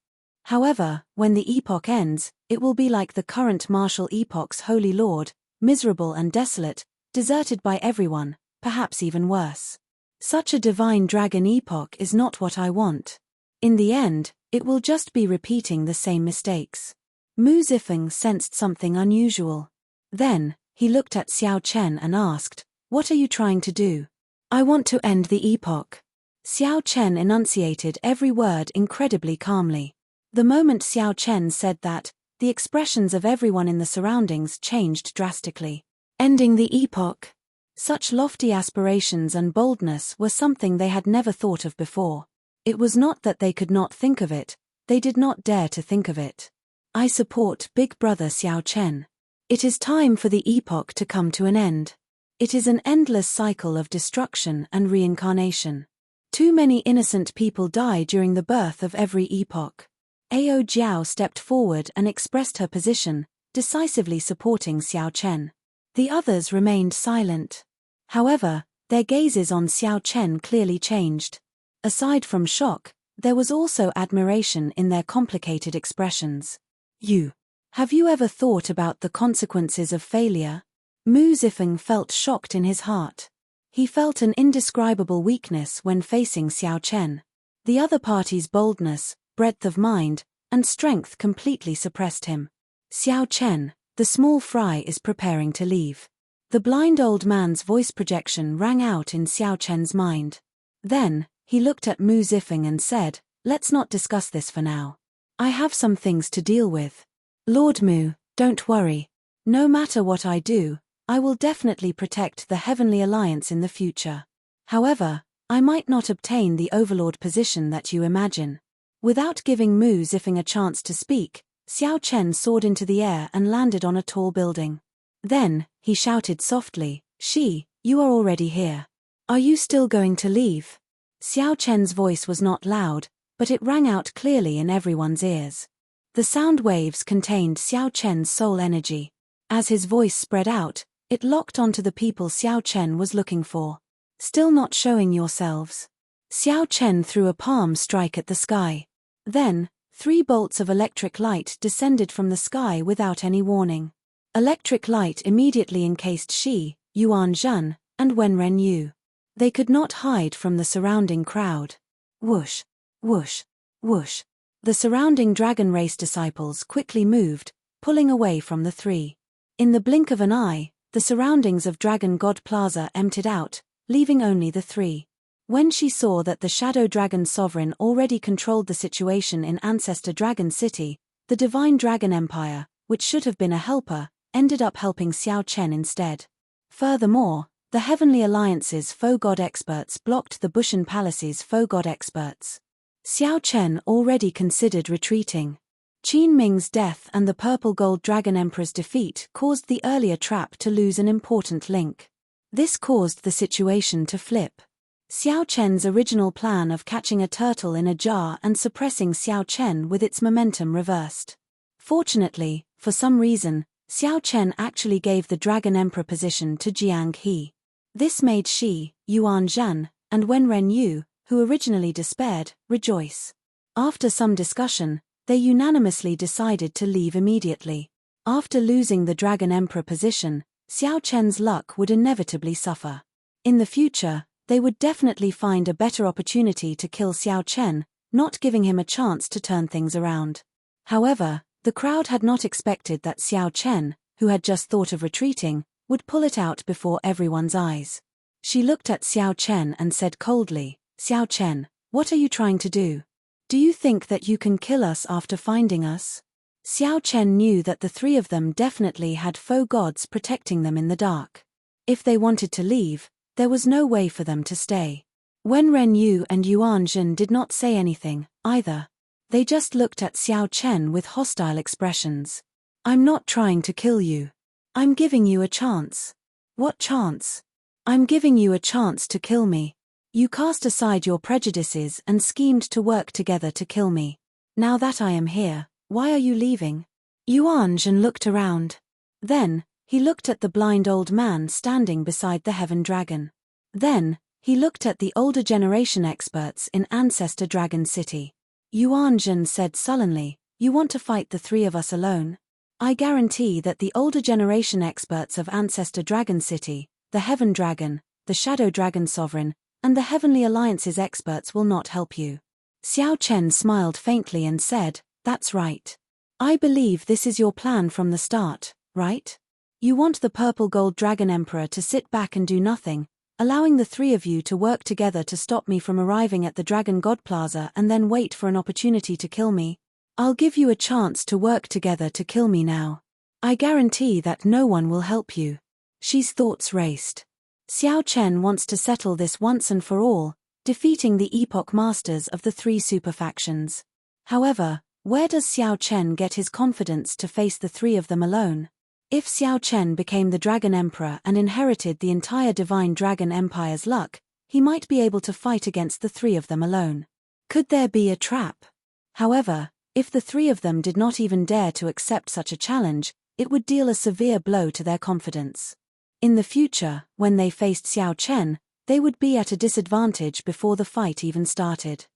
However, when the epoch ends, it will be like the current martial epoch's Holy Lord, miserable and desolate, deserted by everyone, perhaps even worse. Such a divine dragon epoch is not what I want. In the end, it will just be repeating the same mistakes. Mu Zifeng sensed something unusual. Then, he looked at Xiao Chen and asked, "What are you trying to do?" "I want to end the epoch." Xiao Chen enunciated every word incredibly calmly. The moment Xiao Chen said that, the expressions of everyone in the surroundings changed drastically. Ending the epoch. Such lofty aspirations and boldness were something they had never thought of before. It was not that they could not think of it, they did not dare to think of it. I support Big Brother Xiao Chen. It is time for the epoch to come to an end. It is an endless cycle of destruction and reincarnation. Too many innocent people die during the birth of every epoch. Ao Jiao stepped forward and expressed her position, decisively supporting Xiao Chen. The others remained silent. However, their gazes on Xiao Chen clearly changed. Aside from shock, there was also admiration in their complicated expressions. Have you ever thought about the consequences of failure? Mu Zifeng felt shocked in his heart. He felt an indescribable weakness when facing Xiao Chen. The other party's boldness, breadth of mind, and strength completely suppressed him. "Xiao Chen, the small fry is preparing to leave." The blind old man's voice projection rang out in Xiao Chen's mind. Then, he looked at Mu Zifeng and said, "Let's not discuss this for now. I have some things to deal with. Lord Mu, don't worry. No matter what I do, I will definitely protect the Heavenly Alliance in the future. However, I might not obtain the overlord position that you imagine." Without giving Mu Zifeng a chance to speak, Xiao Chen soared into the air and landed on a tall building. Then, he shouted softly, "You are already here. Are you still going to leave?" Xiao Chen's voice was not loud, but it rang out clearly in everyone's ears. The sound waves contained Xiao Chen's soul energy. As his voice spread out, it locked onto the people Xiao Chen was looking for. "Still not showing yourselves?" Xiao Chen threw a palm strike at the sky. Then, 3 bolts of electric light descended from the sky without any warning. Electric light immediately encased Shi, Yuan Zhan, and Wenren Yu. They could not hide from the surrounding crowd. Whoosh, whoosh, whoosh. The surrounding dragon race disciples quickly moved, pulling away from the 3. In the blink of an eye, the surroundings of Dragon God Plaza emptied out, leaving only the 3. When she saw that the Shadow Dragon Sovereign already controlled the situation in Ancestor Dragon City, the Divine Dragon Empire, which should have been a helper, ended up helping Xiao Chen instead. Furthermore, the Heavenly Alliance's faux god experts blocked the Bushan Palace's faux god experts. Xiao Chen already considered retreating. Qin Ming's death and the Purple Gold Dragon Emperor's defeat caused the earlier trap to lose an important link. This caused the situation to flip. Xiao Chen's original plan of catching a turtle in a jar and suppressing Xiao Chen with its momentum reversed. Fortunately, for some reason, Xiao Chen actually gave the Dragon Emperor position to Jiang He. This made Shi, Yuan Zhan, and Wenren Yu, who originally despaired, rejoice. After some discussion, they unanimously decided to leave immediately. After losing the Dragon Emperor position, Xiao Chen's luck would inevitably suffer. In the future, they would definitely find a better opportunity to kill Xiao Chen, not giving him a chance to turn things around. However, the crowd had not expected that Xiao Chen, who had just thought of retreating, would pull it out before everyone's eyes. She looked at Xiao Chen and said coldly, "Xiao Chen, what are you trying to do? Do you think that you can kill us after finding us?" Xiao Chen knew that the three of them definitely had foe gods protecting them in the dark. If they wanted to leave, there was no way for them to stay. Wen Ren Yu and Yuan Jin did not say anything, either. They just looked at Xiao Chen with hostile expressions. "I'm not trying to kill you. I'm giving you a chance." "What chance?" "I'm giving you a chance to kill me. You cast aside your prejudices and schemed to work together to kill me. Now that I am here, why are you leaving?" Yuan Jin looked around. Then, he looked at the blind old man standing beside the Heaven Dragon. Then, he looked at the older generation experts in Ancestor Dragon City. Yuan Jin said sullenly, "You want to fight the three of us alone? I guarantee that the older generation experts of Ancestor Dragon City, the Heaven Dragon, the Shadow Dragon Sovereign, and the Heavenly Alliance's experts will not help you." Xiao Chen smiled faintly and said, "That's right. I believe this is your plan from the start, right? You want the Purple Gold Dragon Emperor to sit back and do nothing, allowing the three of you to work together to stop me from arriving at the Dragon God Plaza and then wait for an opportunity to kill me. I'll give you a chance to work together to kill me now. I guarantee that no one will help you." Xi's thoughts raced. Xiao Chen wants to settle this once and for all, defeating the Epoch Masters of the three super factions. However, where does Xiao Chen get his confidence to face the three of them alone? If Xiao Chen became the Dragon Emperor and inherited the entire Divine Dragon Empire's luck, he might be able to fight against the three of them alone. Could there be a trap? However, if the three of them did not even dare to accept such a challenge, it would deal a severe blow to their confidence. In the future, when they faced Xiao Chen, they would be at a disadvantage before the fight even started.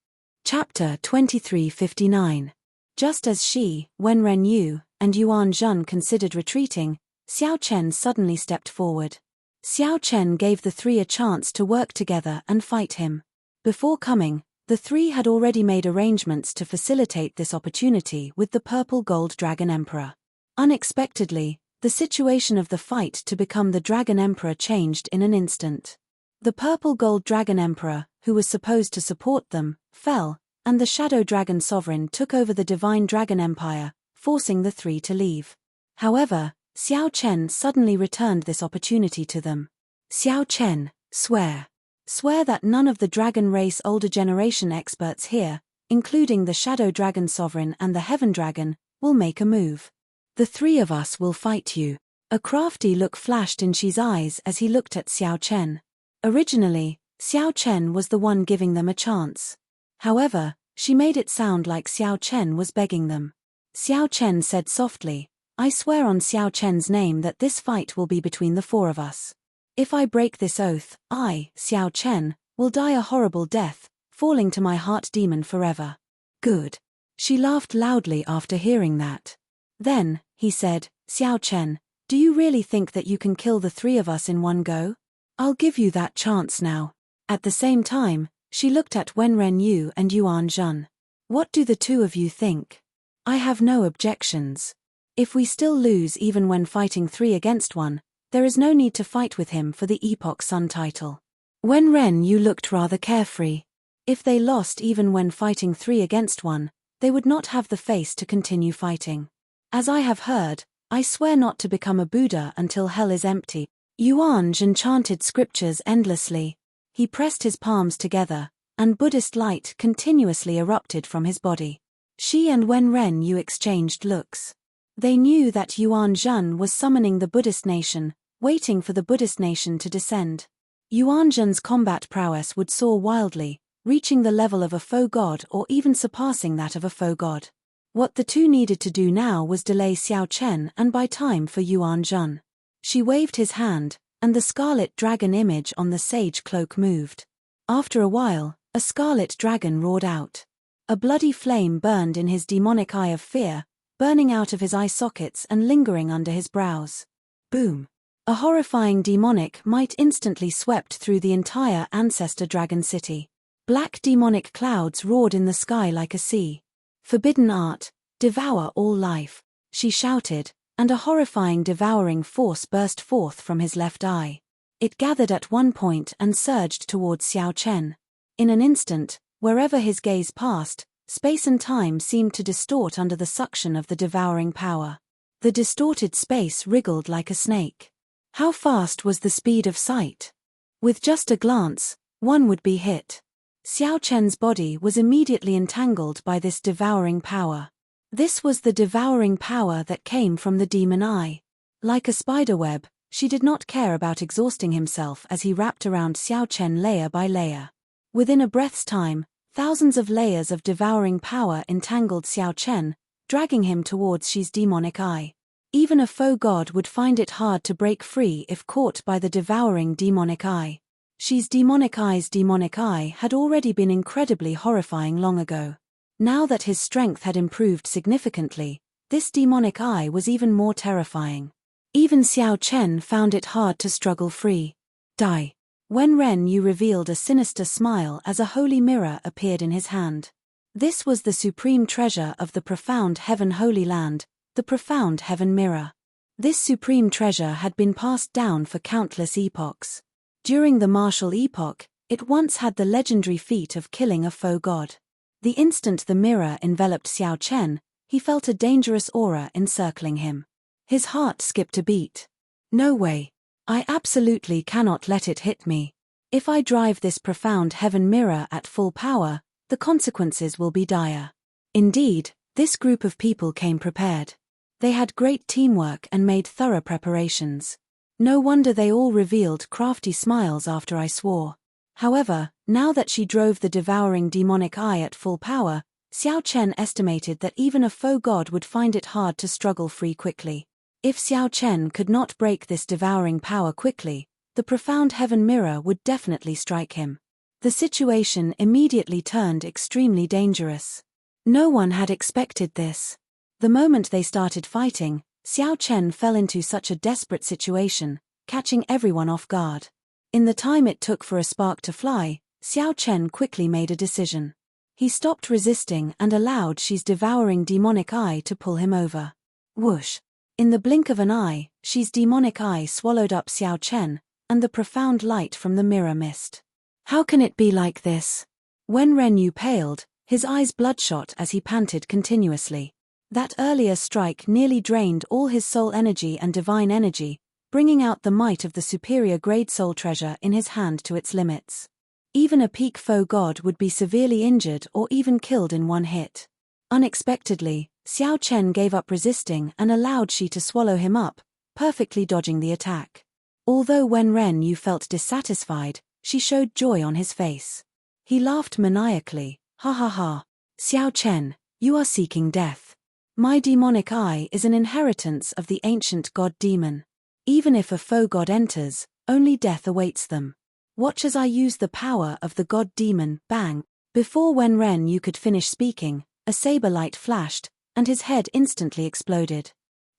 Chapter 2359. Just as Shi, Wen Ren Yu, and Yuan Jun considered retreating, Xiao Chen suddenly stepped forward. Xiao Chen gave the three a chance to work together and fight him. Before coming, the three had already made arrangements to facilitate this opportunity with the Purple Gold Dragon Emperor. Unexpectedly, the situation of the fight to become the Dragon Emperor changed in an instant. The Purple Gold Dragon Emperor, who was supposed to support them, fell, and the Shadow Dragon Sovereign took over the Divine Dragon Empire, forcing the three to leave. However, Xiao Chen suddenly returned this opportunity to them. "Xiao Chen, swear. Swear that none of the Dragon Race older generation experts here, including the Shadow Dragon Sovereign and the Heaven Dragon, will make a move. The three of us will fight you." A crafty look flashed in Shi's eyes as he looked at Xiao Chen. Originally, Xiao Chen was the one giving them a chance. However, she made it sound like Xiao Chen was begging them. Xiao Chen said softly, "I swear on Xiao Chen's name that this fight will be between the four of us. If I break this oath, I, Xiao Chen, will die a horrible death, falling to my heart demon forever." "Good." She laughed loudly after hearing that. Then, he said, "Xiao Chen, do you really think that you can kill the three of us in one go? I'll give you that chance now." At the same time, she looked at Wen Ren Yu and Yuan Jun. "What do the two of you think? I have no objections. If we still lose even when fighting 3 against 1, there is no need to fight with him for the Epoch Sun title." Wen Ren Yu looked rather carefree. If they lost even when fighting 3 against 1, they would not have the face to continue fighting. "As I have heard, I swear not to become a Buddha until hell is empty." Yuan Jin chanted scriptures endlessly. He pressed his palms together, and Buddhist light continuously erupted from his body. Shi and Wen Ren Yu exchanged looks. They knew that Yuan Jun was summoning the Buddhist nation, waiting for the Buddhist nation to descend. Yuan Jun's combat prowess would soar wildly, reaching the level of a foe god or even surpassing that of a foe god. What the two needed to do now was delay Xiao Chen and buy time for Yuan Jun. She waved his hand, and the scarlet dragon image on the sage cloak moved. After a while, a scarlet dragon roared out. A bloody flame burned in his demonic eye of fear, burning out of his eye sockets and lingering under his brows. Boom! A horrifying demonic might instantly swept through the entire Ancestor Dragon City. Black demonic clouds roared in the sky like a sea. "Forbidden art, devour all life," she shouted, and a horrifying devouring force burst forth from his left eye. It gathered at one point and surged towards Xiao Chen. In an instant, wherever his gaze passed, space and time seemed to distort under the suction of the devouring power. The distorted space wriggled like a snake. How fast was the speed of sight? With just a glance, one would be hit. Xiao Chen's body was immediately entangled by this devouring power. This was the devouring power that came from the demon eye. Like a spiderweb, she did not care about exhausting himself as he wrapped around Xiao Chen layer by layer. Within a breath's time, thousands of layers of devouring power entangled Xiao Chen, dragging him towards Xi's demonic eye. Even a faux god would find it hard to break free if caught by the devouring demonic eye. Xi's demonic eye had already been incredibly horrifying long ago. Now that his strength had improved significantly, this demonic eye was even more terrifying. Even Xiao Chen found it hard to struggle free. Die. Wen Ren Yu revealed a sinister smile as a holy mirror appeared in his hand. This was the supreme treasure of the profound heaven Holy Land, the profound heaven mirror. This supreme treasure had been passed down for countless epochs. During the martial epoch, it once had the legendary feat of killing a faux god. The instant the mirror enveloped Xiao Chen, he felt a dangerous aura encircling him. His heart skipped a beat. No way. I absolutely cannot let it hit me. If I drive this profound heaven mirror at full power, the consequences will be dire. Indeed, this group of people came prepared. They had great teamwork and made thorough preparations. No wonder they all revealed crafty smiles after I swore. However, now that she drove the devouring demonic eye at full power, Xiao Chen estimated that even a faux god would find it hard to struggle free quickly. If Xiao Chen could not break this devouring power quickly, the profound heaven mirror would definitely strike him. The situation immediately turned extremely dangerous. No one had expected this. The moment they started fighting, Xiao Chen fell into such a desperate situation, catching everyone off guard. In the time it took for a spark to fly, Xiao Chen quickly made a decision. He stopped resisting and allowed Xi's devouring demonic eye to pull him over. Whoosh! In the blink of an eye, Xi's demonic eye swallowed up Xiao Chen, and the profound light from the mirror missed. How can it be like this? Wen Ren Yu paled, his eyes bloodshot as he panted continuously. That earlier strike nearly drained all his soul energy and divine energy, bringing out the might of the superior grade soul treasure in his hand to its limits. Even a peak faux god would be severely injured or even killed in one hit. Unexpectedly, Xiao Chen gave up resisting and allowed Xi to swallow him up, perfectly dodging the attack. Although Wen Ren Yu felt dissatisfied, she showed joy on his face. He laughed maniacally. Ha ha ha. Xiao Chen, you are seeking death. My demonic eye is an inheritance of the ancient god-demon. Even if a faux god enters, only death awaits them. Watch as I use the power of the god-demon. Bang! Before Wen Ren Yu could finish speaking, a saber light flashed, and his head instantly exploded.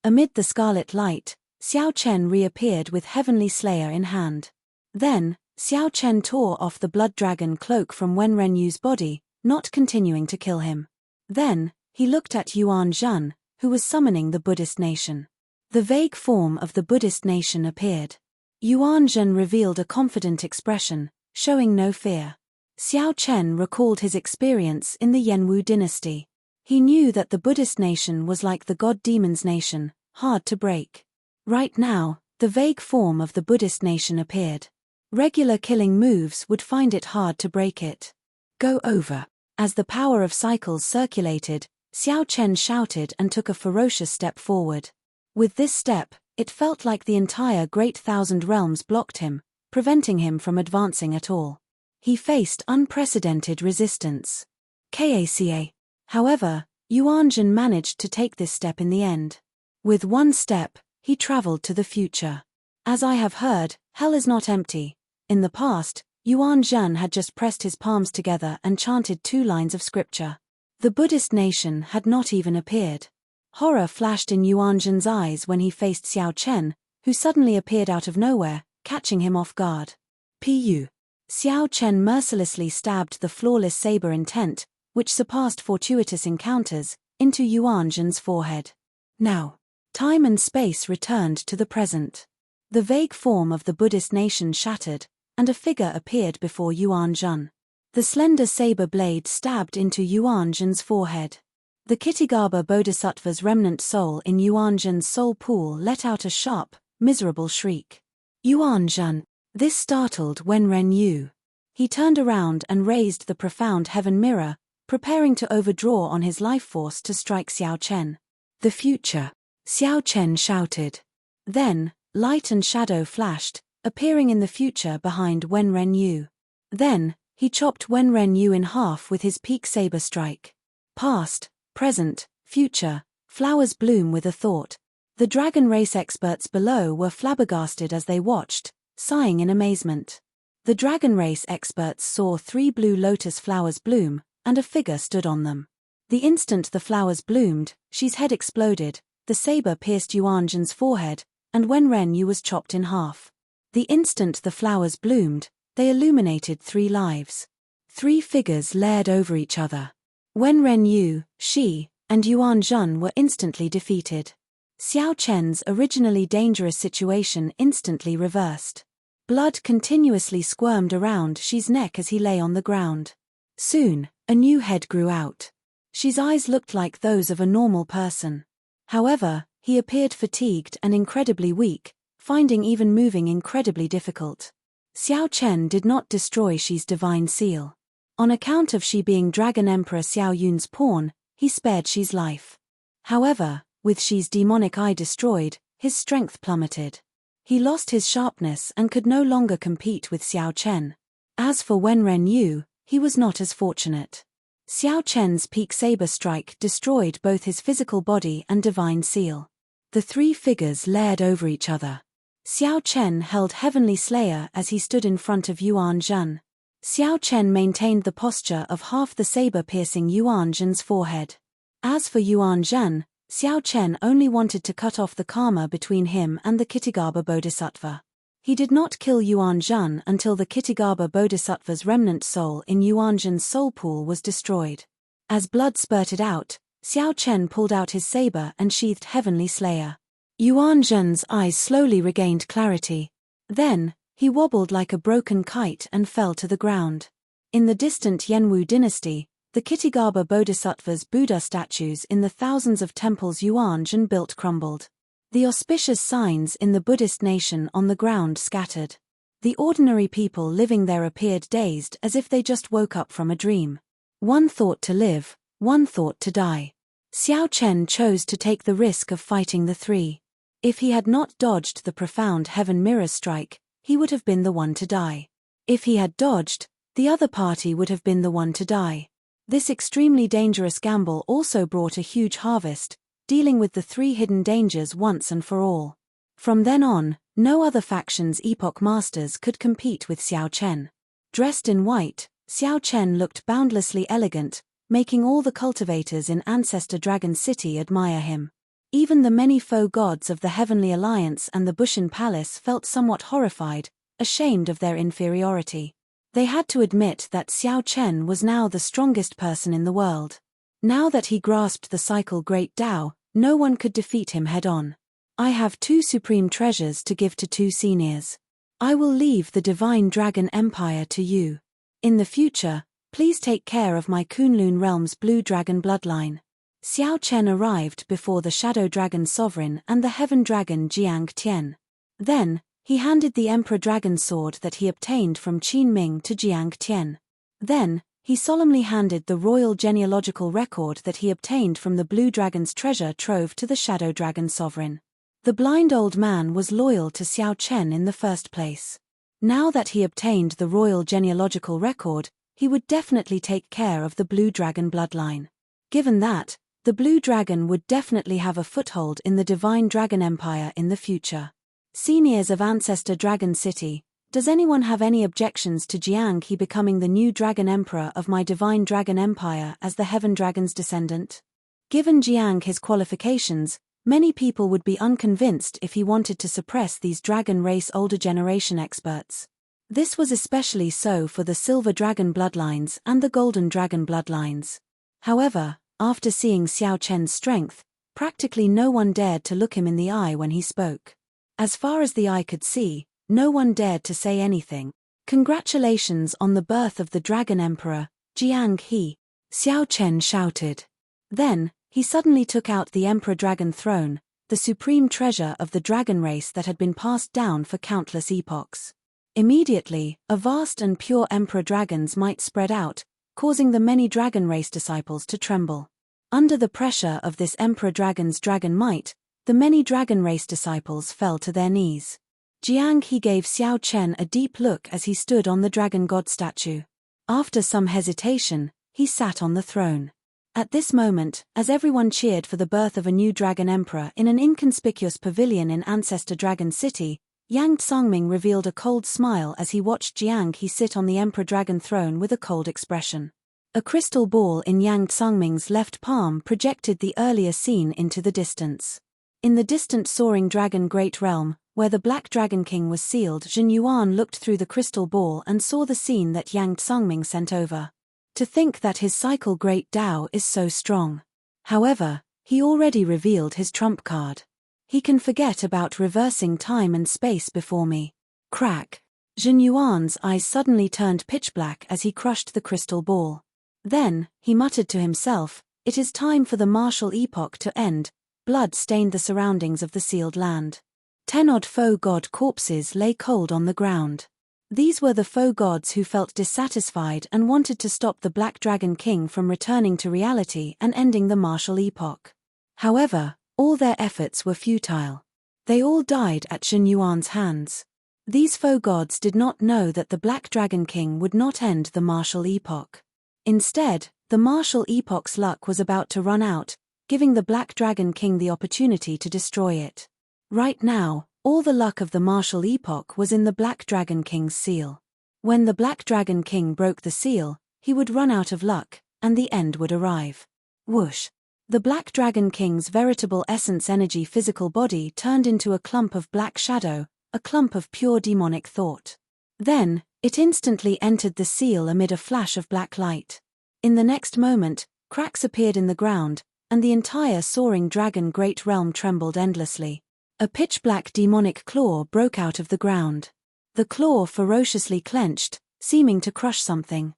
Amid the scarlet light, Xiao Chen reappeared with Heavenly Slayer in hand. Then, Xiao Chen tore off the blood dragon cloak from Wen Ren Yu's body, not continuing to kill him. Then, he looked at Yuan Zhan, who was summoning the Buddhist nation. The vague form of the Buddhist nation appeared. Yuan Zhan revealed a confident expression, showing no fear. Xiao Chen recalled his experience in the Yanwu dynasty. He knew that the Buddhist nation was like the god-demon's nation, hard to break. Right now, the vague form of the Buddhist nation appeared. Regular killing moves would find it hard to break it. Go over. As the power of cycles circulated, Xiao Chen shouted and took a ferocious step forward. With this step, it felt like the entire Great Thousand Realms blocked him, preventing him from advancing at all. He faced unprecedented resistance. Kaca. However, Yuan Zhan managed to take this step in the end. With one step, he traveled to the future. As I have heard, hell is not empty. In the past, Yuan Zhan had just pressed his palms together and chanted 2 lines of scripture. The Buddhist nation had not even appeared. Horror flashed in Yuan Zhan's eyes when he faced Xiao Chen, who suddenly appeared out of nowhere, catching him off guard. Pu. Xiao Chen mercilessly stabbed the flawless saber intent, which surpassed fortuitous encounters, into Yuan Zhan's forehead. Now, time and space returned to the present. The vague form of the Buddhist nation shattered, and a figure appeared before Yuan Zhen. The slender saber blade stabbed into Yuan Zhen's forehead. The Kittigarbha Bodhisattva's remnant soul in Yuan Zhen's soul pool let out a sharp, miserable shriek. Yuan Zhen. This startled Wenren Yu. He turned around and raised the profound heaven mirror, preparing to overdraw on his life force to strike Xiao Chen. The future. Xiao Chen shouted. Then, light and shadow flashed, appearing in the future behind Wenren Yu. Then, he chopped Wenren Yu in half with his peak saber strike. Past, present, future, flowers bloom with a thought. The dragon race experts below were flabbergasted as they watched, sighing in amazement. The dragon race experts saw 3 blue lotus flowers bloom, and a figure stood on them. The instant the flowers bloomed, Xi's head exploded, the saber pierced Yuan Zhen's forehead, and Wenren Yu was chopped in half. The instant the flowers bloomed, they illuminated 3 lives. 3 figures layered over each other. Wenren Yu, Xi, and Yuan Zhen were instantly defeated. Xiao Chen's originally dangerous situation instantly reversed. Blood continuously squirmed around Xi's neck as he lay on the ground. Soon, a new head grew out. Xi's eyes looked like those of a normal person. However, he appeared fatigued and incredibly weak, finding even moving incredibly difficult. Xiao Chen did not destroy Xi's divine seal. On account of Xi being Dragon Emperor Xiao Yun's pawn, he spared Xi's life. However, with Xi's demonic eye destroyed, his strength plummeted. He lost his sharpness and could no longer compete with Xiao Chen. As for Wenren Yu, he was not as fortunate. Xiao Chen's peak saber strike destroyed both his physical body and divine seal. The 3 figures layered over each other. Xiao Chen held Heavenly Slayer as he stood in front of Yuan Zhen. Xiao Chen maintained the posture of half the saber piercing Yuan Zhen's forehead. As for Yuan Zhen, Xiao Chen only wanted to cut off the karma between him and the Kittigarbha Bodhisattva. He did not kill Yuan Zhen until the Kittigarbha Bodhisattva's remnant soul in Yuan Zhen's soul pool was destroyed. As blood spurted out, Xiao Chen pulled out his saber and sheathed Heavenly Slayer. Yuan Zhen's eyes slowly regained clarity. Then, he wobbled like a broken kite and fell to the ground. In the distant Yenwu dynasty, the Kittigarbha Bodhisattva's Buddha statues in the thousands of temples Yuan Zhen built crumbled. The auspicious signs in the Buddhist nation on the ground scattered. The ordinary people living there appeared dazed as if they just woke up from a dream. One thought to live, one thought to die. Xiao Chen chose to take the risk of fighting the 3. If he had not dodged the profound heaven mirror strike, he would have been the one to die. If he had dodged, the other party would have been the one to die. This extremely dangerous gamble also brought a huge harvest, dealing with the 3 hidden dangers once and for all. From then on, no other faction's epoch masters could compete with Xiao Chen. Dressed in white, Xiao Chen looked boundlessly elegant, making all the cultivators in Ancestor Dragon City admire him. Even the many foe gods of the Heavenly Alliance and the Bushin Palace felt somewhat horrified, ashamed of their inferiority. They had to admit that Xiao Chen was now the strongest person in the world. Now that he grasped the cycle Great Tao, no one could defeat him head-on. I have 2 supreme treasures to give to 2 seniors. I will leave the Divine Dragon Empire to you. In the future, please take care of my Kunlun Realm's Blue Dragon bloodline. Xiao Chen arrived before the Shadow Dragon Sovereign and the Heaven Dragon Jiang Tian. Then, he handed the Emperor Dragon Sword that he obtained from Qin Ming to Jiang Tian. Then, he solemnly handed the royal genealogical record that he obtained from the Blue Dragon's treasure trove to the Shadow Dragon Sovereign. The blind old man was loyal to Xiao Chen in the first place. Now that he obtained the royal genealogical record, he would definitely take care of the Blue Dragon bloodline. Given that, the Blue Dragon would definitely have a foothold in the Divine Dragon Empire in the future. Seniors of Ancestor Dragon City, does anyone have any objections to Jiang He becoming the new Dragon Emperor of my Divine Dragon Empire as the Heaven Dragon's descendant? Given Jiang his qualifications, many people would be unconvinced if he wanted to suppress these dragon race older generation experts. This was especially so for the Silver Dragon bloodlines and the Golden Dragon bloodlines. However, after seeing Xiao Chen's strength, practically no one dared to look him in the eye when he spoke. As far as the eye could see, no one dared to say anything. "Congratulations on the birth of the Dragon Emperor, Jiang He," Xiao Chen shouted. Then, he suddenly took out the Emperor Dragon Throne, the supreme treasure of the dragon race that had been passed down for countless epochs. Immediately, a vast and pure Emperor Dragon's might spread out, causing the many dragon race disciples to tremble. Under the pressure of this Emperor Dragon's dragon might, the many dragon race disciples fell to their knees. Jiang He gave Xiao Chen a deep look as he stood on the dragon god statue. After some hesitation, he sat on the throne. At this moment, as everyone cheered for the birth of a new dragon emperor in an inconspicuous pavilion in Ancestor Dragon City, Yang Tsangming revealed a cold smile as he watched Jiang He sit on the Emperor Dragon throne with a cold expression. A crystal ball in Yang Tsangming's left palm projected the earlier scene into the distance. In the distant soaring dragon great realm, where the Black Dragon King was sealed, Zhen Yuan looked through the crystal ball and saw the scene that Yang Tsangming sent over. To think that his cycle Great Tao is so strong. However, he already revealed his trump card. He can forget about reversing time and space before me. Crack. Zhen Yuan's eyes suddenly turned pitch black as he crushed the crystal ball. Then, he muttered to himself, "It is time for the martial epoch to end." Blood stained the surroundings of the sealed land. 10-odd foe god corpses lay cold on the ground. These were the foe gods who felt dissatisfied and wanted to stop the Black Dragon King from returning to reality and ending the martial epoch. However, all their efforts were futile. They all died at Zhen Yuan's hands. These foe gods did not know that the Black Dragon King would not end the martial epoch. Instead, the martial epoch's luck was about to run out, giving the Black Dragon King the opportunity to destroy it. Right now, all the luck of the martial epoch was in the Black Dragon King's seal. When the Black Dragon King broke the seal, he would run out of luck, and the end would arrive. Whoosh! The Black Dragon King's veritable essence energy physical body turned into a clump of black shadow, a clump of pure demonic thought. Then, it instantly entered the seal amid a flash of black light. In the next moment, cracks appeared in the ground, and the entire soaring dragon great realm trembled endlessly. A pitch-black demonic claw broke out of the ground. The claw ferociously clenched, seeming to crush something.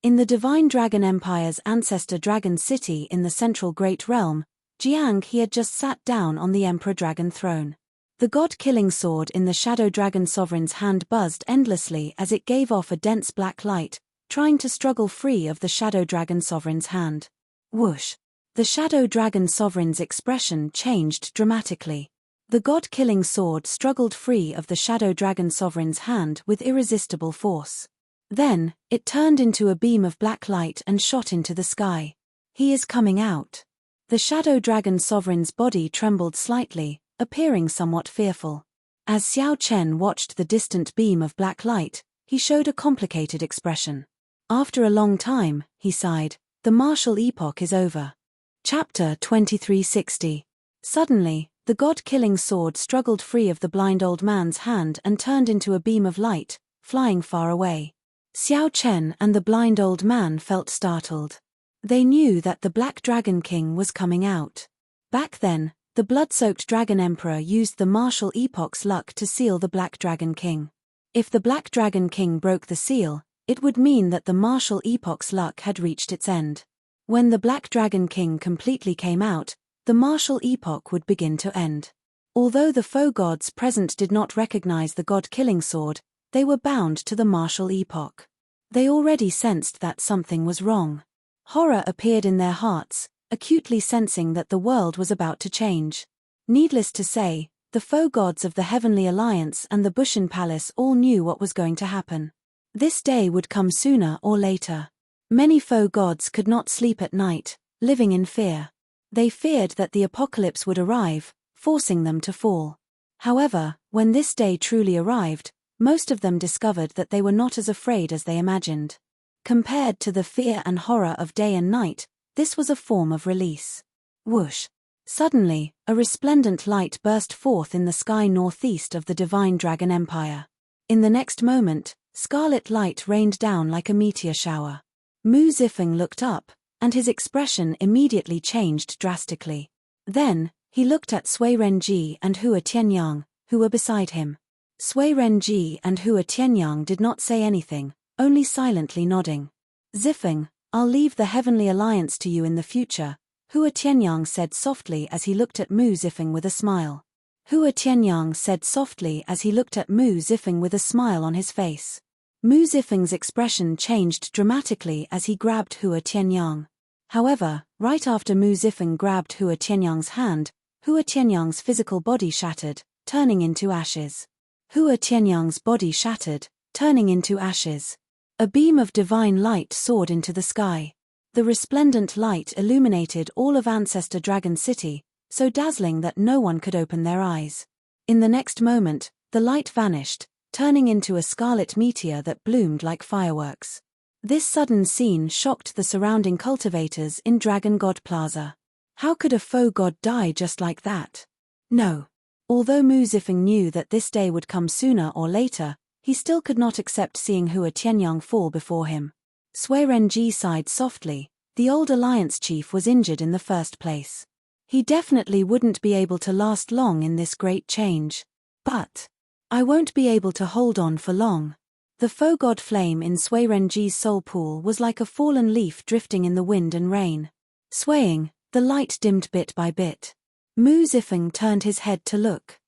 In the Divine Dragon Empire's Ancestor Dragon City in the central Great Realm, Jiang He had just sat down on the Emperor Dragon throne. The god-killing sword in the Shadow Dragon Sovereign's hand buzzed endlessly as it gave off a dense black light, trying to struggle free of the Shadow Dragon Sovereign's hand. Whoosh! The Shadow Dragon Sovereign's expression changed dramatically. The god-killing sword struggled free of the Shadow Dragon Sovereign's hand with irresistible force. Then, it turned into a beam of black light and shot into the sky. "He is coming out." The Shadow Dragon Sovereign's body trembled slightly, appearing somewhat fearful. As Xiao Chen watched the distant beam of black light, he showed a complicated expression. After a long time, he sighed, "The martial epoch is over." Chapter 2360. Suddenly, the god-killing sword struggled free of the blind old man's hand and turned into a beam of light, flying far away. Xiao Chen and the blind old man felt startled. They knew that the Black Dragon King was coming out. Back then, the blood-soaked Dragon Emperor used the martial epoch's luck to seal the Black Dragon King. If the Black Dragon King broke the seal, it would mean that the martial epoch's luck had reached its end. When the Black Dragon King completely came out, the martial epoch would begin to end. Although the foe gods present did not recognize the god-killing sword, they were bound to the martial epoch. They already sensed that something was wrong. Horror appeared in their hearts, acutely sensing that the world was about to change. Needless to say, the foe gods of the Heavenly Alliance and the Bushan Palace all knew what was going to happen. This day would come sooner or later. Many foe gods could not sleep at night, living in fear. They feared that the apocalypse would arrive, forcing them to fall. However, when this day truly arrived, most of them discovered that they were not as afraid as they imagined. Compared to the fear and horror of day and night, this was a form of release. Whoosh! Suddenly, a resplendent light burst forth in the sky northeast of the Divine Dragon Empire. In the next moment, scarlet light rained down like a meteor shower. Mu Zifeng looked up, and his expression immediately changed drastically. Then, he looked at Sui Renji and Hua Tianyang, who were beside him. Sui Renji and Hua Tianyang did not say anything, only silently nodding. Zifeng, I'll leave the Heavenly Alliance to you in the future, Hua Tianyang said softly as he looked at Mu Zifeng with a smile. Hua Tianyang said softly as he looked at Mu Zifeng with a smile on his face. Mu Zifeng's expression changed dramatically as he grabbed Hua Tianyang. However, right after Mu Zifeng grabbed Hua Tianyang's hand, Hua Tianyang's physical body shattered, turning into ashes. Hua Tianyang's body shattered, turning into ashes. A beam of divine light soared into the sky. The resplendent light illuminated all of Ancestor Dragon City, so dazzling that no one could open their eyes. In the next moment, the light vanished, turning into a scarlet meteor that bloomed like fireworks. This sudden scene shocked the surrounding cultivators in Dragon God Plaza. How could a faux god die just like that? No. Although Mu Zifeng knew that this day would come sooner or later, he still could not accept seeing Hua Tianyang fall before him. Sui Renji sighed softly. The old alliance chief was injured in the first place. He definitely wouldn't be able to last long in this great change. But I won't be able to hold on for long. The faux god flame in Sui Renji's soul pool was like a fallen leaf drifting in the wind and rain. Swaying, the light dimmed bit by bit. Mu Zifeng turned his head to look.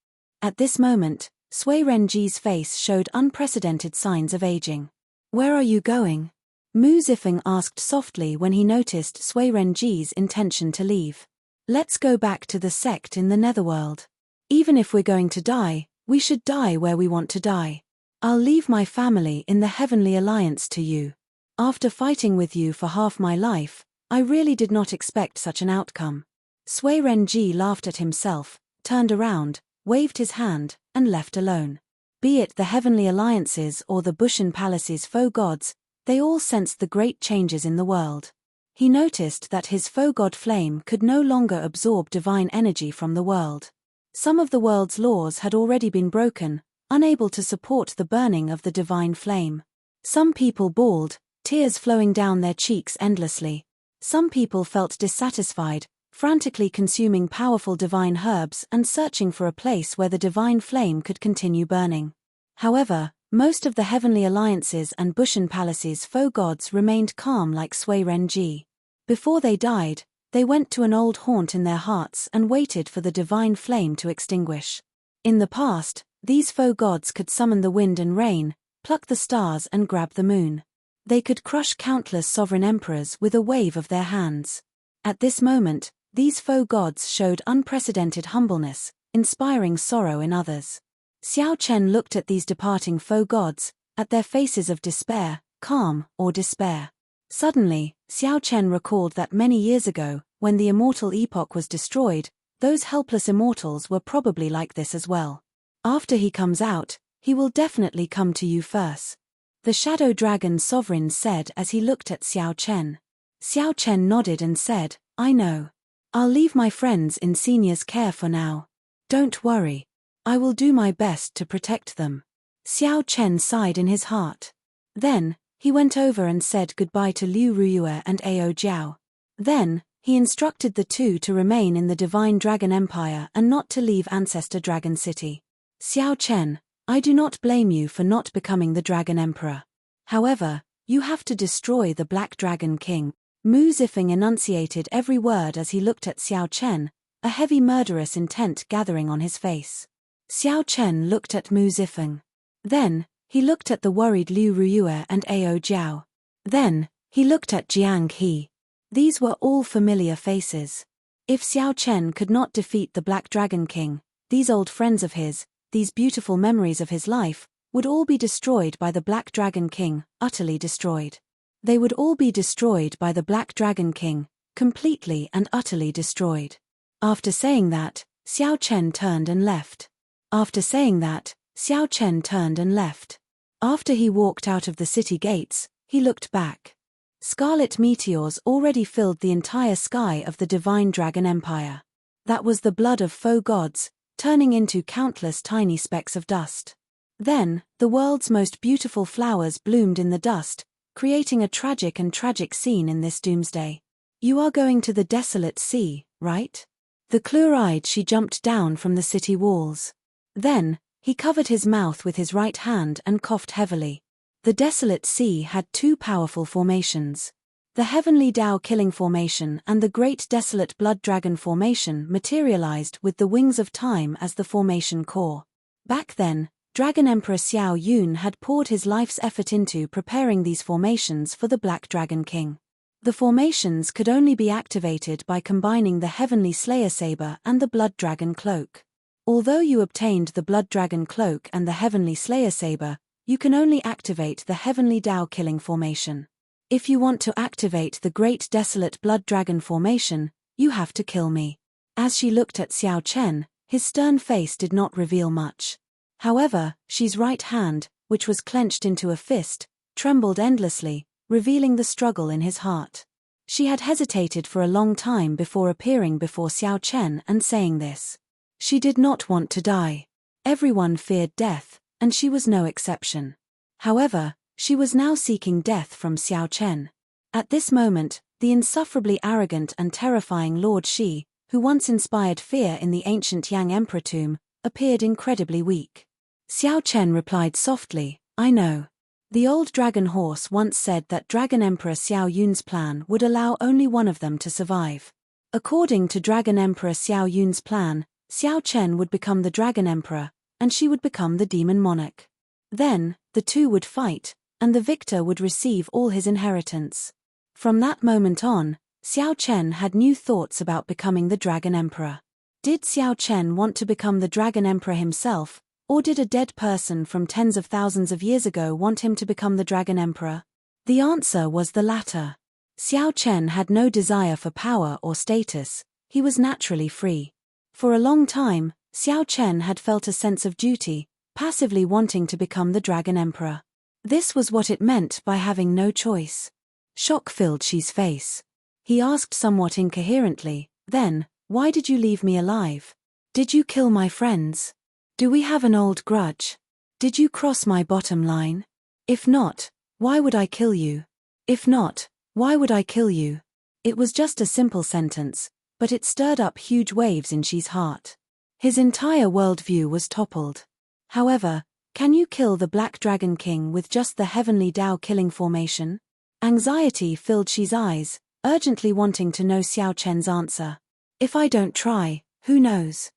At this moment, Sui Renji's face showed unprecedented signs of aging. Where are you going? Mu Zifeng asked softly when he noticed Sui Renji's intention to leave. Let's go back to the sect in the Netherworld. Even if we're going to die, we should die where we want to die. I'll leave my family in the Heavenly Alliance to you. After fighting with you for half my life, I really did not expect such an outcome. Sui Renji laughed at himself, turned around, waved his hand, and left alone. Be it the Heavenly Alliances or the Bushan Palace's faux gods, they all sensed the great changes in the world. He noticed that his faux god flame could no longer absorb divine energy from the world. Some of the world's laws had already been broken, unable to support the burning of the divine flame. Some people bawled, tears flowing down their cheeks endlessly. Some people felt dissatisfied, frantically consuming powerful divine herbs and searching for a place where the divine flame could continue burning. However, most of the Heavenly Alliances and Bushan Palace's faux gods remained calm like Sui Renji. Before they died, they went to an old haunt in their hearts and waited for the divine flame to extinguish. In the past, these faux gods could summon the wind and rain, pluck the stars and grab the moon. They could crush countless sovereign emperors with a wave of their hands. At this moment, these faux gods showed unprecedented humbleness, inspiring sorrow in others. Xiao Chen looked at these departing faux gods, at their faces of despair, calm, or despair. Suddenly, Xiao Chen recalled that many years ago, when the Immortal epoch was destroyed, those helpless immortals were probably like this as well. After he comes out, he will definitely come to you first. The Shadow Dragon Sovereign said as he looked at Xiao Chen. Xiao Chen nodded and said, I know. I'll leave my friends in Senior's care for now. Don't worry. I will do my best to protect them. Xiao Chen sighed in his heart. Then, he went over and said goodbye to Liu Ruyue and Ao Jiao. Then, he instructed the two to remain in the Divine Dragon Empire and not to leave Ancestor Dragon City. Xiao Chen, I do not blame you for not becoming the Dragon Emperor. However, you have to destroy the Black Dragon King. Mu Zifeng enunciated every word as he looked at Xiao Chen, a heavy murderous intent gathering on his face. Xiao Chen looked at Mu Zifeng. Then, he looked at the worried Liu Ruyue and Ao Jiao. Then, he looked at Jiang He. These were all familiar faces. If Xiao Chen could not defeat the Black Dragon King, these old friends of his, these beautiful memories of his life, would all be destroyed by the Black Dragon King, utterly destroyed. They would all be destroyed by the Black Dragon King, completely and utterly destroyed. After saying that, Xiao Chen turned and left. After saying that, Xiao Chen turned and left. After he walked out of the city gates, he looked back. Scarlet meteors already filled the entire sky of the Divine Dragon Empire. That was the blood of faux gods, turning into countless tiny specks of dust. Then, the world's most beautiful flowers bloomed in the dust, creating a tragic scene in this doomsday. You are going to the desolate sea, right? The clear-eyed she jumped down from the city walls. Then, he covered his mouth with his right hand and coughed heavily. The desolate sea had two powerful formations. The heavenly Tao-killing formation and the great desolate blood dragon formation materialized with the wings of time as the formation core. Back then, Dragon Emperor Xiao Yun had poured his life's effort into preparing these formations for the Black Dragon King. The formations could only be activated by combining the Heavenly Slayer Saber and the Blood Dragon Cloak. Although you obtained the Blood Dragon Cloak and the Heavenly Slayer Saber, you can only activate the Heavenly Tao-killing formation. If you want to activate the Great Desolate Blood Dragon formation, you have to kill me. As she looked at Xiao Chen, his stern face did not reveal much. However, Xi's right hand, which was clenched into a fist, trembled endlessly, revealing the struggle in his heart. She had hesitated for a long time before appearing before Xiao Chen and saying this. She did not want to die. Everyone feared death, and she was no exception. However, she was now seeking death from Xiao Chen. At this moment, the insufferably arrogant and terrifying Lord Shi, who once inspired fear in the ancient Yang Emperor tomb, appeared incredibly weak. Xiao Chen replied softly, "I know. The old dragon horse once said that Dragon Emperor Xiao Yun's plan would allow only one of them to survive. According to Dragon Emperor Xiao Yun's plan, Xiao Chen would become the Dragon Emperor, and she would become the Demon Monarch. Then, the two would fight, and the victor would receive all his inheritance." From that moment on, Xiao Chen had new thoughts about becoming the Dragon Emperor. Did Xiao Chen want to become the Dragon Emperor himself, or did a dead person from tens of thousands of years ago want him to become the Dragon Emperor? The answer was the latter. Xiao Chen had no desire for power or status, he was naturally free. For a long time, Xiao Chen had felt a sense of duty, passively wanting to become the Dragon Emperor. This was what it meant by having no choice. Shock filled Xi's face. He asked somewhat incoherently, "Then, why did you leave me alive? Did you kill my friends? Do we have an old grudge? Did you cross my bottom line? If not, why would I kill you? If not, why would I kill you?" It was just a simple sentence, but it stirred up huge waves in Xi's heart. His entire worldview was toppled. However, can you kill the Black Dragon King with just the Heavenly Tao-killing formation? Anxiety filled Xi's eyes, urgently wanting to know Xiao Chen's answer. If I don't try, who knows?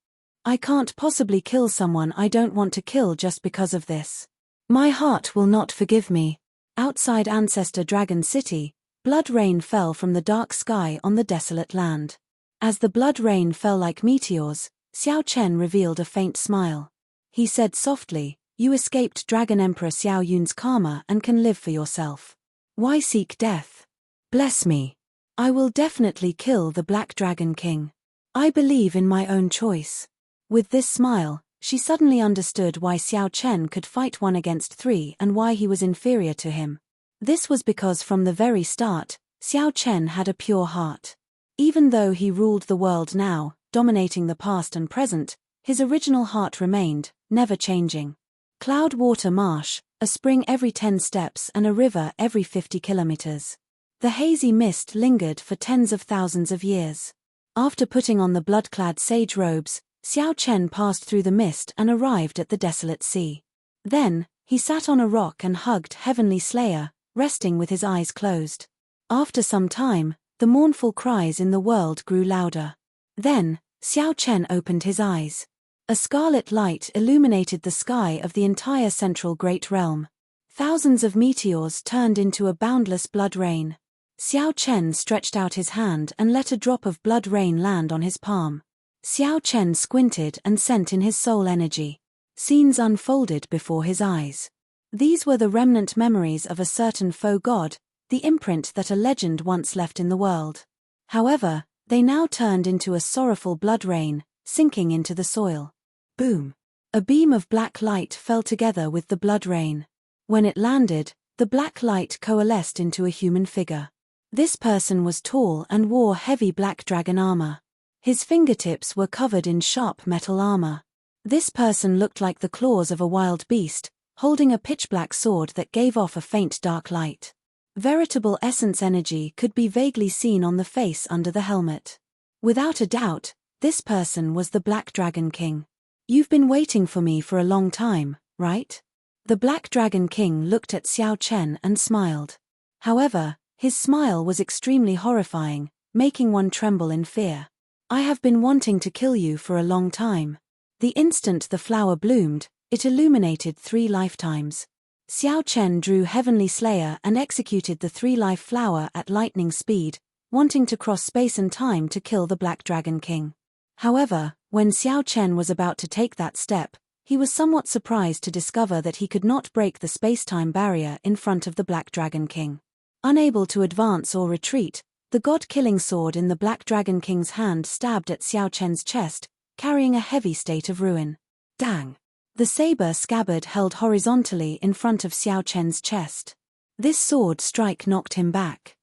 I can't possibly kill someone I don't want to kill just because of this. My heart will not forgive me. Outside Ancestor Dragon City, blood rain fell from the dark sky on the desolate land. As the blood rain fell like meteors, Xiao Chen revealed a faint smile. He said softly, "You escaped Dragon Emperor Xiao Yun's karma and can live for yourself. Why seek death? Bless me. I will definitely kill the Black Dragon King. I believe in my own choice." With this smile, she suddenly understood why Xiao Chen could fight 1 against 3 and why he was inferior to him. This was because from the very start, Xiao Chen had a pure heart. Even though he ruled the world now, dominating the past and present, his original heart remained, never changing. Cloud water marsh, a spring every 10 steps and a river every 50 kilometers. The hazy mist lingered for tens of thousands of years. After putting on the blood-clad sage robes, Xiao Chen passed through the mist and arrived at the desolate sea. Then, he sat on a rock and hugged Heavenly Slayer, resting with his eyes closed. After some time, the mournful cries in the world grew louder. Then, Xiao Chen opened his eyes. A scarlet light illuminated the sky of the entire central Great Realm. Thousands of meteors turned into a boundless blood rain. Xiao Chen stretched out his hand and let a drop of blood rain land on his palm. Xiao Chen squinted and sent in his soul energy. Scenes unfolded before his eyes. These were the remnant memories of a certain faux god, the imprint that a legend once left in the world. However, they now turned into a sorrowful blood rain, sinking into the soil. Boom! A beam of black light fell together with the blood rain. When it landed, the black light coalesced into a human figure. This person was tall and wore heavy black dragon armor. His fingertips were covered in sharp metal armor. This person looked like the claws of a wild beast, holding a pitch-black sword that gave off a faint dark light. Veritable essence energy could be vaguely seen on the face under the helmet. Without a doubt, this person was the Black Dragon King. You've been waiting for me for a long time, right? The Black Dragon King looked at Xiao Chen and smiled. However, his smile was extremely horrifying, making one tremble in fear. I have been wanting to kill you for a long time. The instant the flower bloomed, it illuminated 3 lifetimes. Xiao Chen drew Heavenly Slayer and executed the 3-life flower at lightning speed, wanting to cross space and time to kill the Black Dragon King. However, when Xiao Chen was about to take that step, he was somewhat surprised to discover that he could not break the space-time barrier in front of the Black Dragon King. Unable to advance or retreat, the god-killing sword in the Black Dragon King's hand stabbed at Xiao Chen's chest, carrying a heavy state of ruin. Dang! The saber scabbard held horizontally in front of Xiao Chen's chest. This sword strike knocked him back.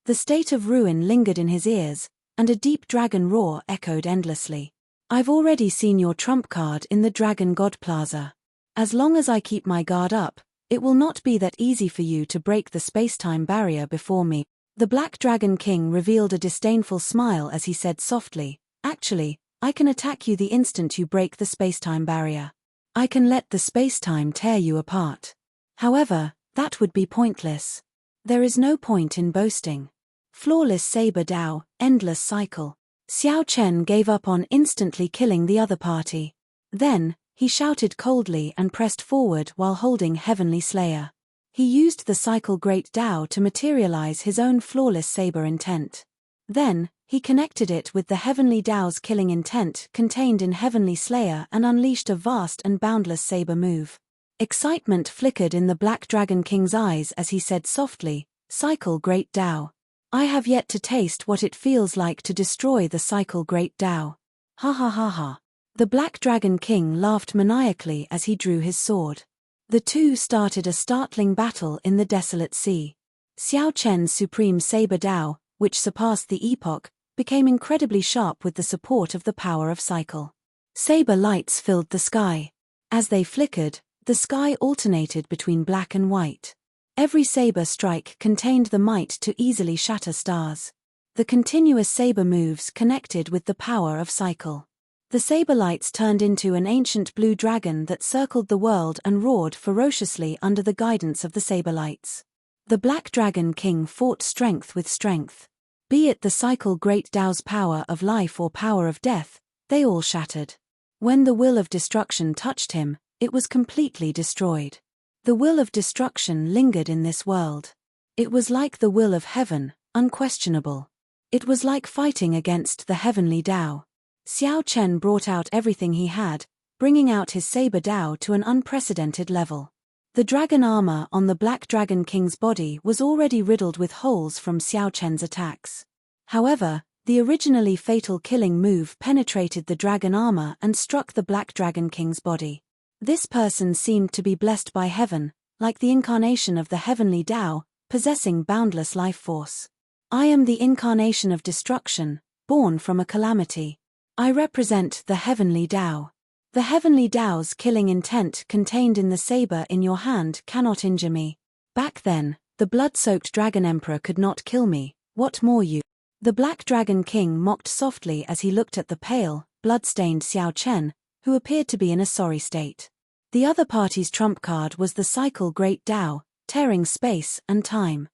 The state of ruin lingered in his ears, and a deep dragon roar echoed endlessly. I've already seen your trump card in the Dragon God Plaza. As long as I keep my guard up, it will not be that easy for you to break the space-time barrier before me. The Black Dragon King revealed a disdainful smile as he said softly, Actually, I can attack you the instant you break the space-time barrier. I can let the space-time tear you apart. However, that would be pointless. There is no point in boasting. Flawless Saber Dao, endless cycle. Xiao Chen gave up on instantly killing the other party. Then, he shouted coldly and pressed forward while holding Heavenly Slayer. He used the cycle Great Dao to materialize his own flawless saber intent. Then, he connected it with the Heavenly Dao's killing intent contained in Heavenly Slayer and unleashed a vast and boundless saber move. Excitement flickered in the Black Dragon King's eyes as he said softly, Cycle Great Dao. I have yet to taste what it feels like to destroy the cycle Great Dao. Ha ha ha ha. The Black Dragon King laughed maniacally as he drew his sword. The two started a startling battle in the desolate sea. Xiao Chen's supreme Saber Dao, which surpassed the epoch, became incredibly sharp with the support of the power of cycle. Saber lights filled the sky. As they flickered, the sky alternated between black and white. Every saber strike contained the might to easily shatter stars. The continuous saber moves connected with the power of cycle. The saber lights turned into an ancient blue dragon that circled the world and roared ferociously under the guidance of the saber lights. The Black Dragon King fought strength with strength. Be it the cycle Great Dao's power of life or power of death, they all shattered. When the will of destruction touched him, it was completely destroyed. The will of destruction lingered in this world. It was like the will of heaven, unquestionable. It was like fighting against the Heavenly Dao. Xiao Chen brought out everything he had, bringing out his Saber Dao to an unprecedented level. The dragon armor on the Black Dragon King's body was already riddled with holes from Xiao Chen's attacks. However, the originally fatal killing move penetrated the dragon armor and struck the Black Dragon King's body. This person seemed to be blessed by heaven, like the incarnation of the Heavenly Dao, possessing boundless life force. I am the incarnation of destruction, born from a calamity. I represent the Heavenly Dao. The Heavenly Dao's killing intent contained in the saber in your hand cannot injure me. Back then, the blood-soaked Dragon Emperor could not kill me, what more you? The Black Dragon King mocked softly as he looked at the pale, blood-stained Xiao Chen, who appeared to be in a sorry state. The other party's trump card was the cycle Great Dao, tearing space and time.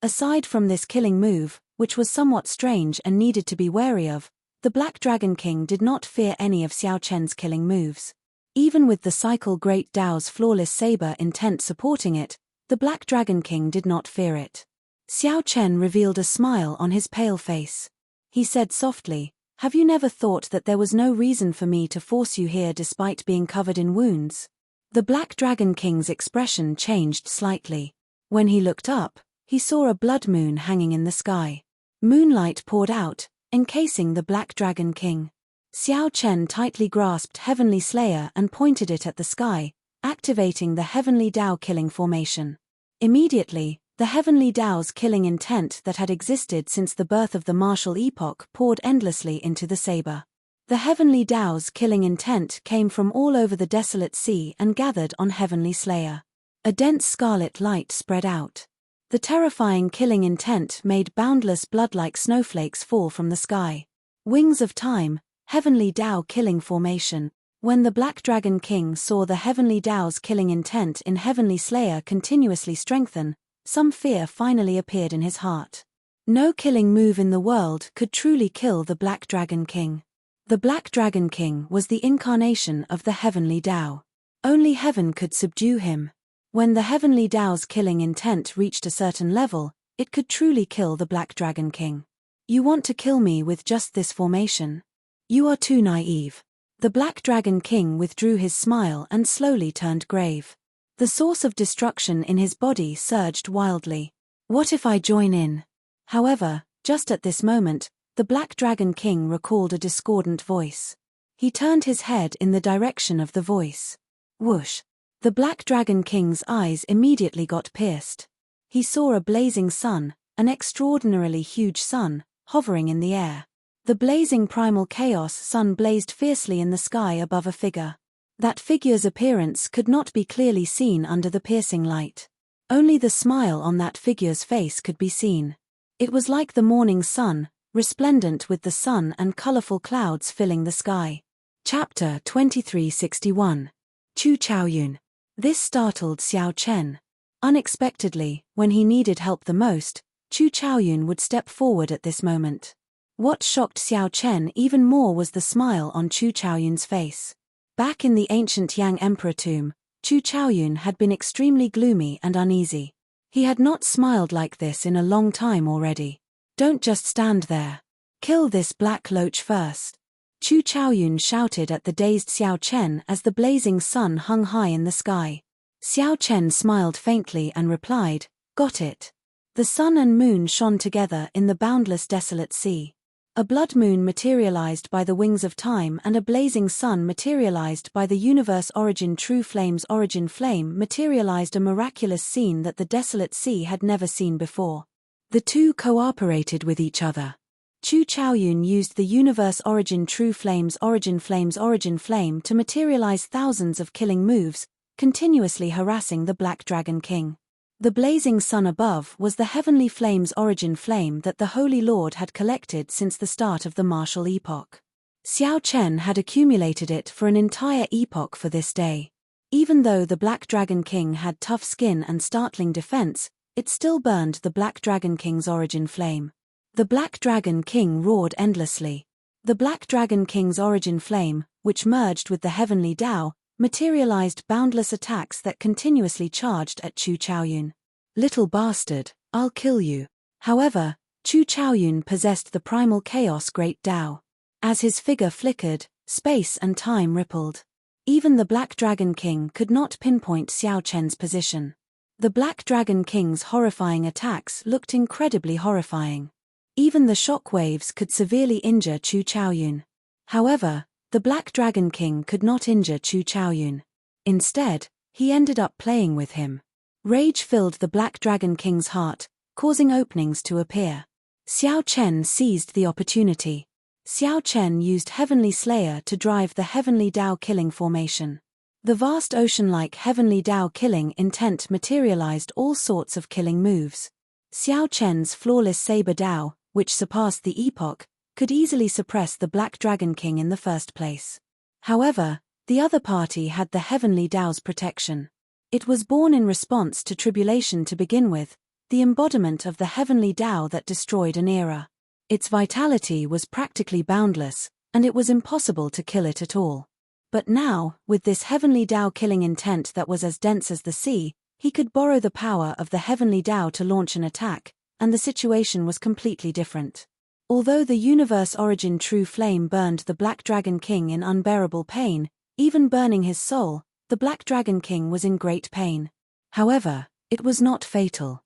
Aside from this killing move, which was somewhat strange and needed to be wary of, the Black Dragon King did not fear any of Xiao Chen's killing moves. Even with the cycle Great Dao's flawless saber intent supporting it, the Black Dragon King did not fear it. Xiao Chen revealed a smile on his pale face. He said softly, Have you never thought that there was no reason for me to force you here despite being covered in wounds? The Black Dragon King's expression changed slightly. When he looked up, he saw a blood moon hanging in the sky. Moonlight poured out, encasing the Black Dragon King. Xiao Chen tightly grasped Heavenly Slayer and pointed it at the sky, activating the Heavenly Dao killing formation. Immediately, the Heavenly Dao's killing intent that had existed since the birth of the martial epoch poured endlessly into the saber. The Heavenly Dao's killing intent came from all over the desolate sea and gathered on Heavenly Slayer. A dense scarlet light spread out. The terrifying killing intent made boundless blood-like snowflakes fall from the sky. Wings of Time, Heavenly Dao killing formation. When the Black Dragon King saw the Heavenly Tao's killing intent in Heavenly Slayer continuously strengthen, some fear finally appeared in his heart. No killing move in the world could truly kill the Black Dragon King. The Black Dragon King was the incarnation of the Heavenly Tao. Only heaven could subdue him. When the Heavenly Tao's killing intent reached a certain level, it could truly kill the Black Dragon King. You want to kill me with just this formation? You are too naive. The Black Dragon King withdrew his smile and slowly turned grave. The source of destruction in his body surged wildly. What if I join in? However, just at this moment, the Black Dragon King recalled a discordant voice. He turned his head in the direction of the voice. Whoosh! The Black Dragon King's eyes immediately got pierced. He saw a blazing sun, an extraordinarily huge sun, hovering in the air. The blazing primal chaos sun blazed fiercely in the sky above a figure. That figure's appearance could not be clearly seen under the piercing light. Only the smile on that figure's face could be seen. It was like the morning sun, resplendent with the sun and colorful clouds filling the sky. Chapter 2361. Chu Chaoyun. This startled Xiao Chen. Unexpectedly, when he needed help the most, Chu Chaoyun would step forward at this moment. What shocked Xiao Chen even more was the smile on Chu Chaoyun's face. Back in the ancient Yang Emperor tomb, Chu Chaoyun had been extremely gloomy and uneasy. He had not smiled like this in a long time already. Don't just stand there. Kill this black loach first. Chu Chaoyun shouted at the dazed Xiao Chen as the blazing sun hung high in the sky. Xiao Chen smiled faintly and replied, "Got it." The sun and moon shone together in the boundless desolate sea. A blood moon materialized by the wings of time and a blazing sun materialized by the universe origin true flame's origin flame materialized a miraculous scene that the desolate sea had never seen before. The two cooperated with each other. Chu Chaoyun used the universe origin true flame's origin flame to materialize thousands of killing moves, continuously harassing the Black Dragon King. The blazing sun above was the heavenly flame's origin flame that the Holy Lord had collected since the start of the martial epoch. Xiao Chen had accumulated it for an entire epoch for this day. Even though the Black Dragon King had tough skin and startling defense, it still burned the Black Dragon King's origin flame. The Black Dragon King roared endlessly. The Black Dragon King's origin flame, which merged with the Heavenly Tao, materialized boundless attacks that continuously charged at Chu Chaoyun. Little bastard, I'll kill you. However, Chu Chaoyun possessed the primal chaos Great Tao. As his figure flickered, space and time rippled. Even the Black Dragon King could not pinpoint Xiao Chen's position. The Black Dragon King's horrifying attacks looked incredibly horrifying. Even the shock waves could severely injure Chu Chaoyun. However, the Black Dragon King could not injure Chu Chaoyun. Instead, he ended up playing with him. Rage filled the Black Dragon King's heart, causing openings to appear. Xiao Chen seized the opportunity. Xiao Chen used Heavenly Slayer to drive the Heavenly Tao killing formation. The vast ocean-like Heavenly Tao killing intent materialized all sorts of killing moves. Xiao Chen's flawless Saber Tao, which surpassed the epoch, could easily suppress the Black Dragon King in the first place. However, the other party had the Heavenly Tao's protection. It was born in response to tribulation to begin with, the embodiment of the Heavenly Tao that destroyed an era. Its vitality was practically boundless, and it was impossible to kill it at all. But now, with this Heavenly Tao killing intent that was as dense as the sea, he could borrow the power of the Heavenly Tao to launch an attack, and the situation was completely different. Although the universe origin true flame burned the Black Dragon King in unbearable pain, even burning his soul, the Black Dragon King was in great pain. However, it was not fatal.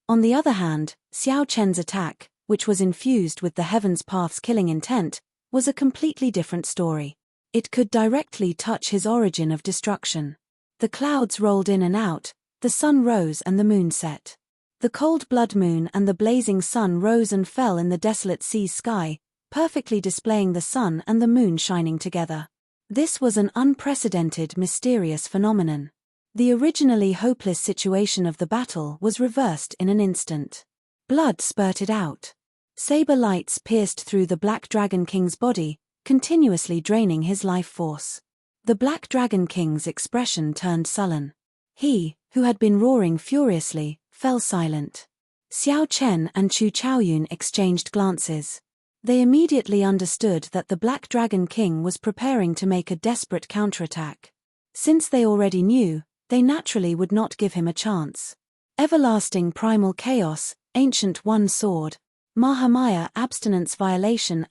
On the other hand, Xiao Chen's attack, which was infused with the Heaven's Path's killing intent, was a completely different story. It could directly touch his origin of destruction. The clouds rolled in and out, the sun rose and the moon set. The cold blood moon and the blazing sun rose and fell in the desolate sea's sky, perfectly displaying the sun and the moon shining together. This was an unprecedented, mysterious phenomenon. The originally hopeless situation of the battle was reversed in an instant. Blood spurted out. Saber lights pierced through the Black Dragon King's body, continuously draining his life force. The Black Dragon King's expression turned sullen. He, who had been roaring furiously, fell silent. Xiao Chen and Chu Chaoyun exchanged glances. They immediately understood that the Black Dragon King was preparing to make a desperate counterattack. Since they already knew, they naturally would not give him a chance. Everlasting Primal Chaos, Ancient One Sword. Mahamaya Abstinence Violation,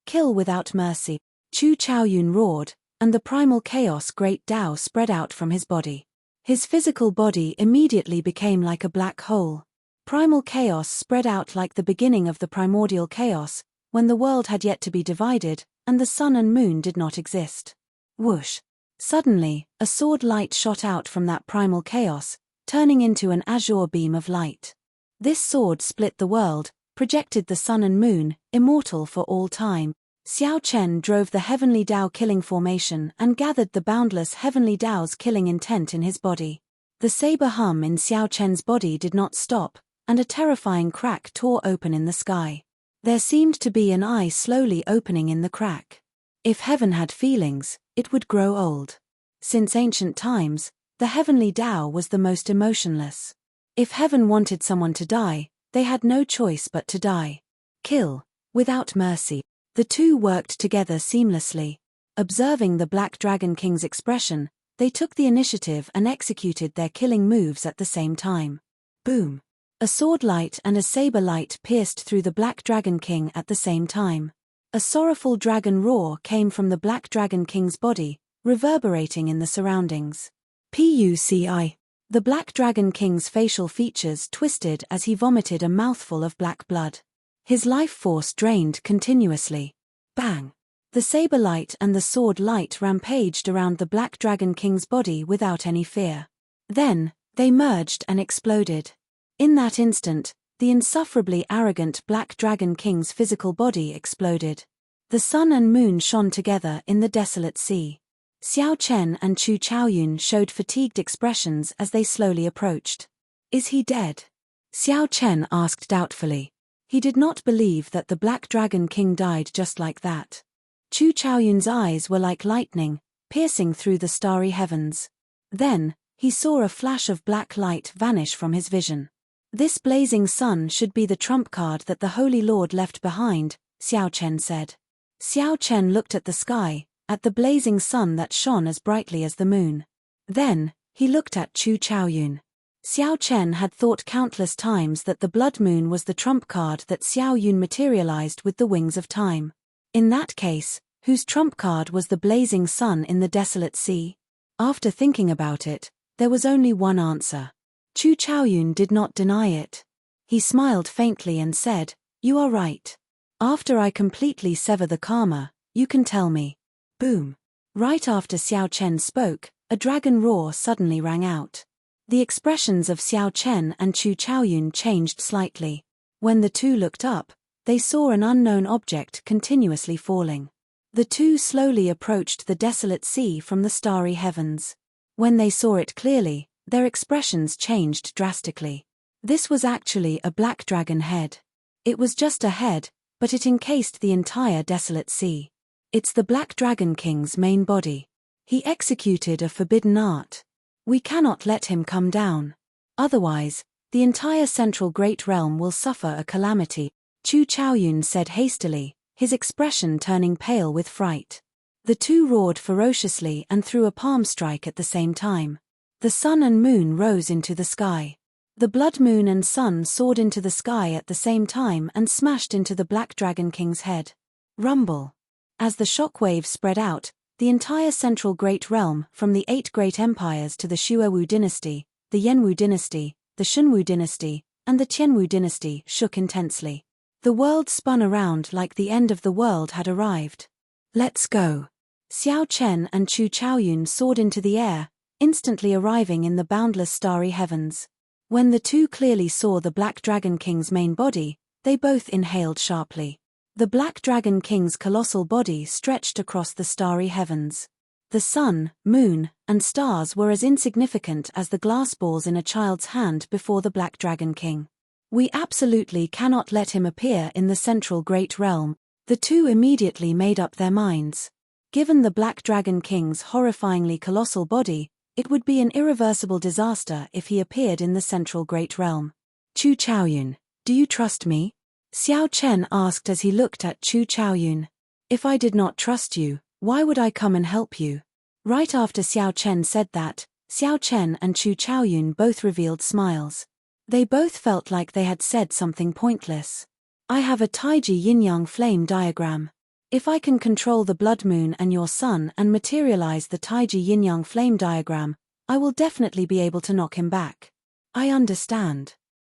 Kill Without Mercy. Chu Chaoyun roared, and the Primal Chaos Great Tao spread out from his body. His physical body immediately became like a black hole. Primal chaos spread out like the beginning of the primordial chaos, when the world had yet to be divided, and the sun and moon did not exist. Whoosh! Suddenly, a sword light shot out from that primal chaos, turning into an azure beam of light. This sword split the world, projected the sun and moon, immortal for all time. Xiao Chen drove the heavenly Tao killing formation and gathered the boundless heavenly Tao's killing intent in his body. The saber hum in Xiao Chen's body did not stop, and a terrifying crack tore open in the sky. There seemed to be an eye slowly opening in the crack. If heaven had feelings, it would grow old. Since ancient times, the heavenly Tao was the most emotionless. If heaven wanted someone to die, they had no choice but to die. Kill, without mercy. The two worked together seamlessly. Observing the Black Dragon King's expression, they took the initiative and executed their killing moves at the same time. Boom! A sword light and a saber light pierced through the Black Dragon King at the same time. A sorrowful dragon roar came from the Black Dragon King's body, reverberating in the surroundings. Puci. The Black Dragon King's facial features twisted as he vomited a mouthful of black blood. His life force drained continuously. Bang! The saber light and the sword light rampaged around the Black Dragon King's body without any fear. Then, they merged and exploded. In that instant, the insufferably arrogant Black Dragon King's physical body exploded. The sun and moon shone together in the desolate sea. Xiao Chen and Chu Chaoyun showed fatigued expressions as they slowly approached. Is he dead? Xiao Chen asked doubtfully. He did not believe that the Black Dragon King died just like that. Chu Chaoyun's eyes were like lightning, piercing through the starry heavens. Then, he saw a flash of black light vanish from his vision. This blazing sun should be the trump card that the Holy Lord left behind, Xiao Chen said. Xiao Chen looked at the sky, at the blazing sun that shone as brightly as the moon. Then, he looked at Chu Chaoyun. Xiao Chen had thought countless times that the blood moon was the trump card that Xiao Yun materialized with the wings of time. In that case, whose trump card was the blazing sun in the desolate sea? After thinking about it, there was only one answer. Chu Chaoyun did not deny it. He smiled faintly and said, "You are right. After I completely sever the karma, you can tell me." Boom! Right after Xiao Chen spoke, a dragon roar suddenly rang out. The expressions of Xiao Chen and Chu Chaoyun changed slightly. When the two looked up, they saw an unknown object continuously falling. The two slowly approached the desolate sea from the starry heavens. When they saw it clearly, their expressions changed drastically. This was actually a black dragon head. It was just a head, but it encased the entire desolate sea. It's the Black Dragon King's main body. He executed a forbidden art. We cannot let him come down. Otherwise, the entire central great realm will suffer a calamity, Chu Chaoyun said hastily, his expression turning pale with fright. The two roared ferociously and threw a palm strike at the same time. The sun and moon rose into the sky. The blood moon and sun soared into the sky at the same time and smashed into the Black Dragon King's head. Rumble. As the shockwave spread out, the entire central great realm, from the 8 great empires to the Xuewu dynasty, the Yanwu dynasty, the Shunwu dynasty, and the Qianwu dynasty, shook intensely. The world spun around like the end of the world had arrived. Let's go. Xiao Chen and Chu Chaoyun soared into the air, instantly arriving in the boundless starry heavens. When the two clearly saw the Black Dragon King's main body, they both inhaled sharply. The Black Dragon King's colossal body stretched across the starry heavens. The sun, moon, and stars were as insignificant as the glass balls in a child's hand before the Black Dragon King. We absolutely cannot let him appear in the central great realm. The two immediately made up their minds. Given the Black Dragon King's horrifyingly colossal body, it would be an irreversible disaster if he appeared in the central Great Realm. Chu Chaoyun, do you trust me? Xiao Chen asked as he looked at Chu Chaoyun. If I did not trust you, why would I come and help you? Right after Xiao Chen said that, Xiao Chen and Chu Chaoyun both revealed smiles. They both felt like they had said something pointless. I have a Taiji yin-yang flame diagram. If I can control the blood moon and your sun and materialize the Taiji yin-yang flame diagram, I will definitely be able to knock him back. I understand.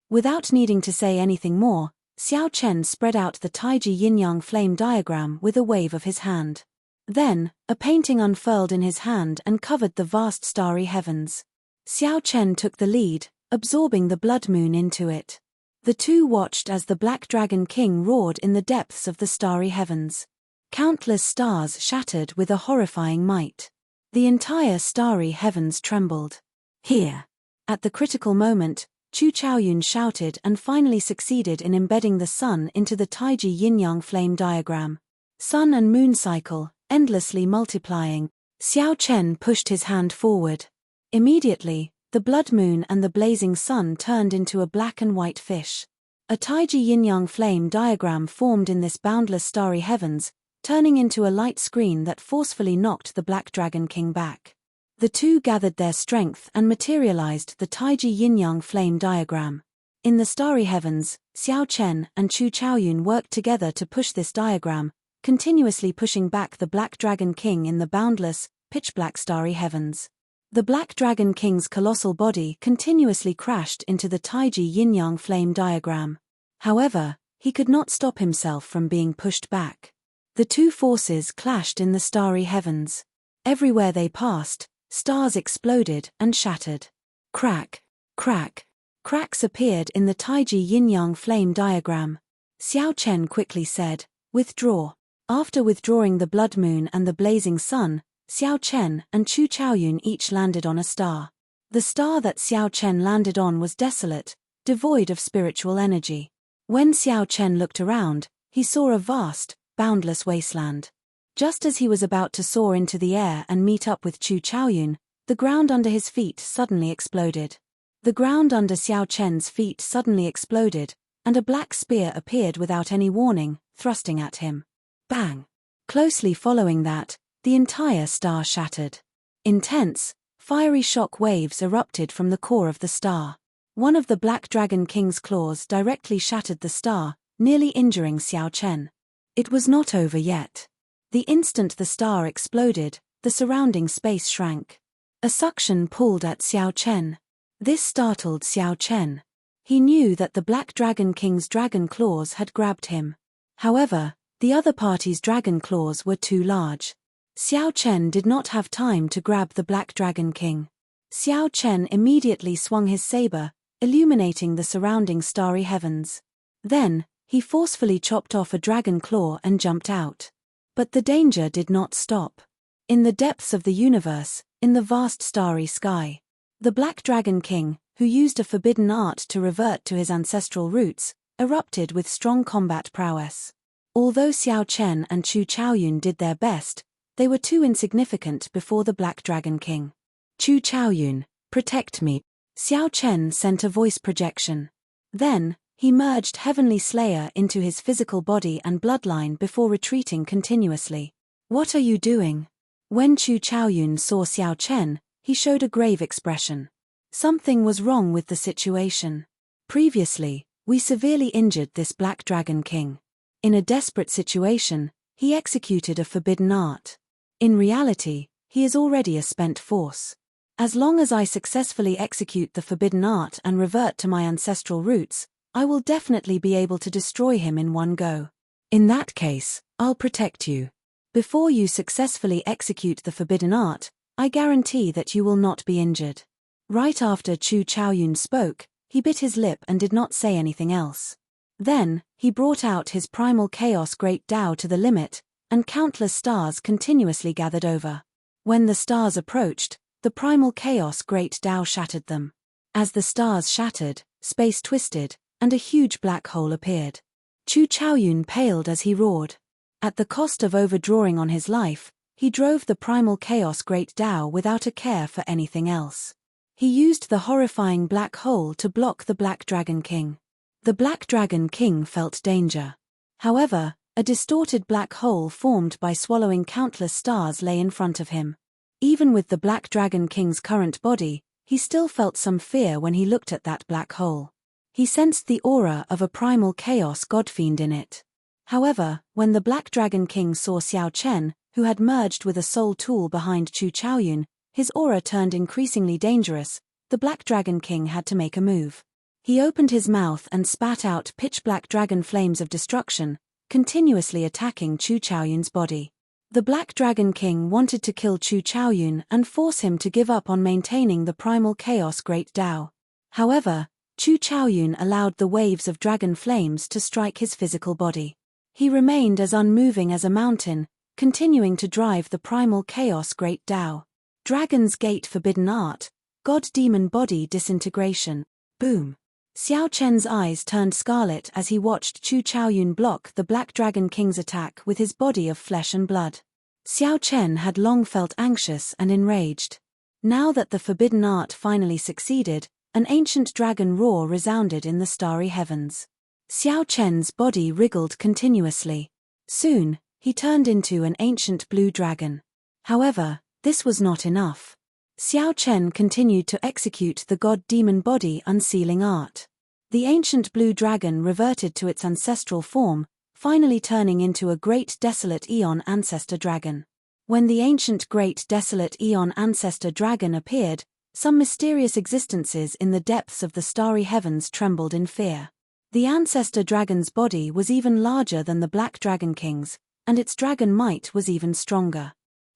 Without needing to say anything more, Xiao Chen spread out the Taiji yin-yang flame diagram with a wave of his hand. Then, a painting unfurled in his hand and covered the vast starry heavens. Xiao Chen took the lead, absorbing the blood moon into it. The two watched as the Black Dragon King roared in the depths of the starry heavens. Countless stars shattered with a horrifying might. The entire starry heavens trembled. Here! At the critical moment, Chu Chaoyun shouted and finally succeeded in embedding the sun into the Taiji yin-yang flame diagram. Sun and moon cycle, endlessly multiplying. Xiao Chen pushed his hand forward. Immediately, the blood moon and the blazing sun turned into a black and white fish. A Taiji yin-yang flame diagram formed in this boundless starry heavens, turning into a light screen that forcefully knocked the Black Dragon King back. The two gathered their strength and materialized the Taiji yin-yang flame diagram. In the starry heavens, Xiao Chen and Chu Chaoyun worked together to push this diagram, continuously pushing back the Black Dragon King in the boundless, pitch-black starry heavens. The Black Dragon King's colossal body continuously crashed into the Taiji yin-yang flame diagram. However, he could not stop himself from being pushed back. The two forces clashed in the starry heavens. Everywhere they passed, stars exploded and shattered. Crack, crack, cracks appeared in the Taiji yin-yang flame diagram. Xiao Chen quickly said, "Withdraw." After withdrawing the blood moon and the blazing sun, Xiao Chen and Chu Chaoyun each landed on a star. The star that Xiao Chen landed on was desolate, devoid of spiritual energy. When Xiao Chen looked around, he saw a vast, boundless wasteland. Just as he was about to soar into the air and meet up with Chu Chaoyun, the ground under his feet suddenly exploded. The ground under Xiao Chen's feet suddenly exploded, and a black spear appeared without any warning, thrusting at him. Bang! Closely following that, the entire star shattered. Intense, fiery shock waves erupted from the core of the star. One of the Black Dragon King's claws directly shattered the star, nearly injuring Xiao Chen. It was not over yet. The instant the star exploded, the surrounding space shrank. A suction pulled at Xiao Chen. This startled Xiao Chen. He knew that the Black Dragon King's dragon claws had grabbed him. However, the other party's dragon claws were too large. Xiao Chen did not have time to grab the Black Dragon King. Xiao Chen immediately swung his saber, illuminating the surrounding starry heavens. Then, he forcefully chopped off a dragon claw and jumped out. But the danger did not stop. In the depths of the universe, in the vast starry sky, the Black Dragon King, who used a forbidden art to revert to his ancestral roots, erupted with strong combat prowess. Although Xiao Chen and Chu Chaoyun did their best, they were too insignificant before the Black Dragon King. Chu Chaoyun, protect me. Xiao Chen sent a voice projection. Then, he merged Heavenly Slayer into his physical body and bloodline before retreating continuously. What are you doing? When Chu Chaoyun saw Xiao Chen, he showed a grave expression. Something was wrong with the situation. Previously, we severely injured this Black Dragon King. In a desperate situation, he executed a forbidden art. In reality, he is already a spent force. As long as I successfully execute the forbidden art and revert to my ancestral roots, I will definitely be able to destroy him in one go. In that case, I'll protect you. Before you successfully execute the forbidden art, I guarantee that you will not be injured. Right after Chu Chaoyun spoke, he bit his lip and did not say anything else. Then, he brought out his primal chaos great Tao to the limit, and countless stars continuously gathered over. When the stars approached, the primal chaos great Tao shattered them. As the stars shattered, space twisted, and a huge black hole appeared. Chu Chaoyun paled as he roared. At the cost of overdrawing on his life, he drove the primal chaos Great Tao without a care for anything else. He used the horrifying black hole to block the Black Dragon King. The Black Dragon King felt danger. However, a distorted black hole formed by swallowing countless stars lay in front of him. Even with the Black Dragon King's current body, he still felt some fear when he looked at that black hole. He sensed the aura of a primal chaos godfiend in it. However, when the Black Dragon King saw Xiao Chen, who had merged with a soul tool behind Chu Chaoyun, his aura turned increasingly dangerous. The Black Dragon King had to make a move. He opened his mouth and spat out pitch-black dragon flames of destruction, continuously attacking Chu Chaoyun's body. The Black Dragon King wanted to kill Chu Chaoyun and force him to give up on maintaining the primal chaos Great Tao. However, Chu Chaoyun allowed the waves of dragon flames to strike his physical body. He remained as unmoving as a mountain, continuing to drive the primal chaos Great Tao. Dragon's Gate Forbidden Art, God-Demon Body Disintegration. Boom. Xiao Chen's eyes turned scarlet as he watched Chu Chaoyun block the Black Dragon King's attack with his body of flesh and blood. Xiao Chen had long felt anxious and enraged. Now that the forbidden art finally succeeded, an ancient dragon roar resounded in the starry heavens. Xiao Chen's body wriggled continuously. Soon, he turned into an ancient blue dragon. However, this was not enough. Xiao Chen continued to execute the god-demon body unsealing art. The ancient blue dragon reverted to its ancestral form, finally turning into a great desolate Eon ancestor dragon. When the ancient great desolate Eon ancestor dragon appeared, some mysterious existences in the depths of the starry heavens trembled in fear. The ancestor dragon's body was even larger than the Black Dragon King's, and its dragon might was even stronger.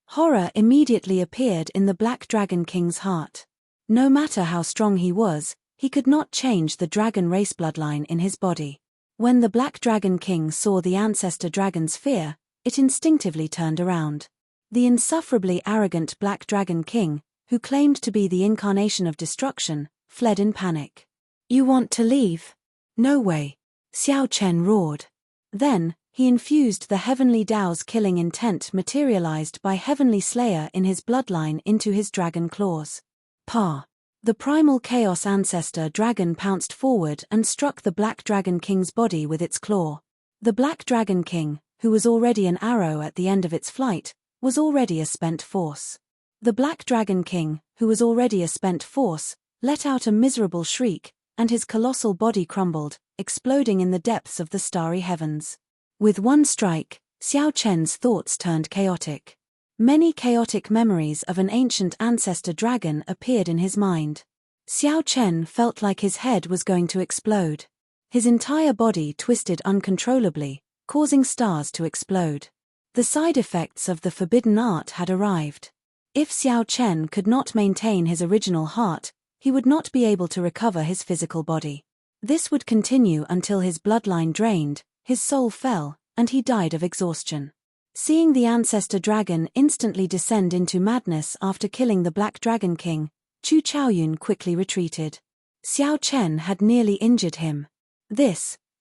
Horror immediately appeared in the Black Dragon King's heart. No matter how strong he was, he could not change the dragon race bloodline in his body. When the Black Dragon King saw the ancestor dragon's fear, it instinctively turned around. The insufferably arrogant Black Dragon King, who claimed to be the incarnation of destruction, fled in panic. "You want to leave? No way," Xiao Chen roared. Then, he infused the heavenly Tao's killing intent materialized by Heavenly Slayer in his bloodline into his dragon claws. Pa! The primal chaos ancestor dragon pounced forward and struck the Black Dragon King's body with its claw. The Black Dragon King, who was already an arrow at the end of its flight, was already a spent force. The Black Dragon King, who was already a spent force, let out a miserable shriek, and his colossal body crumbled, exploding in the depths of the starry heavens. With one strike, Xiao Chen's thoughts turned chaotic. Many chaotic memories of an ancient ancestor dragon appeared in his mind. Xiao Chen felt like his head was going to explode. His entire body twisted uncontrollably, causing stars to explode. The side effects of the forbidden art had arrived. If Xiao Chen could not maintain his original heart, he would not be able to recover his physical body. This would continue until his bloodline drained, his soul fell, and he died of exhaustion. Seeing the ancestor dragon instantly descend into madness after killing the Black Dragon King, Chu Chaoyun quickly retreated. Xiao Chen had nearly injured him.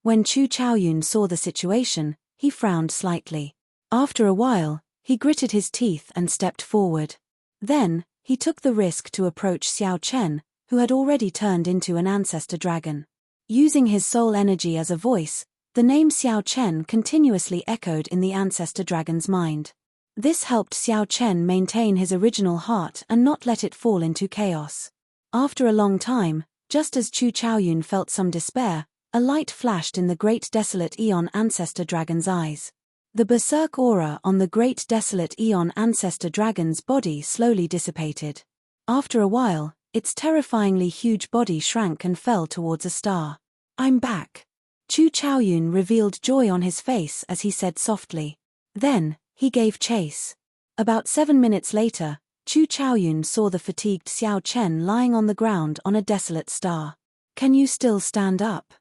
When Chu Chaoyun saw the situation, he frowned slightly. After a while, he gritted his teeth and stepped forward. Then, he took the risk to approach Xiao Chen, who had already turned into an ancestor dragon. Using his soul energy as a voice, the name Xiao Chen continuously echoed in the ancestor dragon's mind. This helped Xiao Chen maintain his original heart and not let it fall into chaos. After a long time, just as Chu Chaoyun felt some despair, a light flashed in the great desolate Eon ancestor dragon's eyes. The berserk aura on the great desolate Eon ancestor dragon's body slowly dissipated. After a while, its terrifyingly huge body shrank and fell towards a star. "I'm back." Chu Chaoyun revealed joy on his face as he said softly. Then, he gave chase. About 7 minutes later, Chu Chaoyun saw the fatigued Xiao Chen lying on the ground on a desolate star. "Can you still stand up?"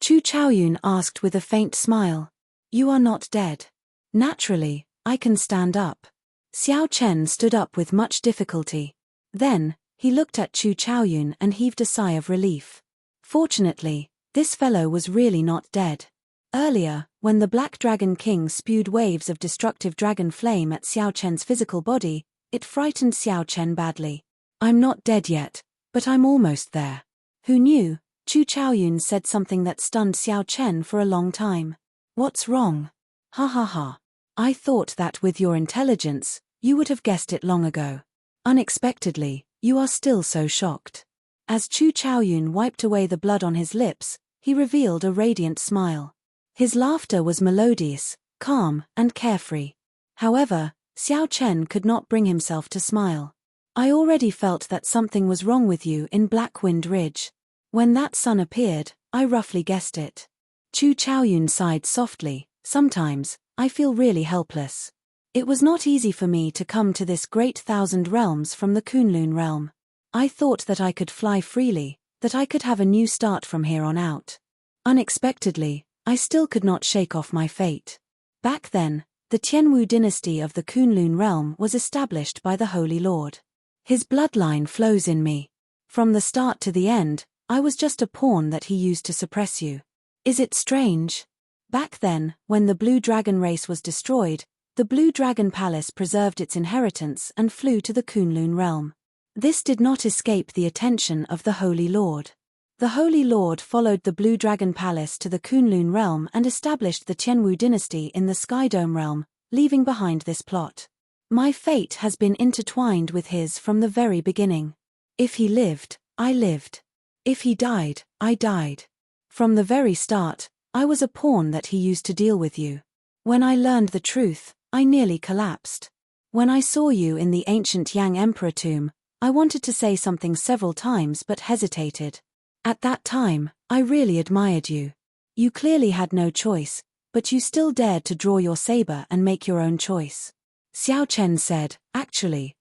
Chu Chaoyun asked with a faint smile. "You are not dead." "Naturally, I can stand up." Xiao Chen stood up with much difficulty. Then, he looked at Chu Chaoyun and heaved a sigh of relief. Fortunately, this fellow was really not dead. Earlier, when the Black Dragon King spewed waves of destructive dragon flame at Xiao Chen's physical body, it frightened Xiao Chen badly. "I'm not dead yet, but I'm almost there." Who knew? Chu Chaoyun said something that stunned Xiao Chen for a long time. "What's wrong?" "Ha ha ha. I thought that with your intelligence, you would have guessed it long ago. Unexpectedly, you are still so shocked." As Chu Chaoyun wiped away the blood on his lips, he revealed a radiant smile. His laughter was melodious, calm, and carefree. However, Xiao Chen could not bring himself to smile. "I already felt that something was wrong with you in Black Wind Ridge. When that sun appeared, I roughly guessed it." Chu Chaoyun sighed softly. "Sometimes, I feel really helpless. It was not easy for me to come to this great thousand realms from the Kunlun realm. I thought that I could fly freely, that I could have a new start from here on out. Unexpectedly, I still could not shake off my fate. Back then, the Tianwu dynasty of the Kunlun realm was established by the Holy Lord. His bloodline flows in me. From the start to the end, I was just a pawn that he used to suppress you. Is it strange? Back then, when the Blue Dragon race was destroyed, the Blue Dragon Palace preserved its inheritance and flew to the Kunlun realm. This did not escape the attention of the Holy Lord. The Holy Lord followed the Blue Dragon Palace to the Kunlun realm and established the Tianwu dynasty in the Skydome realm, leaving behind this plot. My fate has been intertwined with his from the very beginning. If he lived, I lived. If he died, I died. From the very start, I was a pawn that he used to deal with you. When I learned the truth, I nearly collapsed. When I saw you in the ancient Yang Emperor tomb, I wanted to say something several times but hesitated. At that time, I really admired you. You clearly had no choice, but you still dared to draw your saber and make your own choice." Xiao Chen said, "Actually,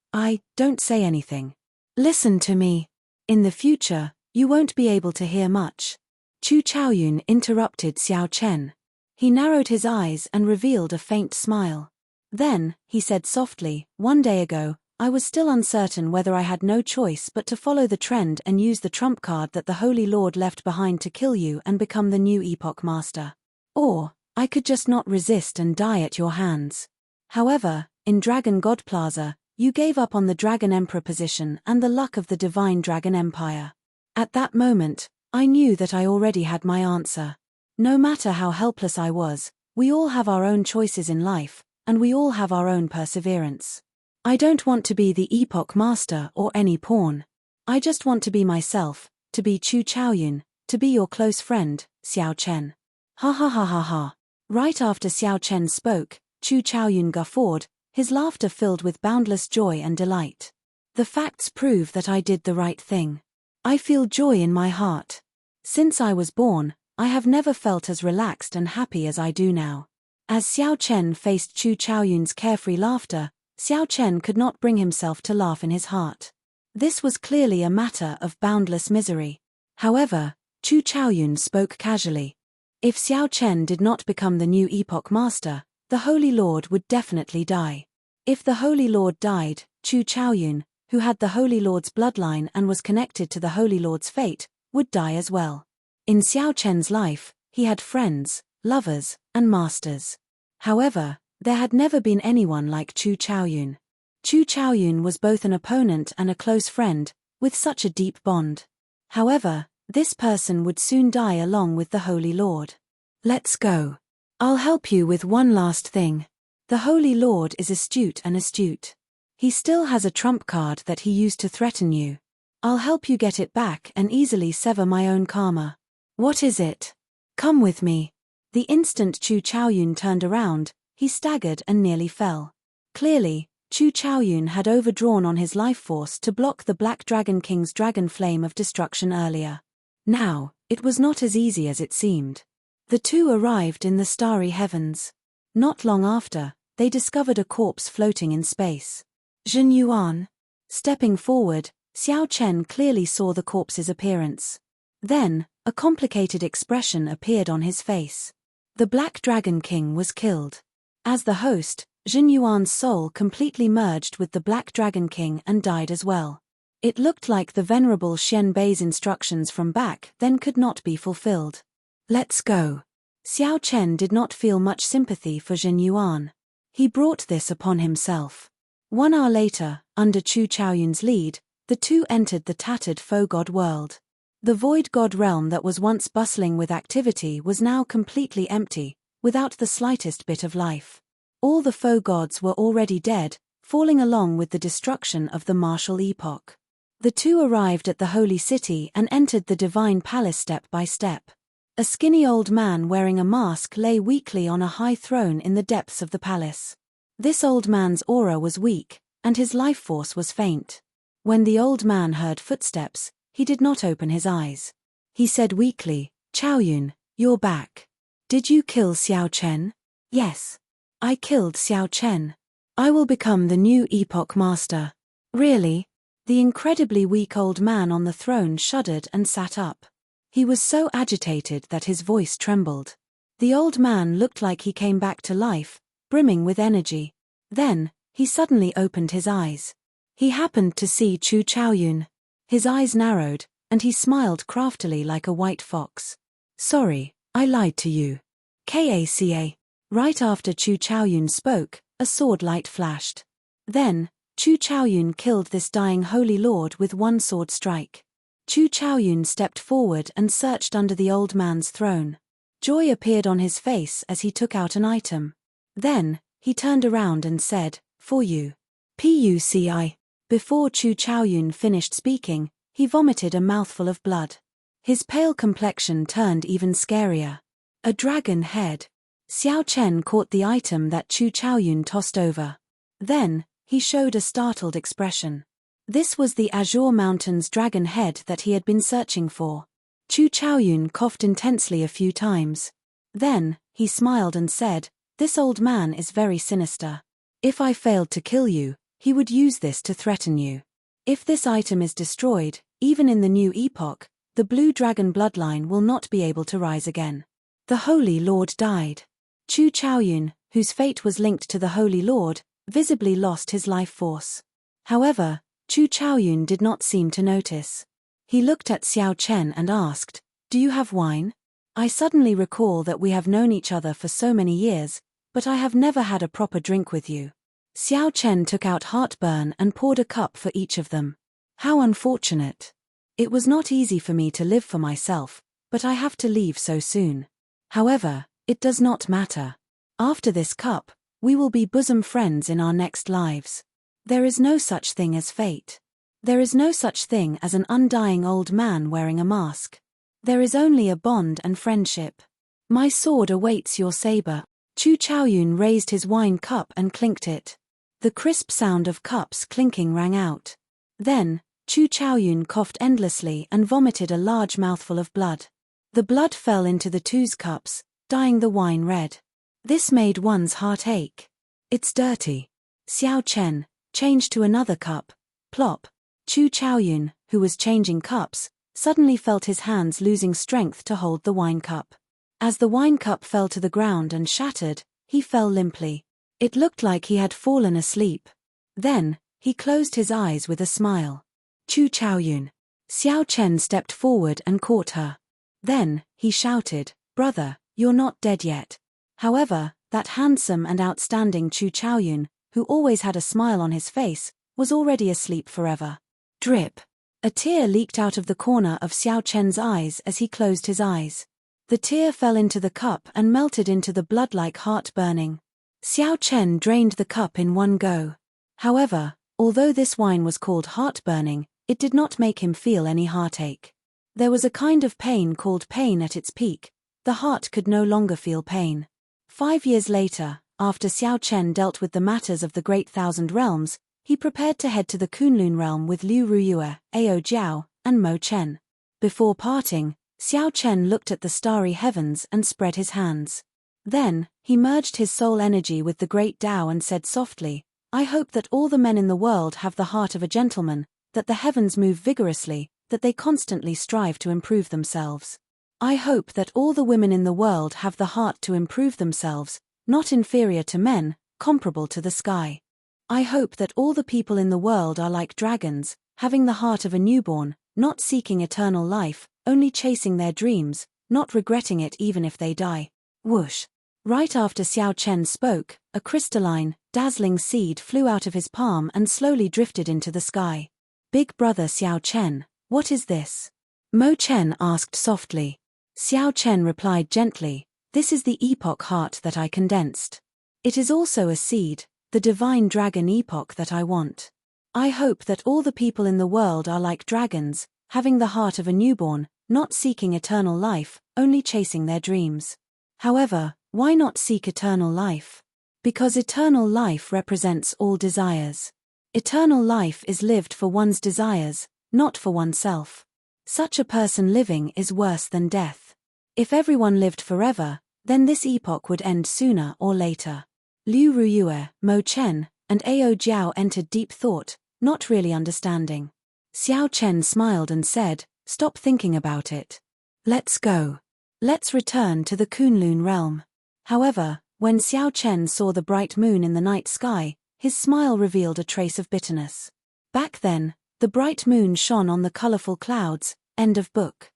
don't say anything. Listen to me. In the future, you won't be able to hear much." Chu Chaoyun interrupted Xiao Chen. He narrowed his eyes and revealed a faint smile. Then, he said softly, "One day ago, I was still uncertain whether I had no choice but to follow the trend and use the trump card that the Holy Lord left behind to kill you and become the new Epoch Master. Or, I could just not resist and die at your hands. However, in Dragon God Plaza, you gave up on the Dragon Emperor position and the luck of the Divine Dragon Empire. At that moment, I knew that I already had my answer. No matter how helpless I was, we all have our own choices in life, and we all have our own perseverance. I don't want to be the Epoch Master or any pawn. I just want to be myself, to be Chu Chaoyun, to be your close friend, Xiao Chen." Ha ha ha ha ha. Right after Xiao Chen spoke, Chu Chaoyun guffawed, his laughter filled with boundless joy and delight. "The facts prove that I did the right thing. I feel joy in my heart. Since I was born, I have never felt as relaxed and happy as I do now." As Xiao Chen faced Chu Chaoyun's carefree laughter, Xiao Chen could not bring himself to laugh in his heart. This was clearly a matter of boundless misery. However, Chu Chaoyun spoke casually. If Xiao Chen did not become the new Epoch Master, the Holy Lord would definitely die. If the Holy Lord died, Chu Chaoyun, who had the Holy Lord's bloodline and was connected to the Holy Lord's fate, would die as well. In Xiao Chen's life, he had friends, lovers, and masters. However, there had never been anyone like Chu Chaoyun. Chu Chaoyun was both an opponent and a close friend, with such a deep bond. However, this person would soon die along with the Holy Lord. "Let's go. I'll help you with one last thing. The Holy Lord is astute and astute. He still has a trump card that he used to threaten you. I'll help you get it back and easily sever my own karma." "What is it? Come with me." The instant Chu Chaoyun turned around, he staggered and nearly fell. Clearly, Chu Chaoyun had overdrawn on his life force to block the Black Dragon King's dragon flame of destruction earlier. Now, it was not as easy as it seemed. The two arrived in the starry heavens. Not long after, they discovered a corpse floating in space. Zhen Yuan. Stepping forward, Xiao Chen clearly saw the corpse's appearance. Then, a complicated expression appeared on his face. The Black Dragon King was killed. As the host, Zhen Yuan's soul completely merged with the Black Dragon King and died as well. It looked like the venerable Xian Bei's instructions from back then could not be fulfilled. "Let's go." Xiao Chen did not feel much sympathy for Zhen Yuan. He brought this upon himself. 1 hour later, under Chu Chaoyun's lead, the two entered the tattered faux god world. The void god realm that was once bustling with activity was now completely empty, without the slightest bit of life. All the faux gods were already dead, falling along with the destruction of the martial epoch. The two arrived at the holy city and entered the divine palace step by step. A skinny old man wearing a mask lay weakly on a high throne in the depths of the palace. This old man's aura was weak, and his life force was faint. When the old man heard footsteps, he did not open his eyes. He said weakly, "Chaoyun, you're back. Did you kill Xiao Chen?" "Yes. I killed Xiao Chen. I will become the new epoch master." "Really?" The incredibly weak old man on the throne shuddered and sat up. He was so agitated that his voice trembled. The old man looked like he came back to life, brimming with energy. Then, he suddenly opened his eyes. He happened to see Chu Chaoyun. His eyes narrowed, and he smiled craftily like a white fox. "Sorry, I lied to you. Kaca." Right after Chu Chaoyun spoke, a sword light flashed. Then, Chu Chaoyun killed this dying holy lord with one sword strike. Chu Chaoyun stepped forward and searched under the old man's throne. Joy appeared on his face as he took out an item. Then, he turned around and said, "For you." "Puci." Before Chu Chaoyun finished speaking, he vomited a mouthful of blood. His pale complexion turned even scarier. A dragon head. Xiao Chen caught the item that Chu Chaoyun tossed over. Then, he showed a startled expression. This was the Azure Mountain's dragon head that he had been searching for. Chu Chaoyun coughed intensely a few times. Then, he smiled and said, "This old man is very sinister. If I failed to kill you, he would use this to threaten you. If this item is destroyed, even in the new epoch, the blue dragon bloodline will not be able to rise again." The Holy Lord died. Chu Chaoyun, whose fate was linked to the Holy Lord, visibly lost his life force. However, Chu Chaoyun did not seem to notice. He looked at Xiao Chen and asked, "Do you have wine? I suddenly recall that we have known each other for so many years, but I have never had a proper drink with you." Xiao Chen took out heartburn and poured a cup for each of them. "How unfortunate. It was not easy for me to live for myself, but I have to leave so soon. However, it does not matter. After this cup, we will be bosom friends in our next lives. There is no such thing as fate. There is no such thing as an undying old man wearing a mask. There is only a bond and friendship. My sword awaits your saber." Chu Chaoyun raised his wine cup and clinked it. The crisp sound of cups clinking rang out. Then, Chu Chaoyun coughed endlessly and vomited a large mouthful of blood. The blood fell into the two's cups, dyeing the wine red. This made one's heart ache. "It's dirty." Xiao Chen changed to another cup. Plop. Chu Chaoyun, who was changing cups, suddenly felt his hands losing strength to hold the wine cup. As the wine cup fell to the ground and shattered, he fell limply. It looked like he had fallen asleep. Then, he closed his eyes with a smile. "Chu Chaoyun." Xiao Chen stepped forward and caught her. Then, he shouted, "Brother, you're not dead yet." However, that handsome and outstanding Chu Chaoyun, who always had a smile on his face, was already asleep forever. Drip. A tear leaked out of the corner of Xiao Chen's eyes as he closed his eyes. The tear fell into the cup and melted into the blood like heart burning. Xiao Chen drained the cup in one go. However, although this wine was called heart-burning, it did not make him feel any heartache. There was a kind of pain called pain at its peak. The heart could no longer feel pain. 5 years later, after Xiao Chen dealt with the matters of the Great Thousand Realms, he prepared to head to the Kunlun realm with Liu Ruyue, Ao Jiao, and Mo Chen. Before parting, Xiao Chen looked at the starry heavens and spread his hands. Then, he merged his soul energy with the great Tao and said softly, "I hope that all the men in the world have the heart of a gentleman, that the heavens move vigorously, that they constantly strive to improve themselves. I hope that all the women in the world have the heart to improve themselves, not inferior to men, comparable to the sky. I hope that all the people in the world are like dragons, having the heart of a newborn, not seeking eternal life, only chasing their dreams, not regretting it even if they die. Whoosh! Right after Xiao Chen spoke, a crystalline, dazzling seed flew out of his palm and slowly drifted into the sky. Big brother Xiao Chen, what is this? Mo Chen asked softly. Xiao Chen replied gently, this is the epoch heart that I condensed. It is also a seed, the divine dragon epoch that I want. I hope that all the people in the world are like dragons, having the heart of a newborn, not seeking eternal life, only chasing their dreams. However, why not seek eternal life? Because eternal life represents all desires. Eternal life is lived for one's desires, not for oneself. Such a person living is worse than death. If everyone lived forever, then this epoch would end sooner or later. Liu Ruyue, Mo Chen, and Ao Jiao entered deep thought, not really understanding. Xiao Chen smiled and said, stop thinking about it. Let's go. Let's return to the Kunlun realm. However, when Xiao Chen saw the bright moon in the night sky, his smile revealed a trace of bitterness. Back then, the bright moon shone on the colorful clouds. End of book.